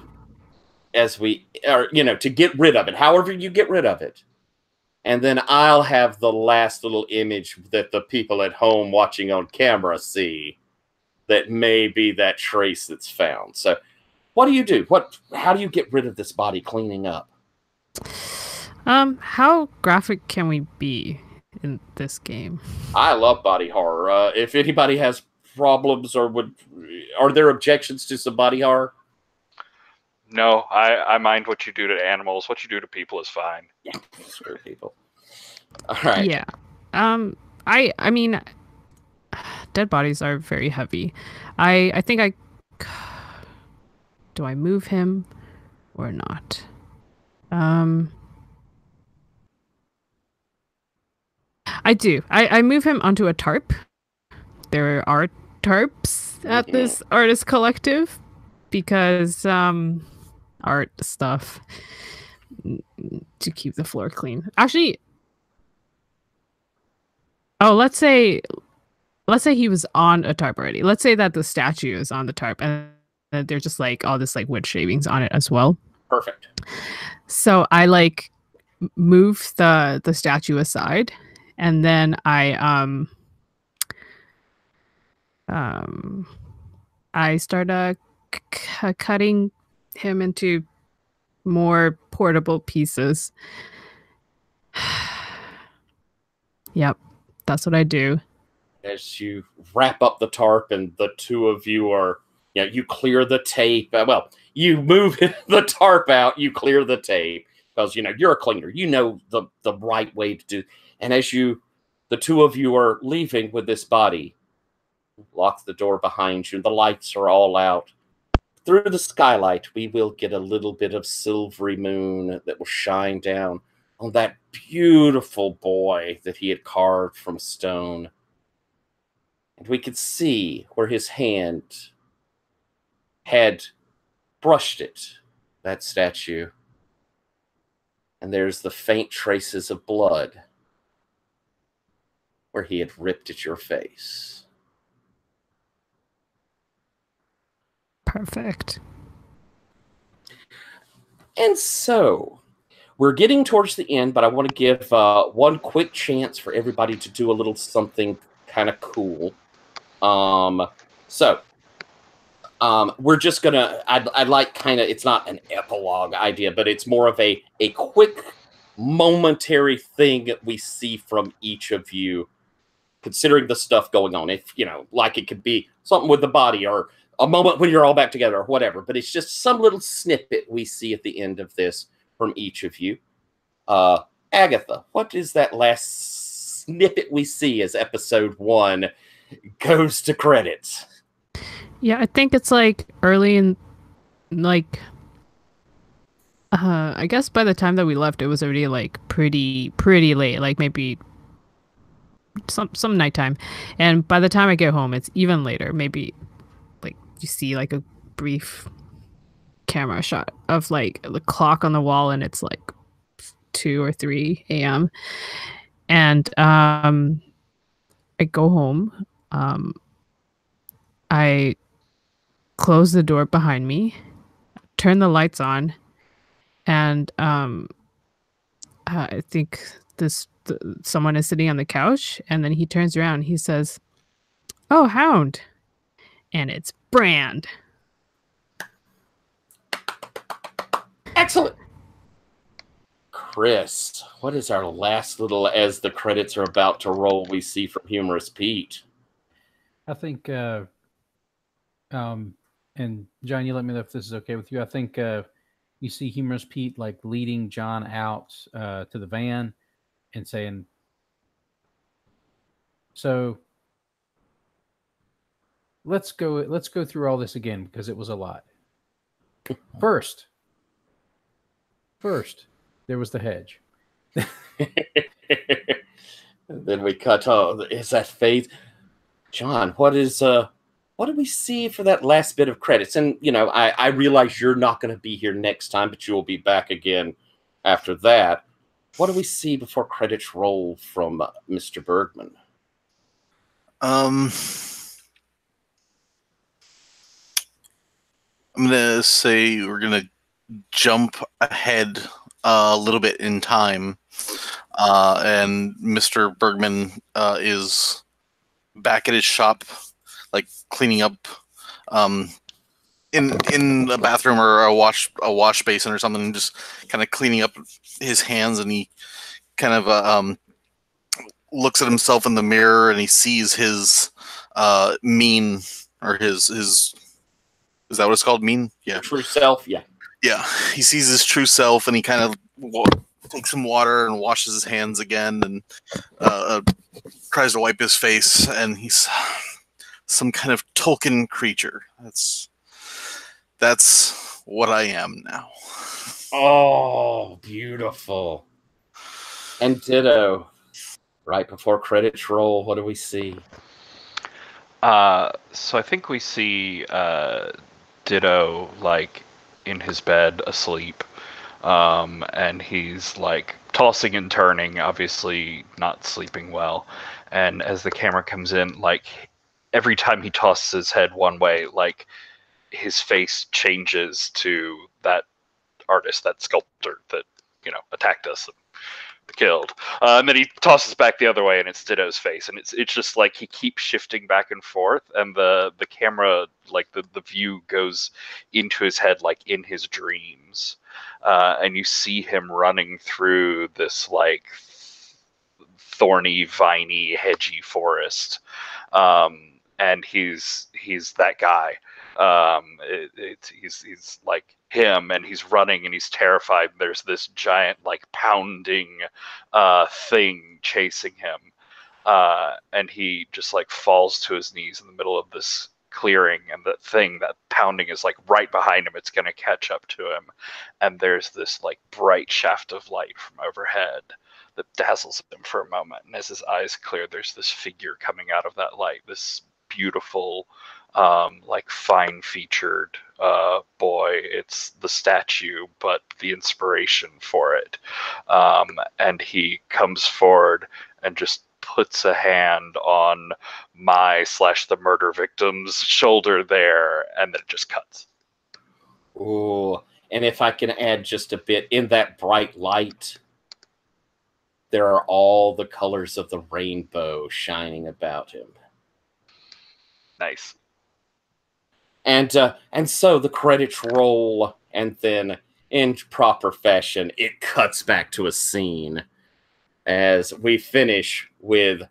we are, to get rid of it, however you get rid of it. And then I'll have the last little image that the people at home watching on camera see that may be that trace that's found. So what do you do? How do you get rid of this body cleaning up? How graphic can we be in this game? I love body horror. If anybody has problems or are there objections to some body horror? No, I mind what you do to animals. What you do to people is fine. Yeah, screw people. All right. Yeah. I mean, dead bodies are very heavy. I think do I move him or not? I do. I move him onto a tarp. There are tarps at this artist collective because art stuff to keep the floor clean. Actually, let's say he was on a tarp already. Let's say that the statue is on the tarp and there's just like all this like wood shavings on it as well. Perfect. So I like move the statue aside, and then I start cutting him into more portable pieces. Yep, that's what I do. As you wrap up the tarp and the two of you are, you clear the tape. Well, you move the tarp out, you clear the tape because, you're a cleaner. You know the right way to do. And as the two of you are leaving with this body, lock the door behind you. The lights are all out. Through the skylight, we will get a little bit of silvery moon that will shine down on that beautiful boy that he had carved from stone. And we could see where his hand had brushed that statue. And there's the faint traces of blood where he had ripped at your face. Perfect. And so, we're getting towards the end, but I want to give one quick chance for everybody to do a little something kind of cool. We're just gonna, I'd like kind of, it's not an epilogue idea, but it's more of a quick momentary thing that we see from each of you, considering the stuff going on. If, like it could be something with the body or a moment when you're all back together or whatever, but it's just some little snippet we see at the end of this from each of you. Agatha, what is that last snippet we see as episode 1 goes to credits? Yeah, I think it's like early in, like, I guess by the time that we left, it was already like pretty late, like maybe some nighttime. And by the time I get home, it's even later. Maybe like you see like a brief camera shot of like the clock on the wall, and it's like 2 or 3 a.m. And I go home. I close the door behind me, turn the lights on, and I think someone is sitting on the couch, and then he turns around. He says, "Oh, Hound," and it's Brand. Excellent. Chris, what is our last little, as the credits are about to roll, we see from Humorous Pete? I think, and John, you let me know if this is okay with you. I think you see Humorous Pete like leading John out to the van and saying, "So let's go through all this again because it was a lot. First, there was the hedge." Then we cut off. Is that Faith? John, what do we see for that last bit of credits? And, I realize you're not going to be here next time, but you will be back again after that. What do we see before credits roll from Mr. Bergman? I'm going to say we're going to jump ahead a little bit in time. And Mr. Bergman is back at his shop, like cleaning up in a bathroom or a wash basin or something, just kind of cleaning up his hands, and he kind of looks at himself in the mirror, and he sees his mean, or his is that what it's called, mean? Yeah, true self. Yeah, he sees his true self, and he kind of takes some water and washes his hands again, and tries to wipe his face, and he's some kind of Tolkien creature. That's what I am now. Oh, beautiful. And ditto. Right before credits roll, what do we see? So I think we see Ditto like in his bed asleep, and he's like tossing and turning, obviously not sleeping well. And as the camera comes in, like every time he tosses his head one way, like his face changes to that artist, that sculptor that attacked us and killed, and then he tosses back the other way, and it's Ditto's face, and it's just like he keeps shifting back and forth, and the camera, like the view goes into his head, like in his dreams, and you see him running through this like thorny, viney, hedgy forest, and he's that guy. He's like him, and he's running, and he's terrified. There's this giant, like, pounding thing chasing him, and he just like falls to his knees in the middle of this clearing, and that thing, that pounding, is like right behind him. It's gonna catch up to him, and there's this like bright shaft of light from overhead that dazzles him for a moment, and as his eyes clear, there's this figure coming out of that light, this beautiful, like fine-featured boy. It's the statue, but the inspiration for it. And he comes forward and just puts a hand on the murder victim's shoulder there, and then it just cuts. Ooh, and if I can add just a bit, in that bright light, there are all the colors of the rainbow shining about him. Nice. And so the credits roll, and then in proper fashion, it cuts back to a scene as we finish with,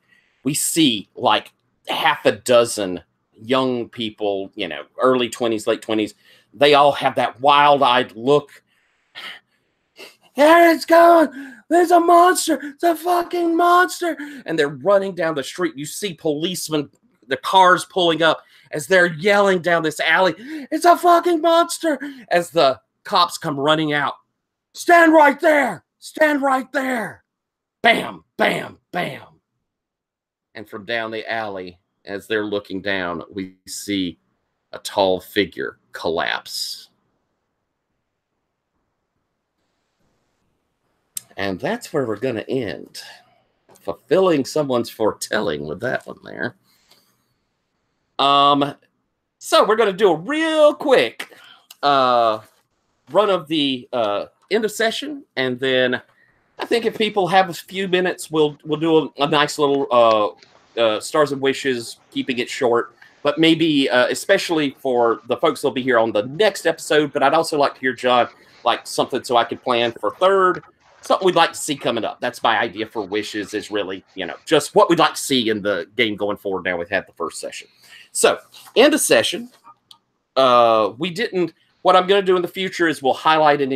we see like half a dozen young people, early 20s, late 20s. They all have that wild-eyed look. There it's going! There's a monster! It's a fucking monster! And they're running down the street. You see policemen, the cars pulling up as they're yelling down this alley, "It's a fucking monster!" As the cops come running out. "Stand right there! Stand right there!" Bam, bam, bam. And from down the alley, as they're looking down, we see a tall figure collapse. And that's where we're going to end. Fulfilling someone's foretelling with that one there. So we're going to do a real quick run of the end of session, and then I think if people have a few minutes, we'll do a nice little Stars and Wishes, keeping it short, but maybe especially for the folks that'll be here on the next episode. But I'd also like to hear, John, like something so I could plan for third. Something we'd like to see coming up. That's my idea for wishes, is really, just what we'd like to see in the game going forward now we've had the first session. So, end of session. What I'm going to do in the future is we'll highlight an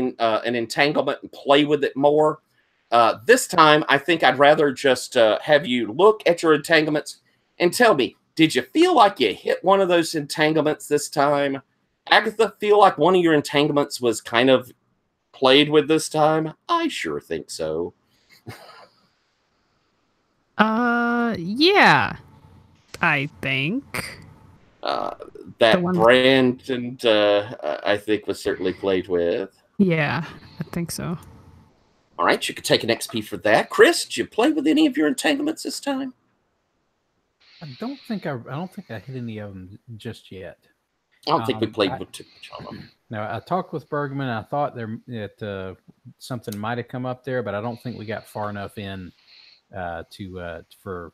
entanglement and play with it more. This time, I think I'd rather just have you look at your entanglements and tell me, did you feel like you hit one of those entanglements this time? Agatha, feel like one of your entanglements was kind of played with this time? I sure think so. Yeah, I think. That brand, and I think was certainly played with. Yeah, I think so. All right, you could take an XP for that. Chris, did you play with any of your entanglements this time? I don't think I hit any of them just yet. I don't think we played with too much on them. Now, I talked with Bergman. I thought that something might have come up there, but I don't think we got far enough in for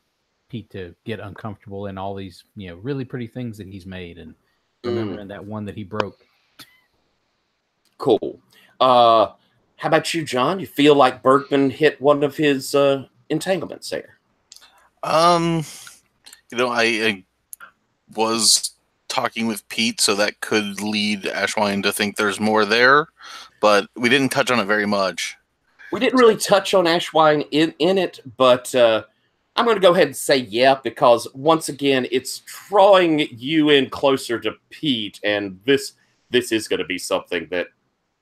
Pete to get uncomfortable in all these really pretty things that he's made, and remembering that one that he broke. Cool. How about you, John? You feel like Bergman hit one of his entanglements there? I was talking with Pete, so that could lead Ashwine to think there's more there, but we didn't touch on it very much. We didn't really touch on Ashwine in it, but I'm going to go ahead and say yeah, because once again, it's drawing you in closer to Pete, and this is going to be something that,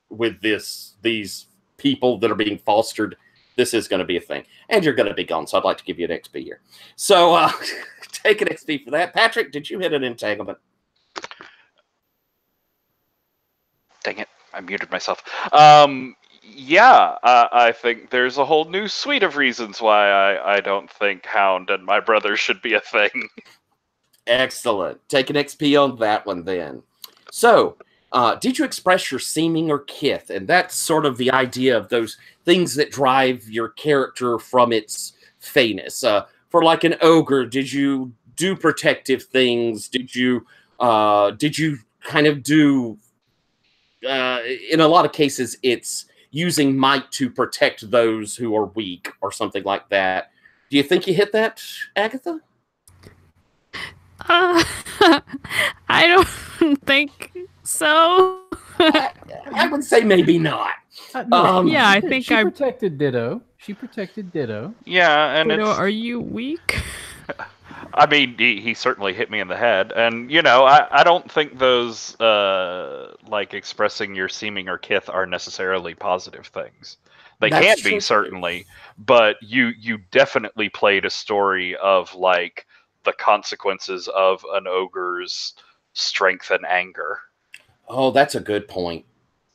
with these people that are being fostered, this is going to be a thing. And you're going to be gone, so I'd like to give you an XP here. So take an XP for that. Patrick, did you hit an entanglement? Dang it, I muted myself. Yeah, I think there's a whole new suite of reasons why I don't think Hound and my brother should be a thing. Excellent. Take an XP on that one then. So, did you express your seeming or kith? And that's sort of the idea of those things that drive your character from its feyness. For like an ogre, did you do protective things? Did you kind of do? In a lot of cases, it's using might to protect those who are weak or something like that. Do you think you hit that, Agatha? I don't think so. I would say maybe not. Yeah, I think she protected Ditto. She protected Ditto. Yeah, and Ditto, it's... are you weak? I mean, he certainly hit me in the head, and you know, I don't think those like expressing your seeming or kith are necessarily positive things. They can be, certainly, but you definitely played a story of like the consequences of an ogre's strength and anger. Oh, that's a good point.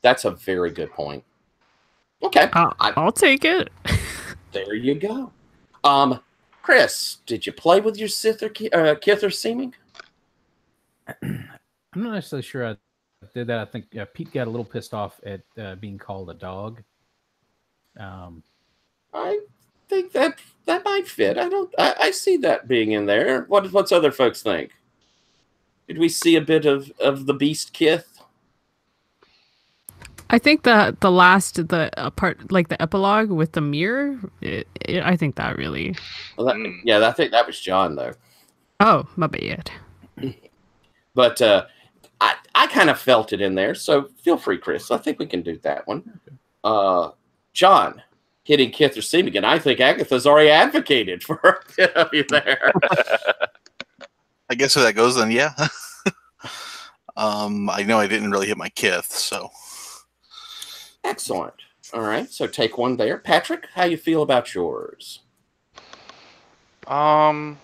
That's a very good point. Okay, I'll take it. There you go. Chris, did you play with your Sith or kith or seeming? I'm not necessarily sure I did that. I think Pete got a little pissed off at being called a dog. I think that might fit. I see that being in there. What's other folks think? Did we see a bit of the beast kith? I think the part, like the epilogue with the mirror, I think that really... Yeah, I think that was John, though. Oh, my bad. But I kind of felt it in there, so feel free, Chris. I think we can do that one. John, hitting kith or seeming, and I think Agatha's already advocated for a bit of you there. I guess if that goes, then yeah. I know I didn't really hit my kith, so... Excellent. All right, so take one there. Patrick, how you feel about yours? Darkling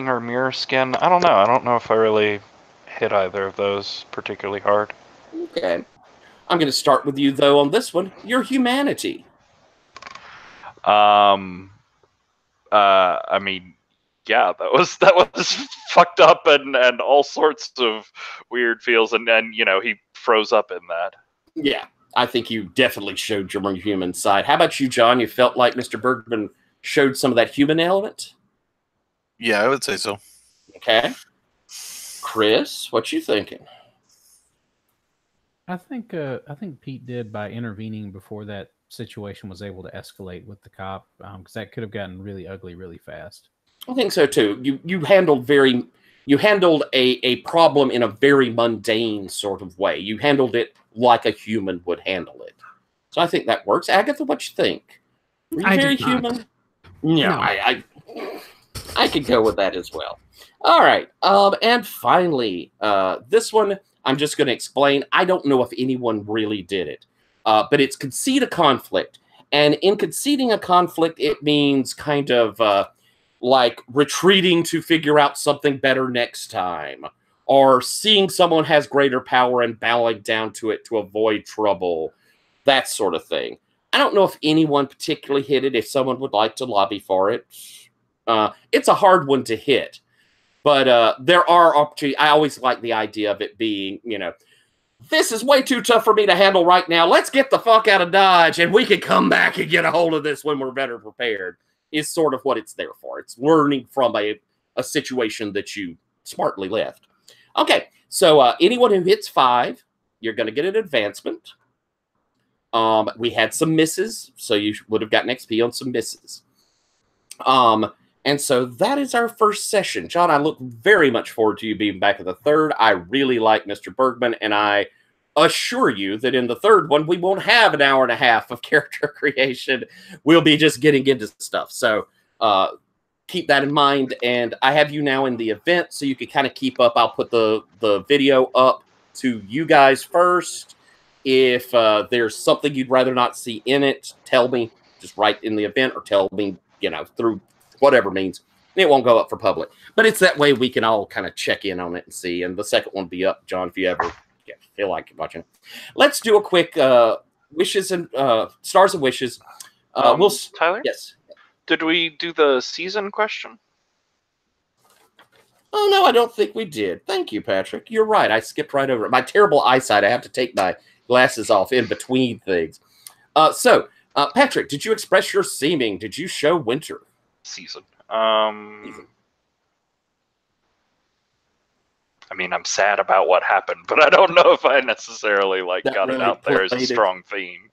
or mirror skin? I don't know. I don't know if I really hit either of those particularly hard. Okay. I'm going to start with you, though, on this one. Your humanity. I mean, yeah, that was fucked up and all sorts of weird feels, and you know, he froze up in that. Yeah, I think you definitely showed your more human side. How about you, John? You felt like Mr. Bergman showed some of that human element? Yeah, I would say so. Okay. Chris, what you thinking? I think Pete did by intervening before that situation was able to escalate with the cop, because that could have gotten really ugly really fast. I think so too. You handled a problem in a very mundane sort of way. You handled it like a human would handle it. So I think that works. Agatha, what you think? Were you very human? No. I could go with that as well. All right. And finally, this one I'm just going to explain. I don't know if anyone really did it, but it's concede a conflict. And in conceding a conflict, it means kind of like retreating to figure out something better next time, or seeing someone has greater power and bowing down to it to avoid trouble, that sort of thing. I don't know if anyone particularly hit it. If someone would like to lobby for it, it's a hard one to hit. But there are opportunities. I always like the idea of it being, you know, this is way too tough for me to handle right now. Let's get the fuck out of Dodge, and we can come back and get a hold of this when we're better prepared, is sort of what it's there for. It's learning from a situation that you smartly left. Okay, so anyone who hits 5, you're going to get an advancement. We had some misses, so you would have gotten XP on some misses. And so that is our first session. John, I look very much forward to you being back at the third. I really like Mr. Bergman, and I assure you that in the third one, we won't have an hour and a half of character creation. We'll be just getting into stuff. So keep that in mind. And I have you now in the event, so you can kind of keep up. I'll put the video up to you guys first. If there's something you'd rather not see in it, tell me. Just write in the event, or tell me, you know, through whatever means. It won't go up for public. But it's that way we can all kind of check in on it and see. And the second one will be up, John, if you ever feel like watching. Let's do a quick wishes and stars and wishes. Tyler? Yes. Did we do the season question? Oh, no, I don't think we did. Thank you, Patrick. You're right. I skipped right over it. My terrible eyesight, I have to take my glasses off in between things. Patrick, did you express your seeming? Did you show winter? Season. I mean, I'm sad about what happened, but I don't know if I necessarily got it out there as a strong theme.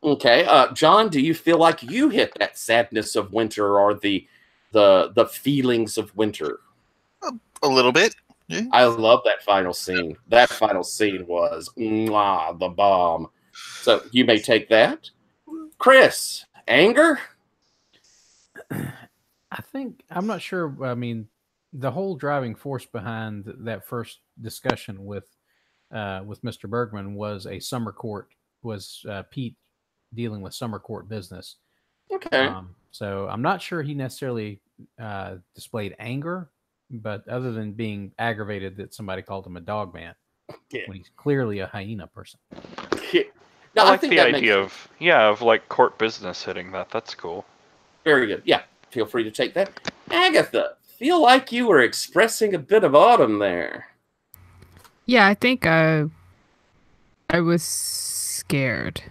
Okay, John, do you feel like you hit that sadness of winter or the feelings of winter? A little bit. Yeah. I love that final scene. That final scene was the bomb. So you may take that. Chris, anger? I'm not sure. I mean, the whole driving force behind that first discussion with Mr. Bergman was Pete dealing with summer court business. Okay. So I'm not sure he necessarily displayed anger, but other than being aggravated that somebody called him a dog man, when he's clearly a hyena person. No, I like the idea of like court business hitting that. That's cool. Very good. Yeah, feel free to take that. Agatha, feel like you were expressing a bit of autumn there. Yeah, I think I was scared.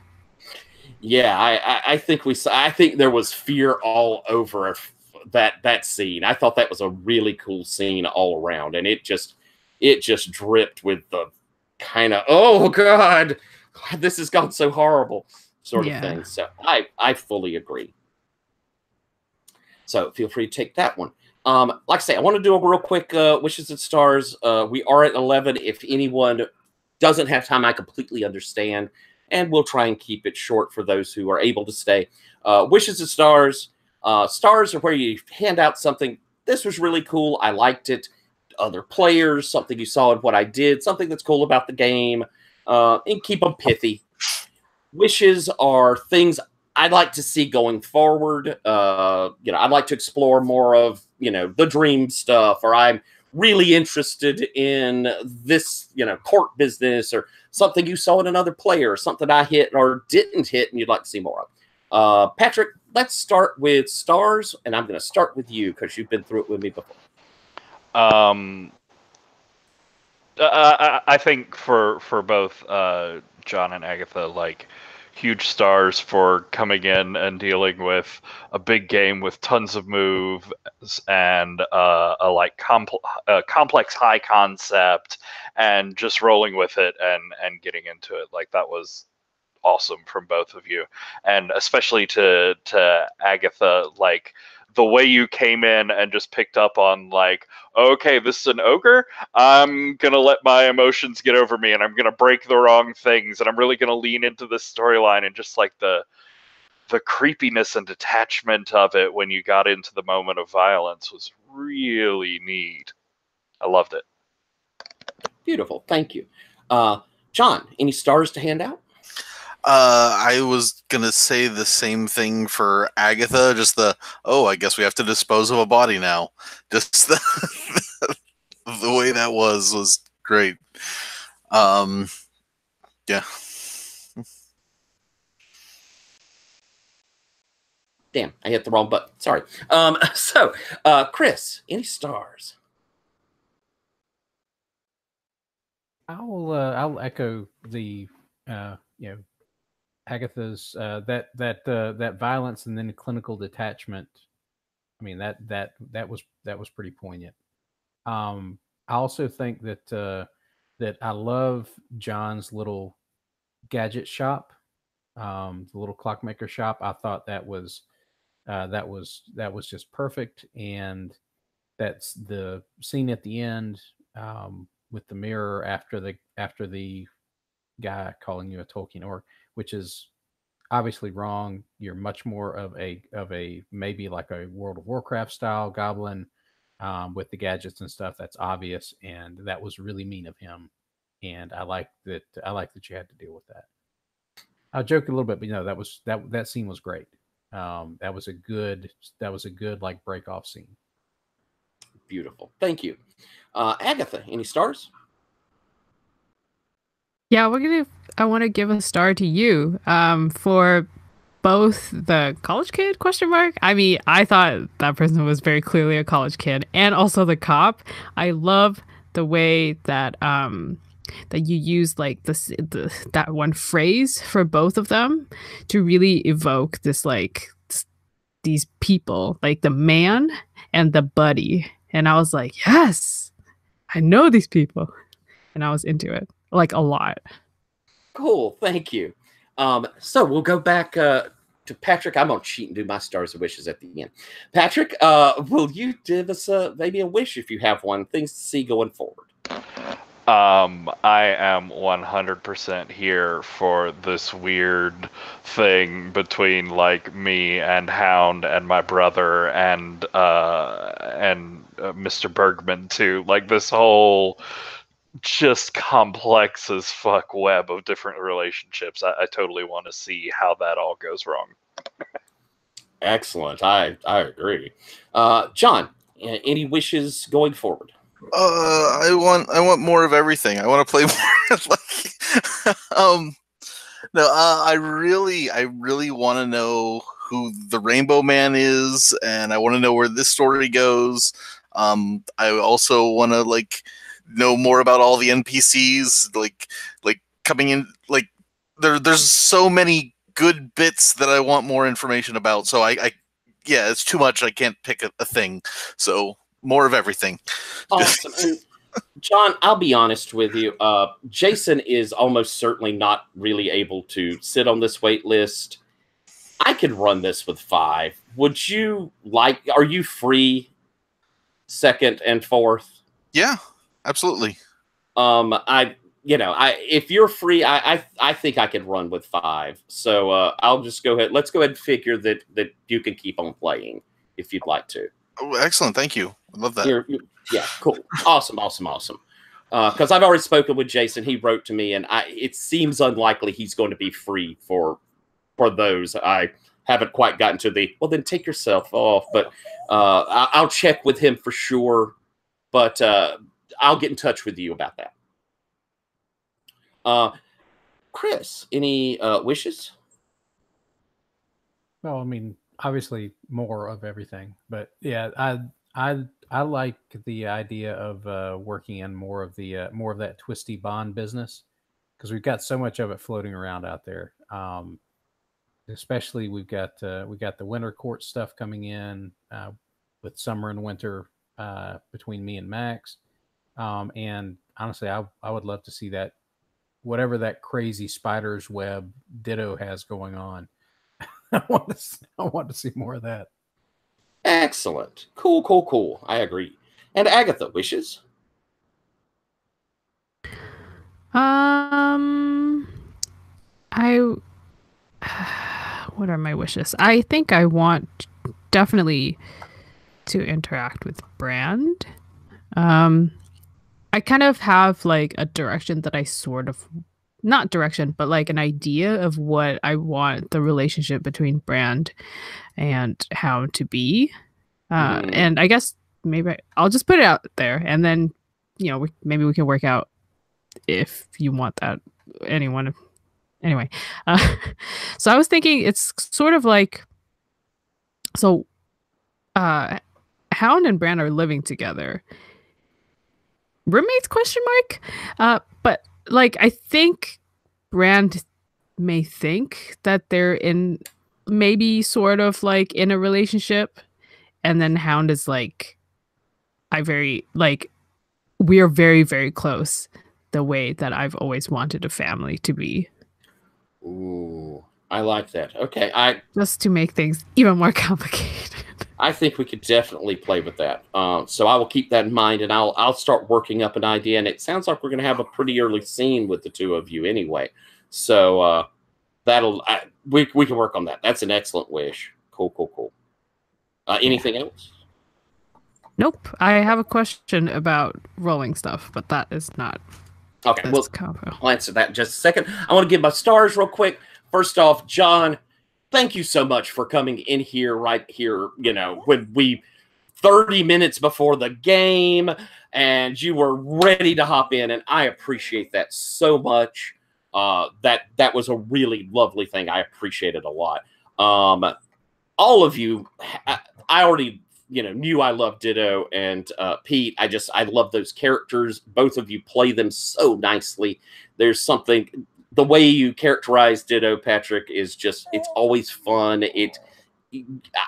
Yeah, I think there was fear all over that scene. I thought that was a really cool scene all around, and it just dripped with the kind of, oh God, this has gone so horrible sort of thing. So I fully agree. So feel free to take that one. Like I say, I want to do a real quick wishes and stars. We are at 11. If anyone doesn't have time, I completely understand. And we'll try and keep it short for those who are able to stay. Wishes and stars. Stars are where you hand out something. This was really cool. I liked it. Other players, something you saw in what I did, something that's cool about the game, and keep them pithy. Wishes are things I'd like to see going forward. I'd like to explore more of, the dream stuff, or I'm really interested in this, court business, or something you saw in another player, something I hit or didn't hit and you'd like to see more of. Patrick, let's start with stars, and I'm going to start with you because you've been through it with me before. I think for both John and Agatha, huge stars for coming in and dealing with a big game with tons of moves and complex high concept, and just rolling with it and getting into it. That was awesome from both of you, and especially to Agatha, the way you came in and just picked up on okay, this is an ogre. I'm going to let my emotions get over me, and I'm going to break the wrong things, and I'm really going to lean into this storyline, and just the creepiness and detachment of it when you got into the moment of violence was really neat. I loved it. Beautiful. Thank you. John, any stars to hand out? I was gonna say the same thing for Agatha. Just I guess we have to dispose of a body now. Just the way that was great. Yeah. Damn, I hit the wrong button. Sorry. Chris, any stars? I'll echo the Agatha's that violence and then clinical detachment. I mean that was pretty poignant. I also think that I love John's little gadget shop, the little clockmaker shop. I thought that was just perfect, and that's the scene at the end with the mirror after the guy calling you a Tolkien orc, which is obviously wrong. You're much more of a maybe like a World of Warcraft style goblin with the gadgets and stuff. That's obvious, and that was really mean of him. And I like that you had to deal with that. I'll joke a little bit, but that scene was great. That was a good break off scene. Beautiful. Thank you. Agatha, any stars? Yeah, I want to give a star to you for both the college kid ? I mean, I thought that person was very clearly a college kid, and also the cop. I love the way that that you use like that one phrase for both of them to really evoke this like these people, like the man and the buddy. And I was like, yes, I know these people, and I was into it like a lot. Cool, thank you. So we'll go back to Patrick. I'm gonna cheat and do my stars and wishes at the end. Patrick, will you give us maybe a wish if you have one? Things to see going forward. I am 100% here for this weird thing between like me and Hound and my brother and Mr. Bergman too. Like this whole just complex as fuck web of different relationships. I totally want to see how that all goes wrong. Excellent. I agree. John, any wishes going forward? I want more of everything. I want to play more. No, I really want to know who the Rainbow Man is, and I want to know where this story goes. I also want to like know more about all the NPCs, like coming in. Like there's so many good bits that I want more information about. So I yeah, it's too much. I can't pick a thing. So more of everything. Awesome. And John, I'll be honest with you. Jason is almost certainly not really able to sit on this wait list. I could run this with 5. Would you like? Are you free? Second and fourth? Yeah, absolutely. If you're free, I think I could run with 5. So I'll just go ahead. Let's go ahead and figure that you can keep on playing if you'd like to. Oh, excellent. Thank you. I love that. Yeah, cool. Awesome. Because I've already spoken with Jason. He wrote to me, and it seems unlikely he's going to be free for those. I haven't quite gotten to the, well, then take yourself off. But I'll check with him for sure. But I'll get in touch with you about that. Chris, any wishes? Well, I mean, obviously more of everything, but yeah, I like the idea of working in more of that twisty bond business, because we've got so much of it floating around out there. Especially we got the winter court stuff coming in with summer and winter between me and Max, and honestly, I would love to see that, whatever that crazy spider's web Ditto has going on. I want to see more of that. Excellent. Cool. I agree. And Agatha, wishes? What are my wishes? I think I want definitely to interact with Brand. I kind of have like a direction that I sort of, not direction, but like an idea of what I want the relationship between Brand and Hound to be. And I guess maybe I'll just put it out there, and then, maybe we can work out if you want that. Anyway, so I was thinking it's sort of like, so Hound and Brand are living together. Roommates ? But like, I think Brand may think that they're in maybe sort of like in a relationship, and then Hound is like, we are very, very close, the way that I've always wanted a family to be. Ooh, I like that. Okay, just to make things even more complicated. I think we could definitely play with that. So I will keep that in mind, and I'll start working up an idea. And it sounds like we're going to have a pretty early scene with the two of you anyway. So we can work on that. That's an excellent wish. Cool. Anything else? Nope. I have a question about rolling stuff, but that is not. Okay, well, I'll answer that in just a second. I want to give my stars real quick. First off, John, thank you so much for coming in here right here, when 30 minutes before the game, and you were ready to hop in, and I appreciate that so much. That was a really lovely thing. I appreciate it a lot. All of you, I already knew I loved Ditto and Pete. I love those characters. Both of you play them so nicely. There's something, the way you characterize Ditto, Patrick, is just, it's always fun.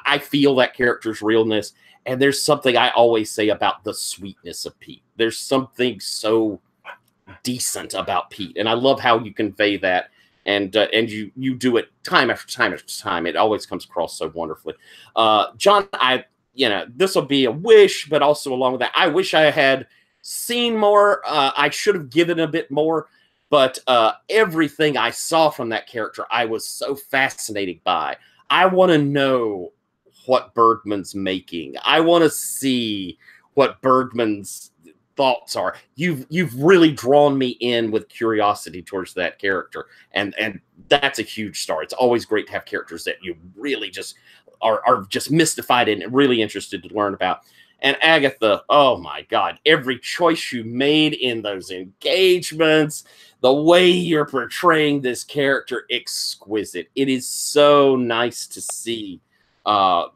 I feel that character's realness. And there's something I always say about the sweetness of Pete. There's something so decent about Pete, and I love how you convey that. And you do it time after time after time. It always comes across so wonderfully. John, this will be a wish, but also along with that, I wish I had seen more. I should have given a bit more, but everything I saw from that character, I was so fascinated by. I want to know what Bergman's making. I want to see what Bergman's thoughts are. You've really drawn me in with curiosity towards that character, and that's a huge start. It's always great to have characters that you really just are just mystified and really interested to learn about. And Agatha, oh my God, every choice you made in those engagements, the way you're portraying this character, exquisite. It is so nice to see that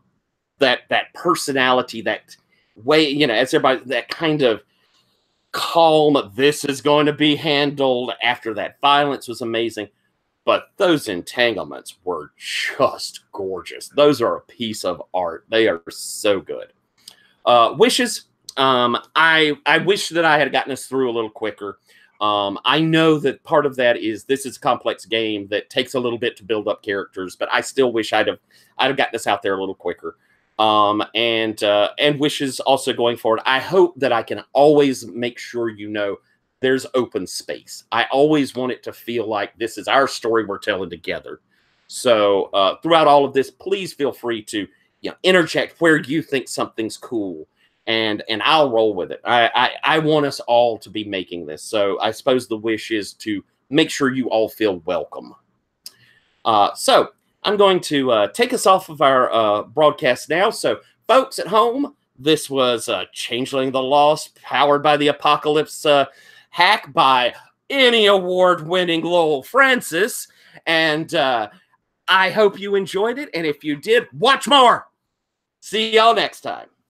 personality, that way, as everybody, that kind of calm, this is going to be handled. After that violence was amazing, but those entanglements were just gorgeous. Those are a piece of art. They are so good. Wishes. I wish that I had gotten us through a little quicker. I know that part of that is this is a complex game that takes a little bit to build up characters, but I still wish I'd have gotten us out there a little quicker. And wishes also going forward. I hope that I can always make sure there's open space. I always want it to feel like this is our story we're telling together. So throughout all of this, please feel free to interject where you think something's cool, and I'll roll with it. I want us all to be making this. So I suppose the wish is to make sure you all feel welcome. So I'm going to take us off of our broadcast now. So folks at home, this was Changeling the Lost, powered by the Apocalypse hack by any award-winning Lowell Francis. And I hope you enjoyed it. And if you did, watch more. See y'all next time.